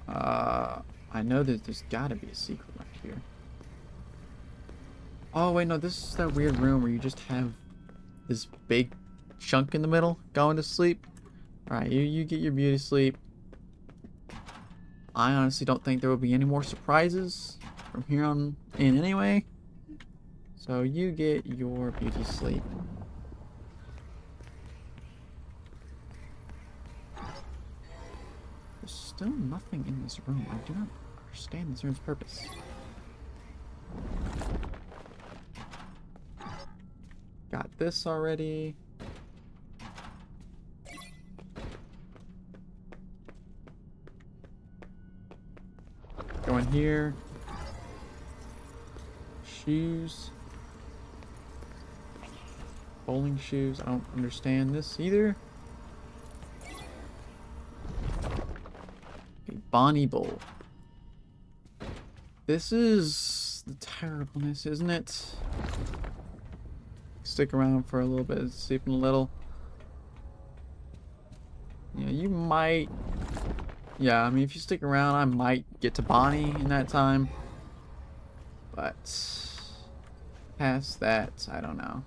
I know that there's gotta be a secret right here. Oh, wait, no, this is that weird room where you just have this big chunk in the middle going to sleep. Alright, you get your beauty sleep. I honestly don't think there will be any more surprises from here on in anyway. So you get your beauty sleep. There's still nothing in this room. I do not understand this room's purpose. Got this already. Go in here. Shoes. Bowling shoes. I don't understand this either. A Bonnie bowl. This is the terribleness, isn't it? Stick around for a little bit, sleeping a little. Yeah, you might. Yeah, I mean, if you stick around, I might get to Bonnie in that time. But past that, I don't know.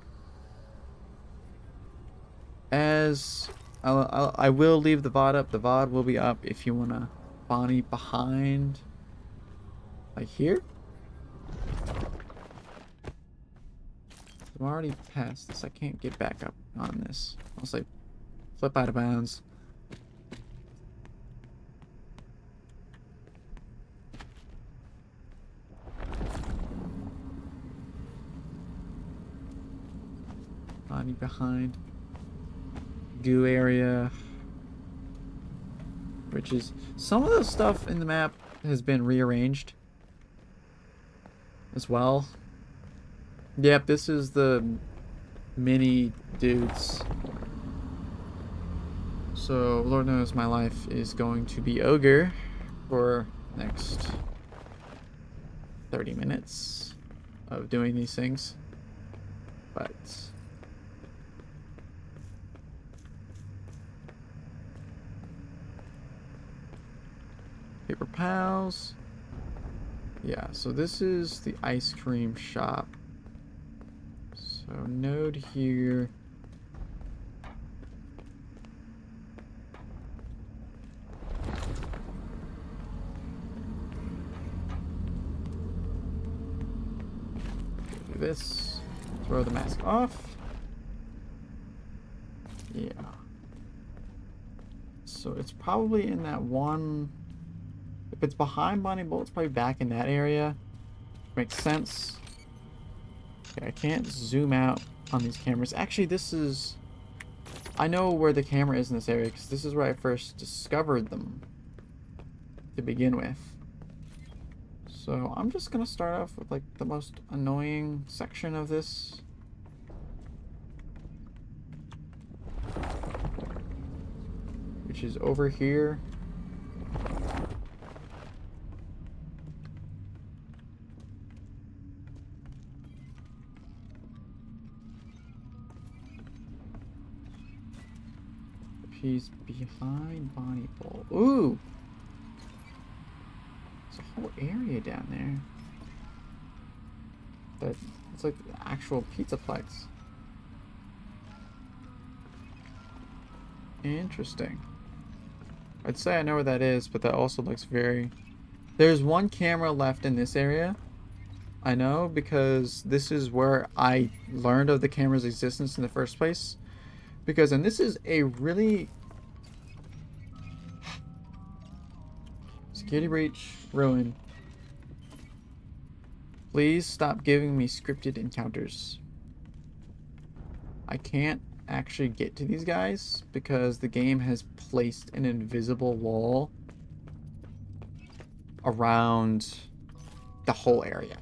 As I will leave the VOD up. The VOD will be up if you wanna Bonnie behind, like here. I'm already past this. I can't get back up on this. I'll say flip out of bounds. Bonnie behind. Goo area. Which is... some of the stuff in the map has been rearranged as well. Yep, this is the mini dudes. So, Lord knows my life is going to be ogre for next 30 minutes of doing these things. But... Paper Pals. Yeah, so this is the ice cream shop. So node here. Do this. Throw the mask off. Yeah. So it's probably in that one. If it's behind Bonnie Bolt, it's probably back in that area. Makes sense. Okay, I can't zoom out on these cameras. Actually, this is... I know where the camera is in this area, because this is where I first discovered them to begin with. So I'm just going to start off with like the most annoying section of this. Which is over here. He's behind Bonnie Bowl. Ooh! There's a whole area down there. But it's like the actual Pizzaplex. Interesting. I'd say I know where that is, but that also looks very... There's one camera left in this area. I know, because this is where I learned of the camera's existence in the first place. Because, and this is a really... Security breach, ruin. Please stop giving me scripted encounters. I can't actually get to these guys because the game has placed an invisible wall around the whole area.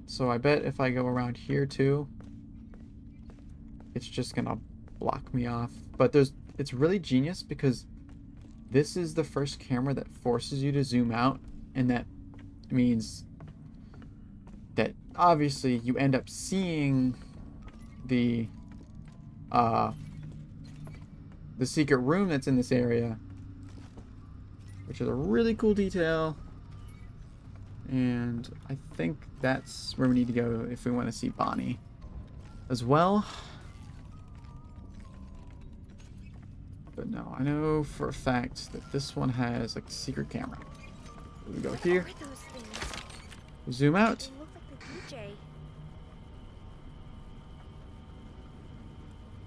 So I bet if I go around here too, it's just gonna block me off. But it's really genius because this is the first camera that forces you to zoom out, and that means that obviously you end up seeing the secret room that's in this area, which is a really cool detail. And I think that's where we need to go if we want to see Bonnie as well. But no, I know for a fact that this one has like a secret camera. We go here. What are those things? Zoom out. They look like the DJ.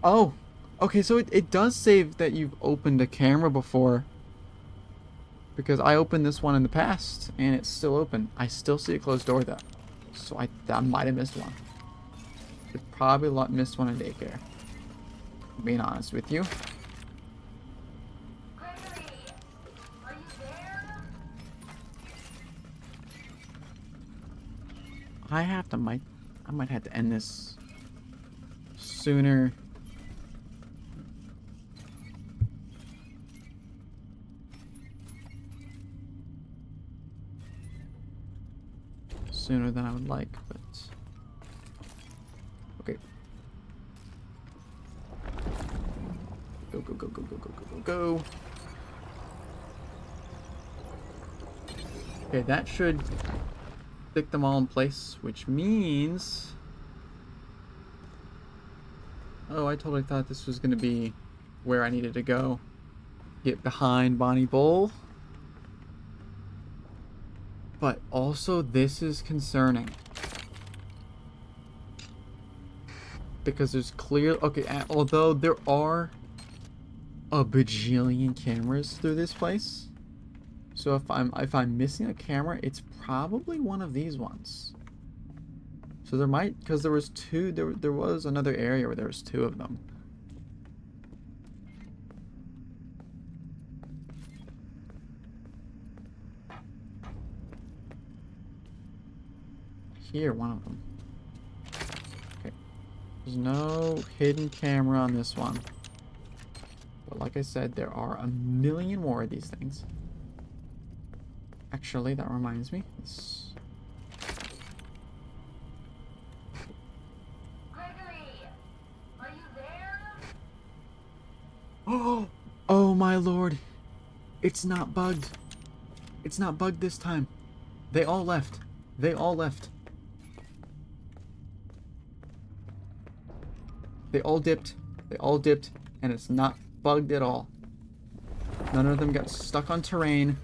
Oh, okay, so it does save that you've opened a camera before. Because I opened this one in the past, and it's still open. I still see a closed door, though. So I might have missed one. Could probably missed one in daycare. Being honest with you. Gregory, are you there? I might have to end this sooner. Sooner than I would like, but okay. Go, go, go, go, go, go, go, go, go. Okay, that should stick them all in place, which means... Oh, I totally thought this was going to be where I needed to go. Get behind Bonnie Bowl. But also, this is concerning. Because there's clear... Okay, although there are a bajillion cameras through this place. So if I'm missing a camera, it's probably one of these ones. So there might... Because there was two... There was another area where there was two of them. Here, one of them. Okay. There's no hidden camera on this one. But like I said, there are a million more of these things. Actually, that reminds me. Gregory, are you there? Oh my lord. It's not bugged. It's not bugged this time. They all left. They all left. They all dipped. They all dipped, and it's not bugged at all. None of them got stuck on terrain.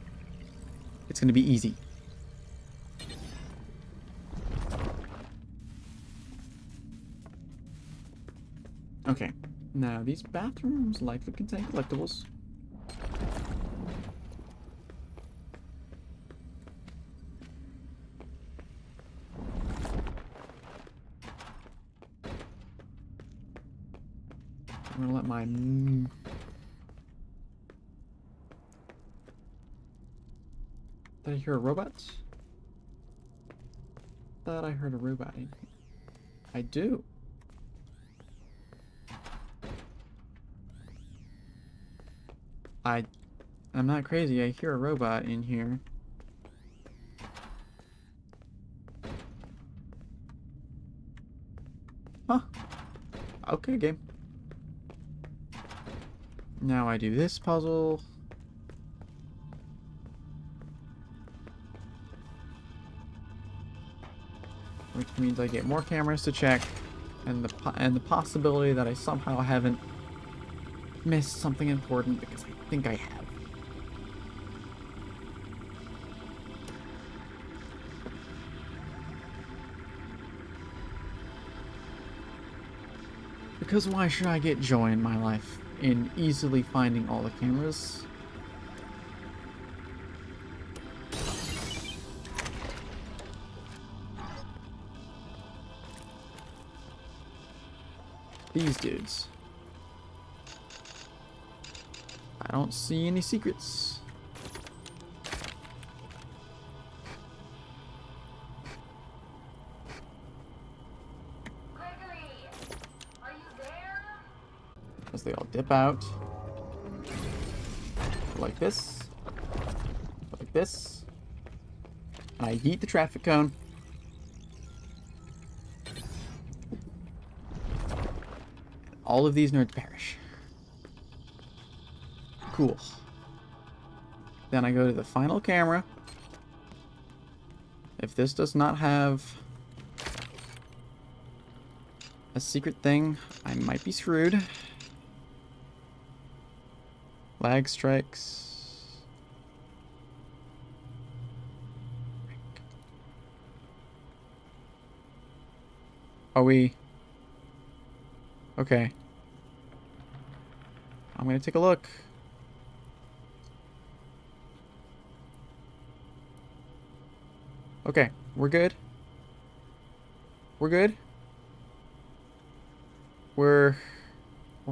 It's gonna be easy. Okay. Now, these bathrooms likely contain collectibles. I'm gonna let my... Did I hear a robot? Thought I heard a robot in here. I do. I'm not crazy. I hear a robot in here. Okay, game. Now I do this puzzle. Which means I get more cameras to check, and the possibility that I somehow haven't missed something important, because I think I have. Because why should I get joy in my life in easily finding all the cameras? These dudes. I don't see any secrets. Gregory, are you there? As they all dip out. Like this. Like this. And I yeet the traffic cone. All of these nerds perish. Cool. Then I go to the final camera. If this does not have a secret thing, I might be screwed. Lag strikes. Are we... Okay. I'm gonna take a look. Okay, we're good. We're good. We're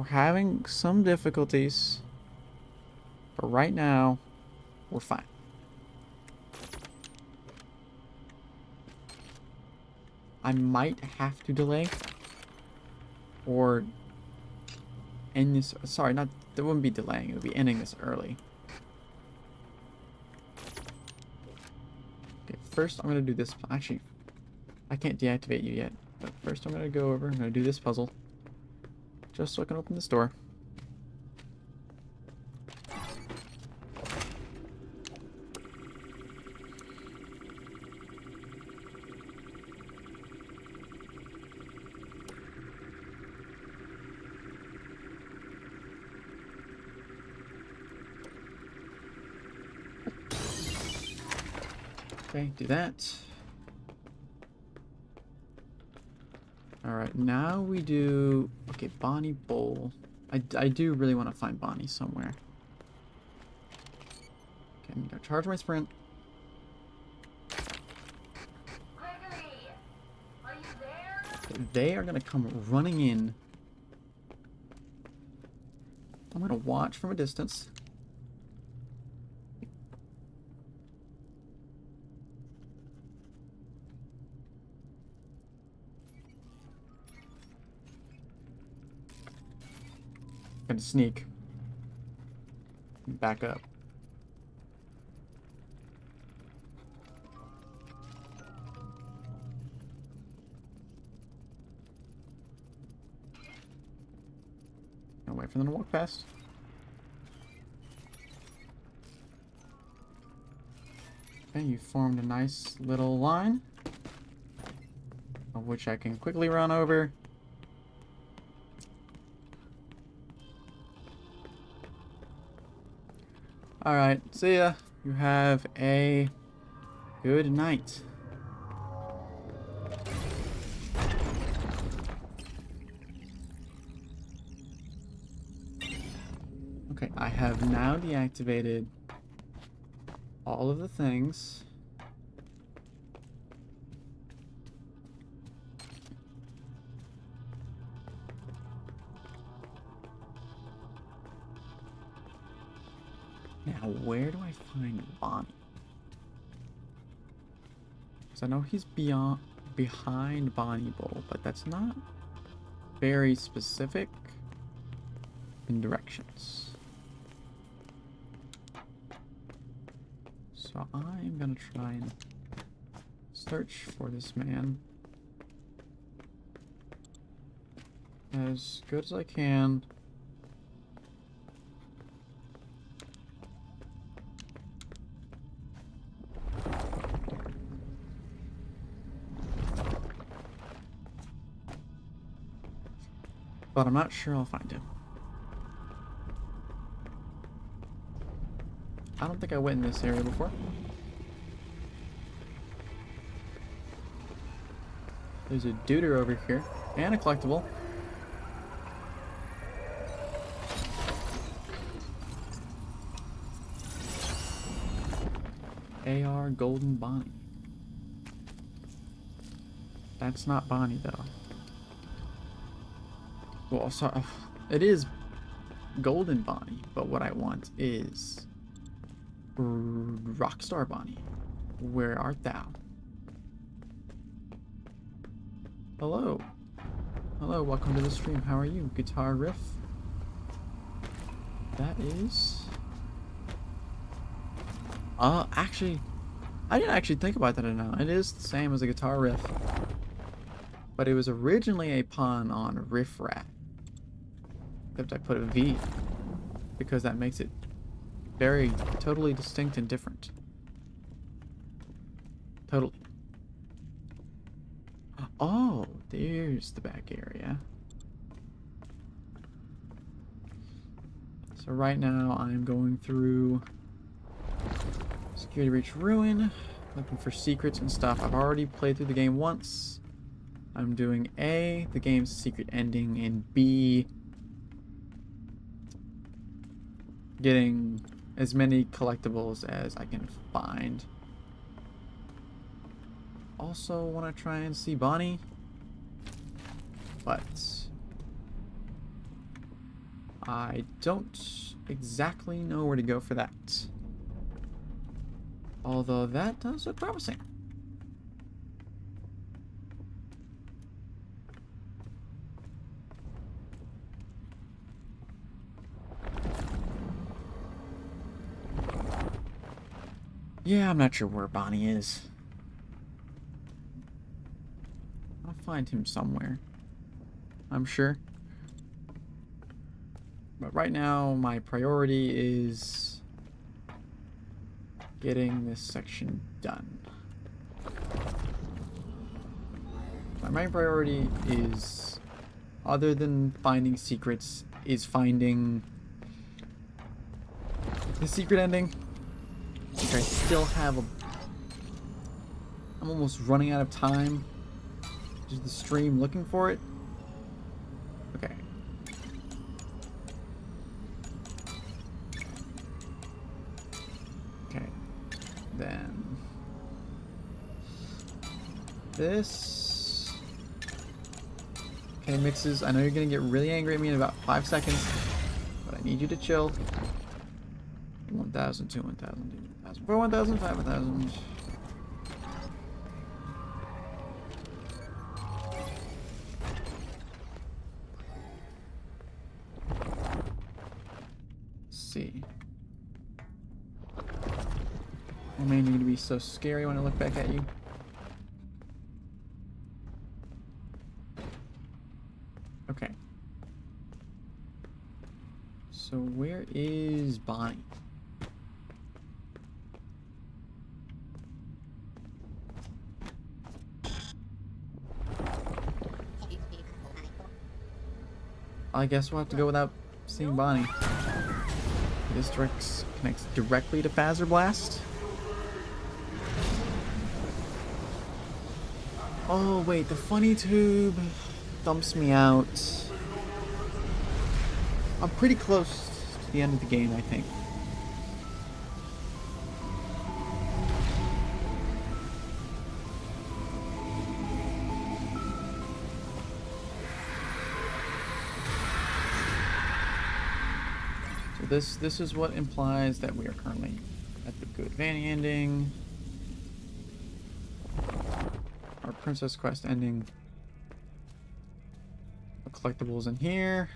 having some difficulties, but right now, we're fine. I might have to delay or end this. Sorry, not. There wouldn't be delaying. It would be ending this early. Okay, first I'm gonna do this. Actually, I can't deactivate you yet. But first I'm gonna go over. I'm gonna do this puzzle, just so I can open this door. Okay, do that. Alright, now we do... Okay, Bonnie Bowl. I do really want to find Bonnie somewhere. Okay, I'm gonna charge my sprint. Gregory, are you there? Okay, they are gonna come running in. I'm gonna watch from a distance. Gonna sneak. Back up. And wait for them to walk past. Okay, you formed a nice little line, of which I can quickly run over. Alright, see ya. You have a good night. Okay, I have now deactivated all of the things. Now, where do I find Bonnie? Because I know he's behind Bonnie Bowl, but that's not very specific in directions. So I'm gonna try and search for this man. as good as I can. But I'm not sure I'll find him. I don't think I went in this area before. There's a duder over here. And a collectible. AR Golden Bonnie. That's not Bonnie though. Well, sorry, it is Golden Bonnie, but what I want is Rockstar Bonnie. Where art thou? Hello. Hello, welcome to the stream. How are you? Guitar riff? That is... actually, I didn't actually think about that enough. It is the same as a guitar riff. But it was originally a pun on Riff Rat. Except I put a V. Because that makes it very, totally distinct and different. Totally. Oh, there's the back area. So right now I'm going through Security Breach Ruin, looking for secrets and stuff. I've already played through the game once. I'm doing A, the game's secret ending, and B, getting as many collectibles as I can find. Also want to try and see Bonnie, but I don't exactly know where to go for that. Although that does look promising. Yeah, I'm not sure where Bonnie is. I'll find him somewhere, I'm sure. But right now, my priority is getting this section done. My main priority is, other than finding secrets, is finding the secret ending. Which I still have a... I'm almost running out of time. Just the stream looking for it. Okay. Okay. Then... this... Okay, Mixes, I know you're gonna get really angry at me in about 5 seconds, but I need you to chill. 1,000, 2, 1,000, 2,000, 4, 1,000, 5, 1,000. See. Oh man, you're gonna be so scary when I look back at you. Okay. So where is Bonnie? I guess we'll have to go without seeing Bonnie. This connects directly to Phaser Blast. Oh wait, the funny tube dumps me out. I'm pretty close to the end of the game, I think. This is what implies that we are currently at the Good Vanny ending. Our Princess Quest ending. The collectibles in here.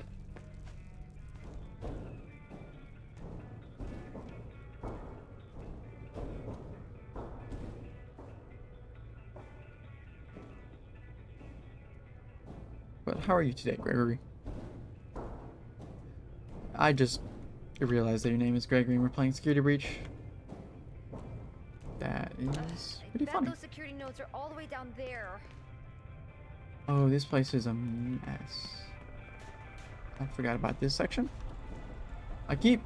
But how are you today, Gregory? I just realized that your name is Gregory and we're playing Security Breach. That is I pretty bet funny. those security nodes are all the way down there. Oh, this place is a mess. I forgot about this section. I keep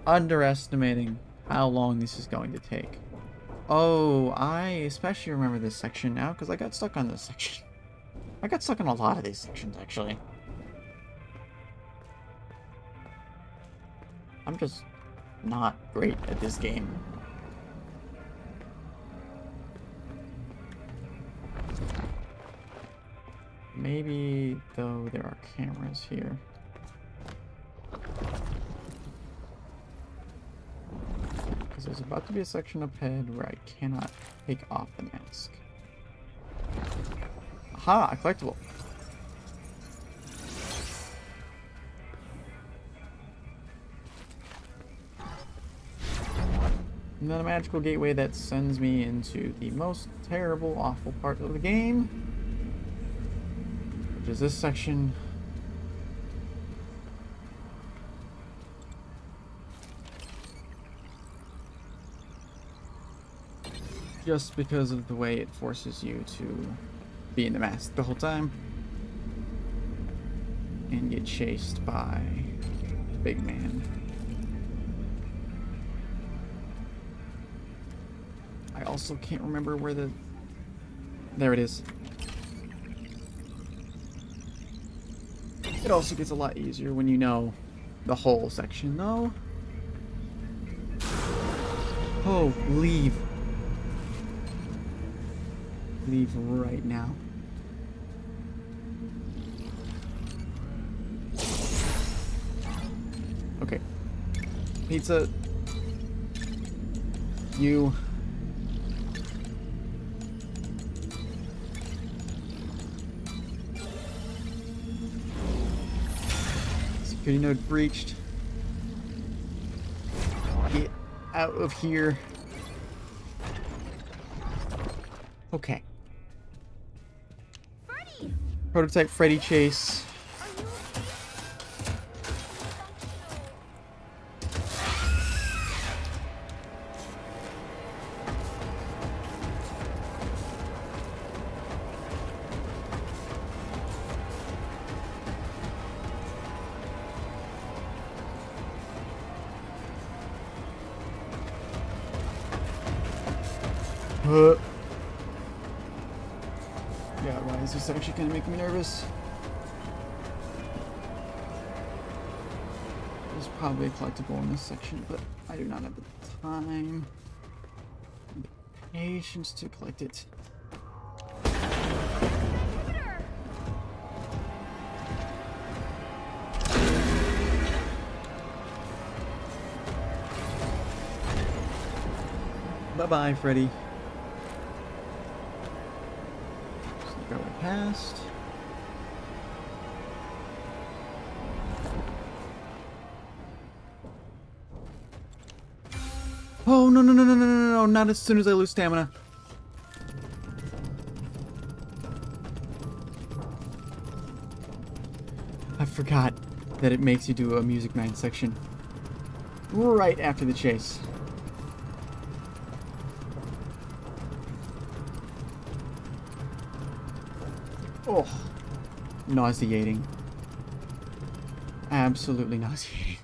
underestimating how long this is going to take. Oh, I especially remember this section now because I got stuck on this section. I got stuck on a lot of these sections, actually. I'm just not great at this game. Maybe, though, there are cameras here. Because there's about to be a section up ahead where I cannot take off the mask. Aha, a collectible. And then a magical gateway that sends me into the most terrible, awful part of the game. Which is this section. Just because of the way it forces you to be in the mask the whole time. And get chased by Big Man. I also can't remember where the... There it is. It also gets a lot easier when you know the whole section, though. Oh, leave. Leave right now. Okay. Pizza. You. Security node breached. Get out of here. Okay. Freddy! Prototype Freddy chase. Are you okay? God, why is this actually gonna make me nervous? There's probably a collectible in this section, but I do not have the time, and the patience to collect it. Bye-bye, Freddy. Go right past. Oh, no, no, no, no, no, no, no, not as soon as I lose stamina. I forgot that it makes you do a Music Man section right after the chase. Oh, nauseating. Absolutely nauseating.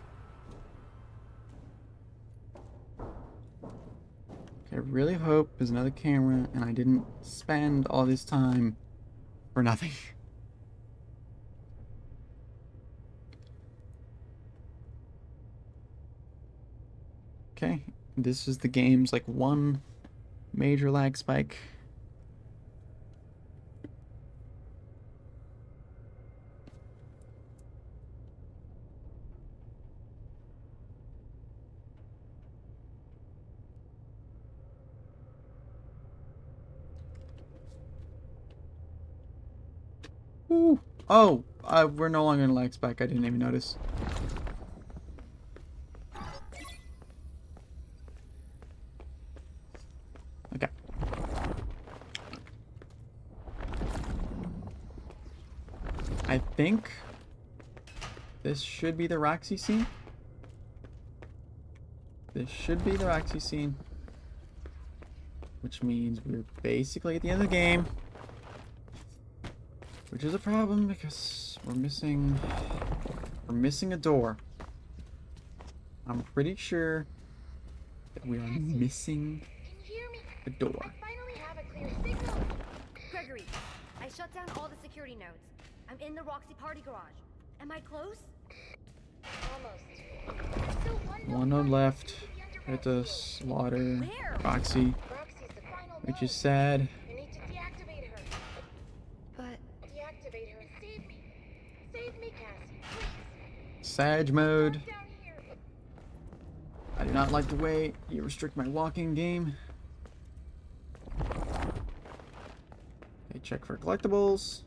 Okay, I really hope there's another camera and I didn't spend all this time for nothing. Okay, this is the game's like one major lag spike. Ooh. Oh, we're no longer in lag spike. I didn't even notice. Okay. I think this should be the Roxy scene. This should be the Roxy scene. Which means we're basically at the end of the game. Which is a problem because we're missing a door. I'm pretty sure that we are missing Can you hear me? a door. I finally have a clear signal. Gregory, I shut down all the security nodes. I'm in the Roxy party garage. Am I close? Almost. Still One node left. We have to slaughter Where? Roxy, Roxy's the final which node. is sad. I need to deactivate her. But Deactivate her and save me. Save me, Cassie. Please. Sag mode. Down here. I do not like the way you restrict my walking game. Okay, check for collectibles.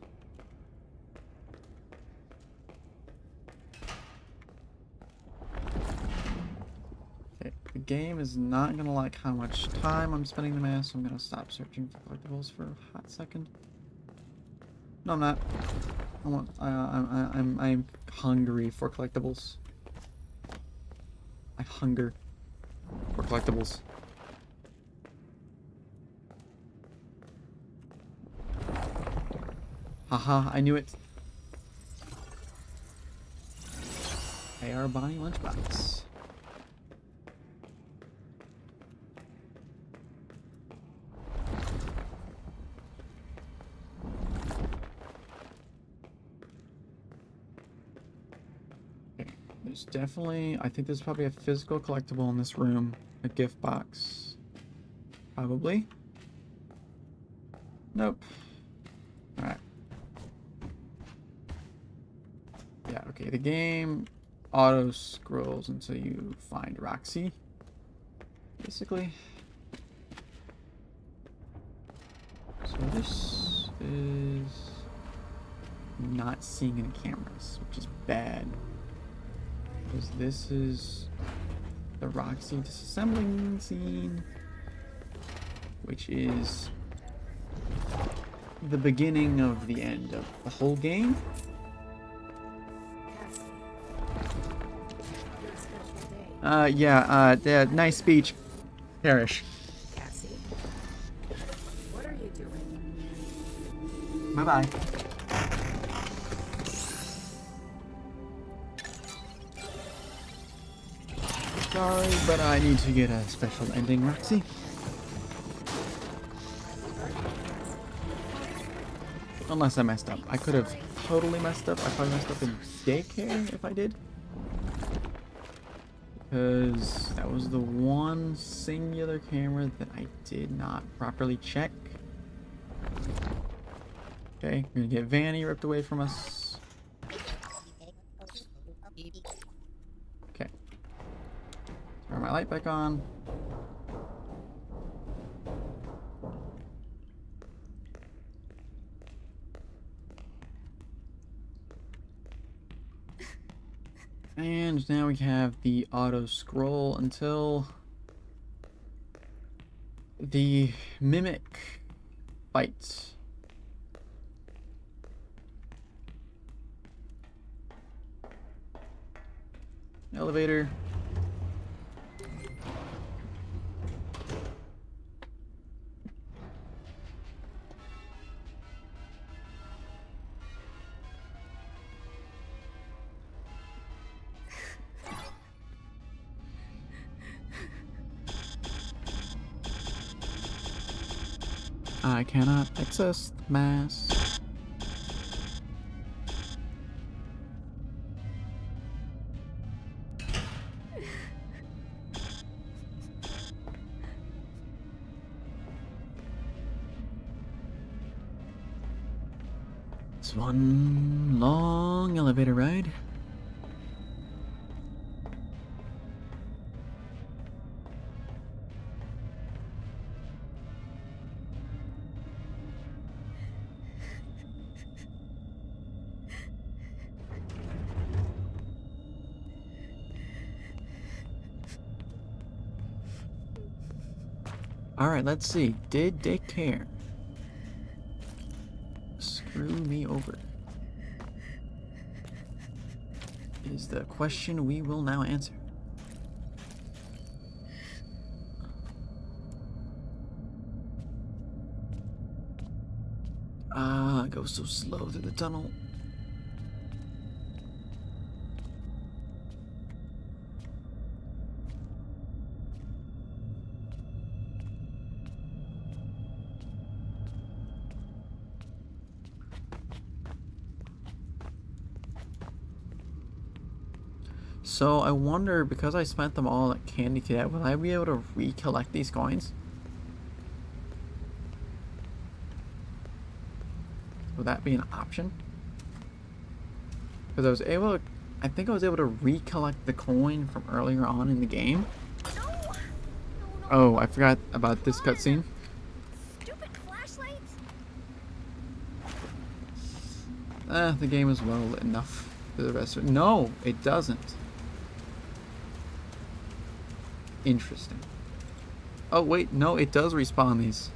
Okay, the game is not gonna like how much time I'm spending the mask, so I'm gonna stop searching for collectibles for a hot second. No, I'm not. I'm hungry for collectibles. I hunger for collectibles. Haha, I knew it. AR Bonnie lunchbox. Okay, there's definitely, I think there's probably a physical collectible in this room. A gift box. Probably. Nope. Alright. Yeah, okay, the game auto scrolls until you find Roxy. Basically. So this is not seeing any cameras, which is bad. Because this is the Roxy disassembling scene, which is the beginning of the end of the whole game. Yeah, nice speech, Parrish. Cassie, what are you doing? Bye-bye. Sorry, but I need to get a special ending, Roxy. Unless I messed up. I could have totally messed up. I probably messed up in daycare if I did. Because that was the one singular camera that I did not properly check. Okay, we're gonna get Vanny ripped away from us. Okay. Turn my light back on. And now we have the auto scroll until the mimic fight. Elevator. I cannot access the mask. It's one long elevator ride. Alright, let's see. Did they care? Screw me over. Is the question we will now answer. Ah, I go so slow through the tunnel. So I wonder, because I spent them all at Candy Cadet, will I be able to recollect these coins? Would that be an option? Because I think I was able to recollect the coin from earlier on in the game. No! No, no. Oh, I forgot about this cutscene. Stupid flashlights! The game is well lit enough for the rest of it. No, it doesn't. Interesting. Oh, wait, no, it does respawn these.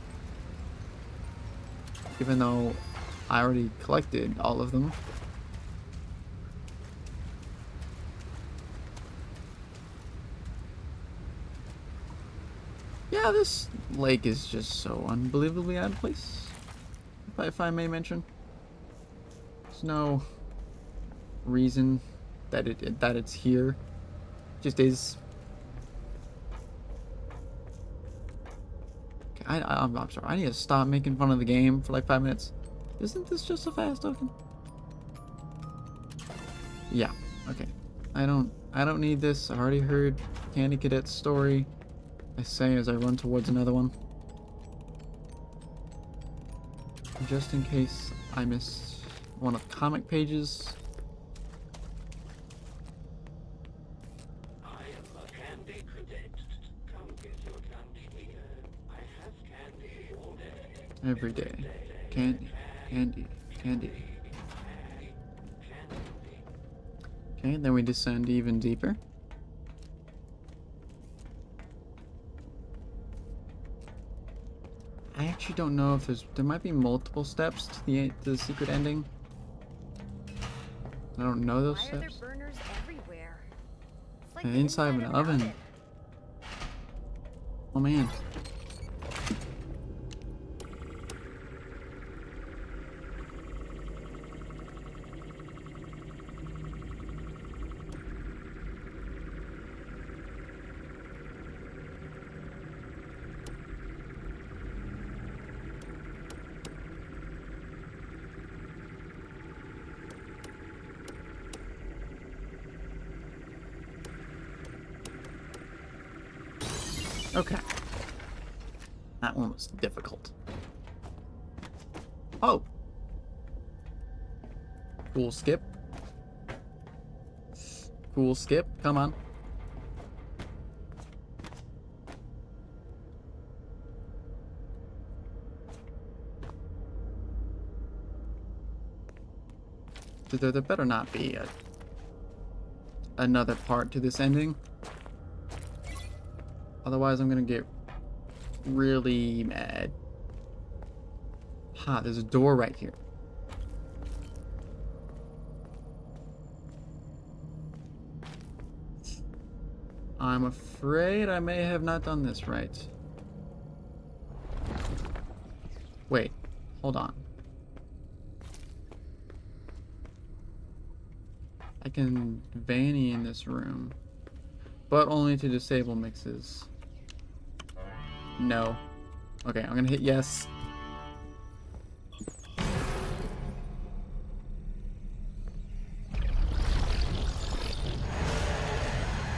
Even though I already collected all of them. Yeah, this lake is just so unbelievably out of place, if I may mention. There's no reason that it's here. It just is. Okay, I'm sorry. I need to stop making fun of the game for like 5 minutes. Isn't this just a fast token? Yeah. Okay. I don't need this. I've already heard Candy Cadet's story. I say as I run towards another one. Just in case I miss one of the comic pages. I am a candy cadet. Come get your candy here. I have candy all day. Every day. Candy. Candy. Candy. Okay, then we descend even deeper. I actually don't know if there might be multiple steps to the secret ending. I don't know those Why are there steps. burners everywhere? It's like The the inside of an oven. Oh man. Okay. That one was difficult. Oh! Cool skip. Cool skip. Come on. There better not be another part to this ending. Otherwise, I'm gonna get really mad. Ha, there's a door right here. I'm afraid I may have not done this right. Wait, hold on. I can Vanny in this room, but only to disable mixes. No. Okay, I'm gonna hit yes.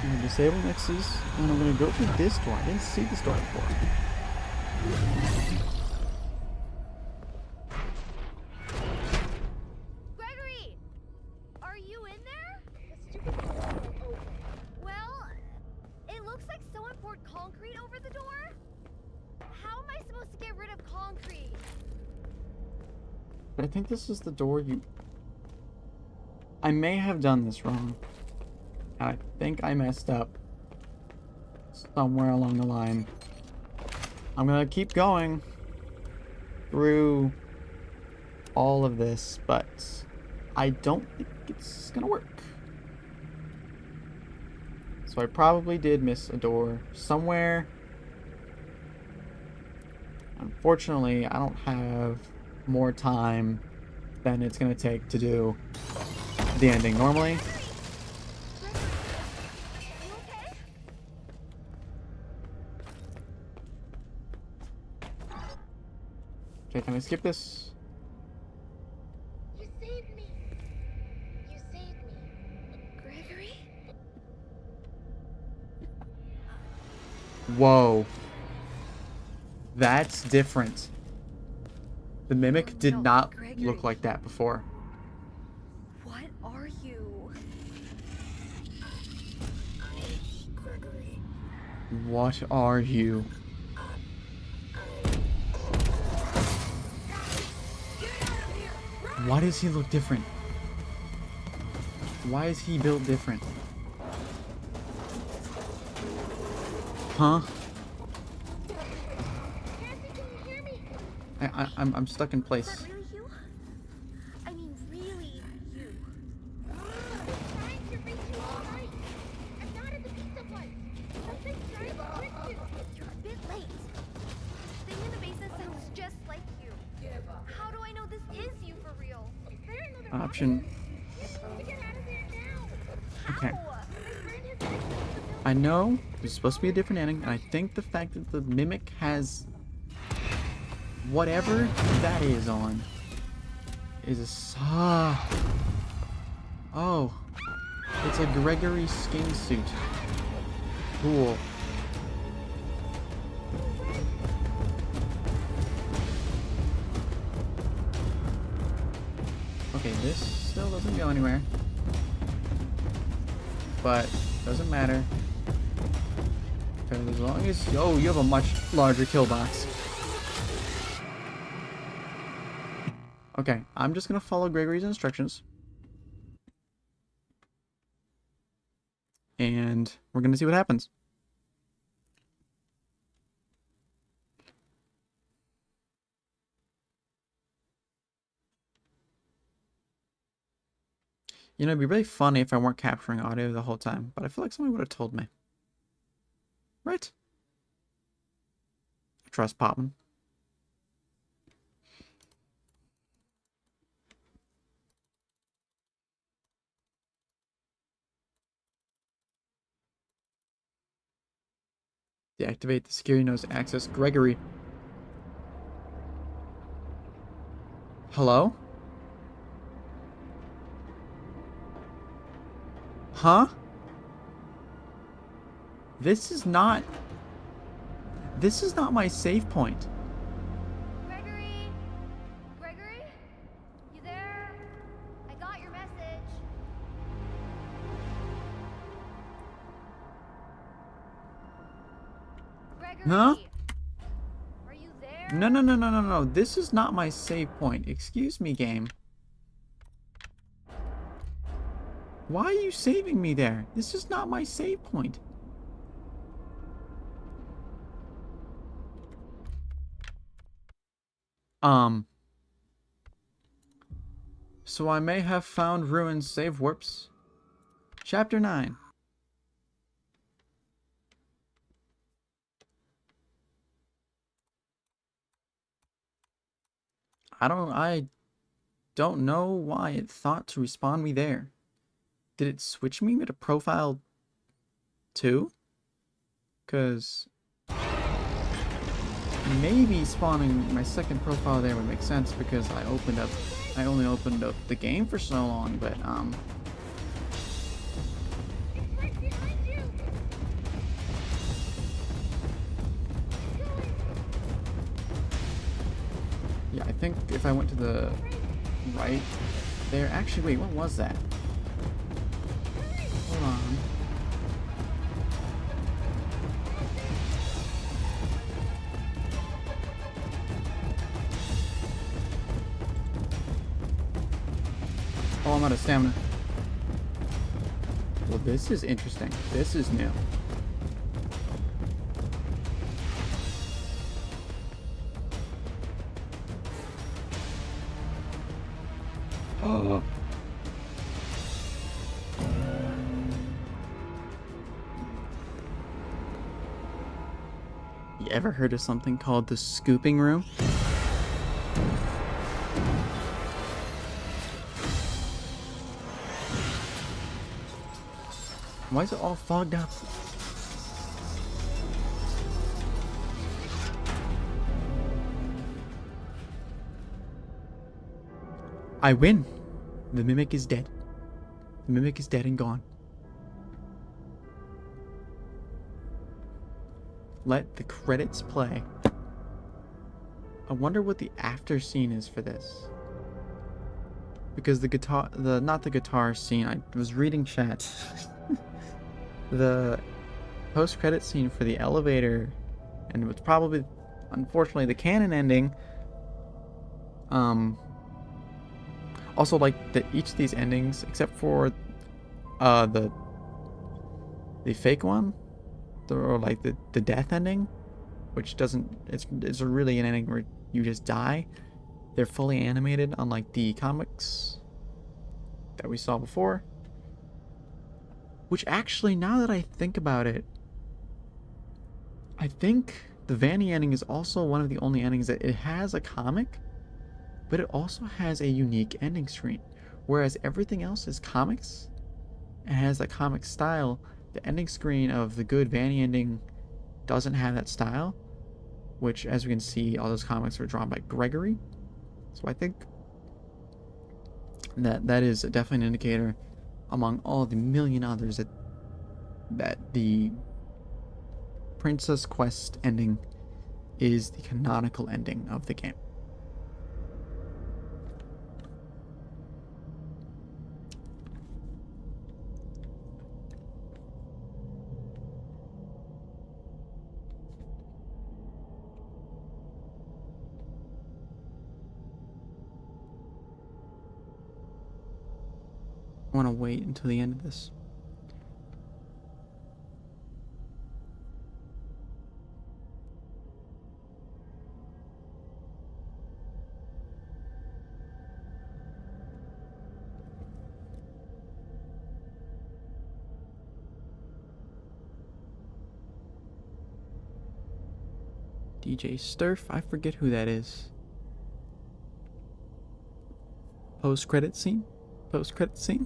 I'm gonna disable mixes, and I'm gonna go through this door. I didn't see this door before. Gregory! Are you in there? The stupid door won't open. Well, it looks like someone poured concrete over the door. How am I supposed to get rid of concrete? But I think this is the door you... I may have done this wrong. I think I messed up somewhere along the line. I'm gonna keep going through all of this, but I don't think it's gonna work. So I probably did miss a door somewhere. Unfortunately, I don't have more time than it's gonna take to do the ending normally. You okay? Okay, can I skip this? You saved me. You saved me. Gregory? Whoa. That's different. The mimic did no, not Gregory. look like that before. What are you? Gregory. What are you? Why does he look different? Why is he built different? Huh? Cassie, can you hear me? I'm stuck in Is that place. really you? I mean, really you. I'm trying to reach you all night. I'm not at the pizza place. Something's trying to trick you. You're a bit late. The thing in the basement sounds just like you. How do I know this is you for real? Is there another Option. We have to get out of there now. Okay. How? My friend has access to the building. I know there's supposed to be a different ending, and I think the fact that the mimic has whatever that is on is a oh, it's a Gregory skin suit. Cool. Okay, this still doesn't go anywhere, but doesn't matter. Because as long as you have a much larger kill box. Okay, I'm just gonna follow Gregory's instructions. And we're gonna see what happens. You know, it'd be really funny if I weren't capturing audio the whole time, but I feel like somebody would have told me. Right? I trust Popman. Deactivate the security nodes to access Gregory. Hello? Huh? This is not my save point. Gregory? Gregory? You there? I got your message. Gregory? Huh? Are you there? No. This is not my save point. Excuse me, game. Why are you saving me there? This is not my save point. So I may have found ruins save warps. Chapter 9. I don't know why it thought to respawn me there. Did it switch me to profile 2? Cause maybe spawning my second profile there would make sense because I only opened up the game for so long, but It's right behind you. Keep going. yeah, I think if I went to the right there, actually wait, what was that? Hold on. Oh, I'm out of stamina. Well, this is interesting. This is new. Oh. You ever heard of something called the scooping room? Why is it all fogged up? I win. The Mimic is dead. The Mimic is dead and gone. Let the credits play. I wonder what the after scene is for this. Because not the guitar scene, I was reading chat. The post-credit scene for the elevator, and it's probably, unfortunately, the canon ending. Also, like, each of these endings, except for the fake one, or like the death ending, which doesn't, it's really an ending where you just die. They're fully animated, unlike the comics that we saw before. Which actually, now that I think about it, I think the Vanny ending is also one of the only endings that it has a comic, but it also has a unique ending screen. Whereas everything else is comics and has a comic style, the ending screen of the good Vanny ending doesn't have that style, which, as we can see, all those comics are drawn by Gregory. So I think that is definitely an indicator, among all the million others, that the Princess Quest ending is the canonical ending of the game. I want to wait until the end of this. DJ Sturf, I forget who that is. Post-credit scene? Post-credit scene?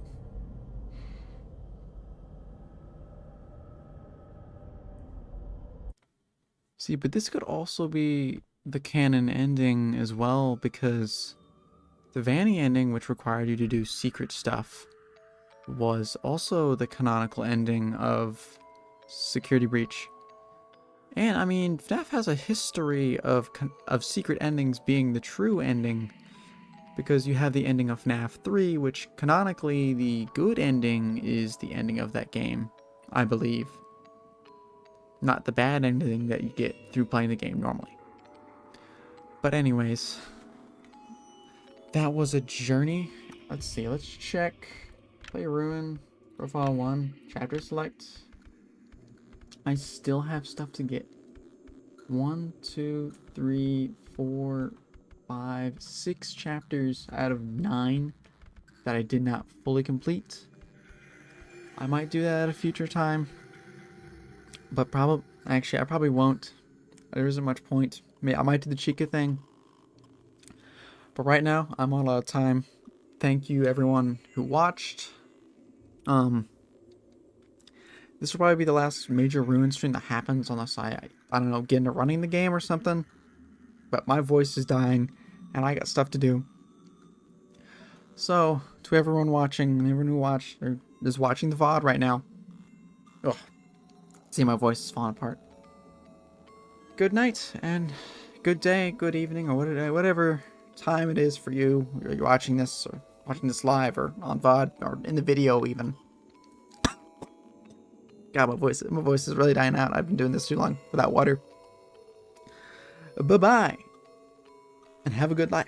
See, but this could also be the canon ending as well, because the Vanny ending, which required you to do secret stuff, was also the canonical ending of Security Breach. And I mean, FNAF has a history of secret endings being the true ending, because you have the ending of FNAF 3, which canonically the good ending is the ending of that game, I believe. Not the bad ending that you get through playing the game normally. But anyways, that was a journey. Let's see, let's check. Play Ruin, Profile 1, Chapter Select. I still have stuff to get. 1, 2, 3, 4, 5, 6 chapters out of 9 that I did not fully complete. I might do that at a future time. But I probably won't. There isn't much point. I might do the Chica thing. But right now, I'm all out of time. Thank you everyone who watched. This will probably be the last major Ruin stream that happens unless I don't know, get into running the game or something. But my voice is dying, and I got stuff to do. So, to everyone watching, and everyone who watched, or is watching the VOD right now. Ugh. See, my voice is falling apart. Good night, and good day, good evening, or whatever time it is for you. You're watching this, or watching this live, or on VOD, or in the video even. God, my voice is really dying out. I've been doing this too long without water. Bye-bye, and have a good life.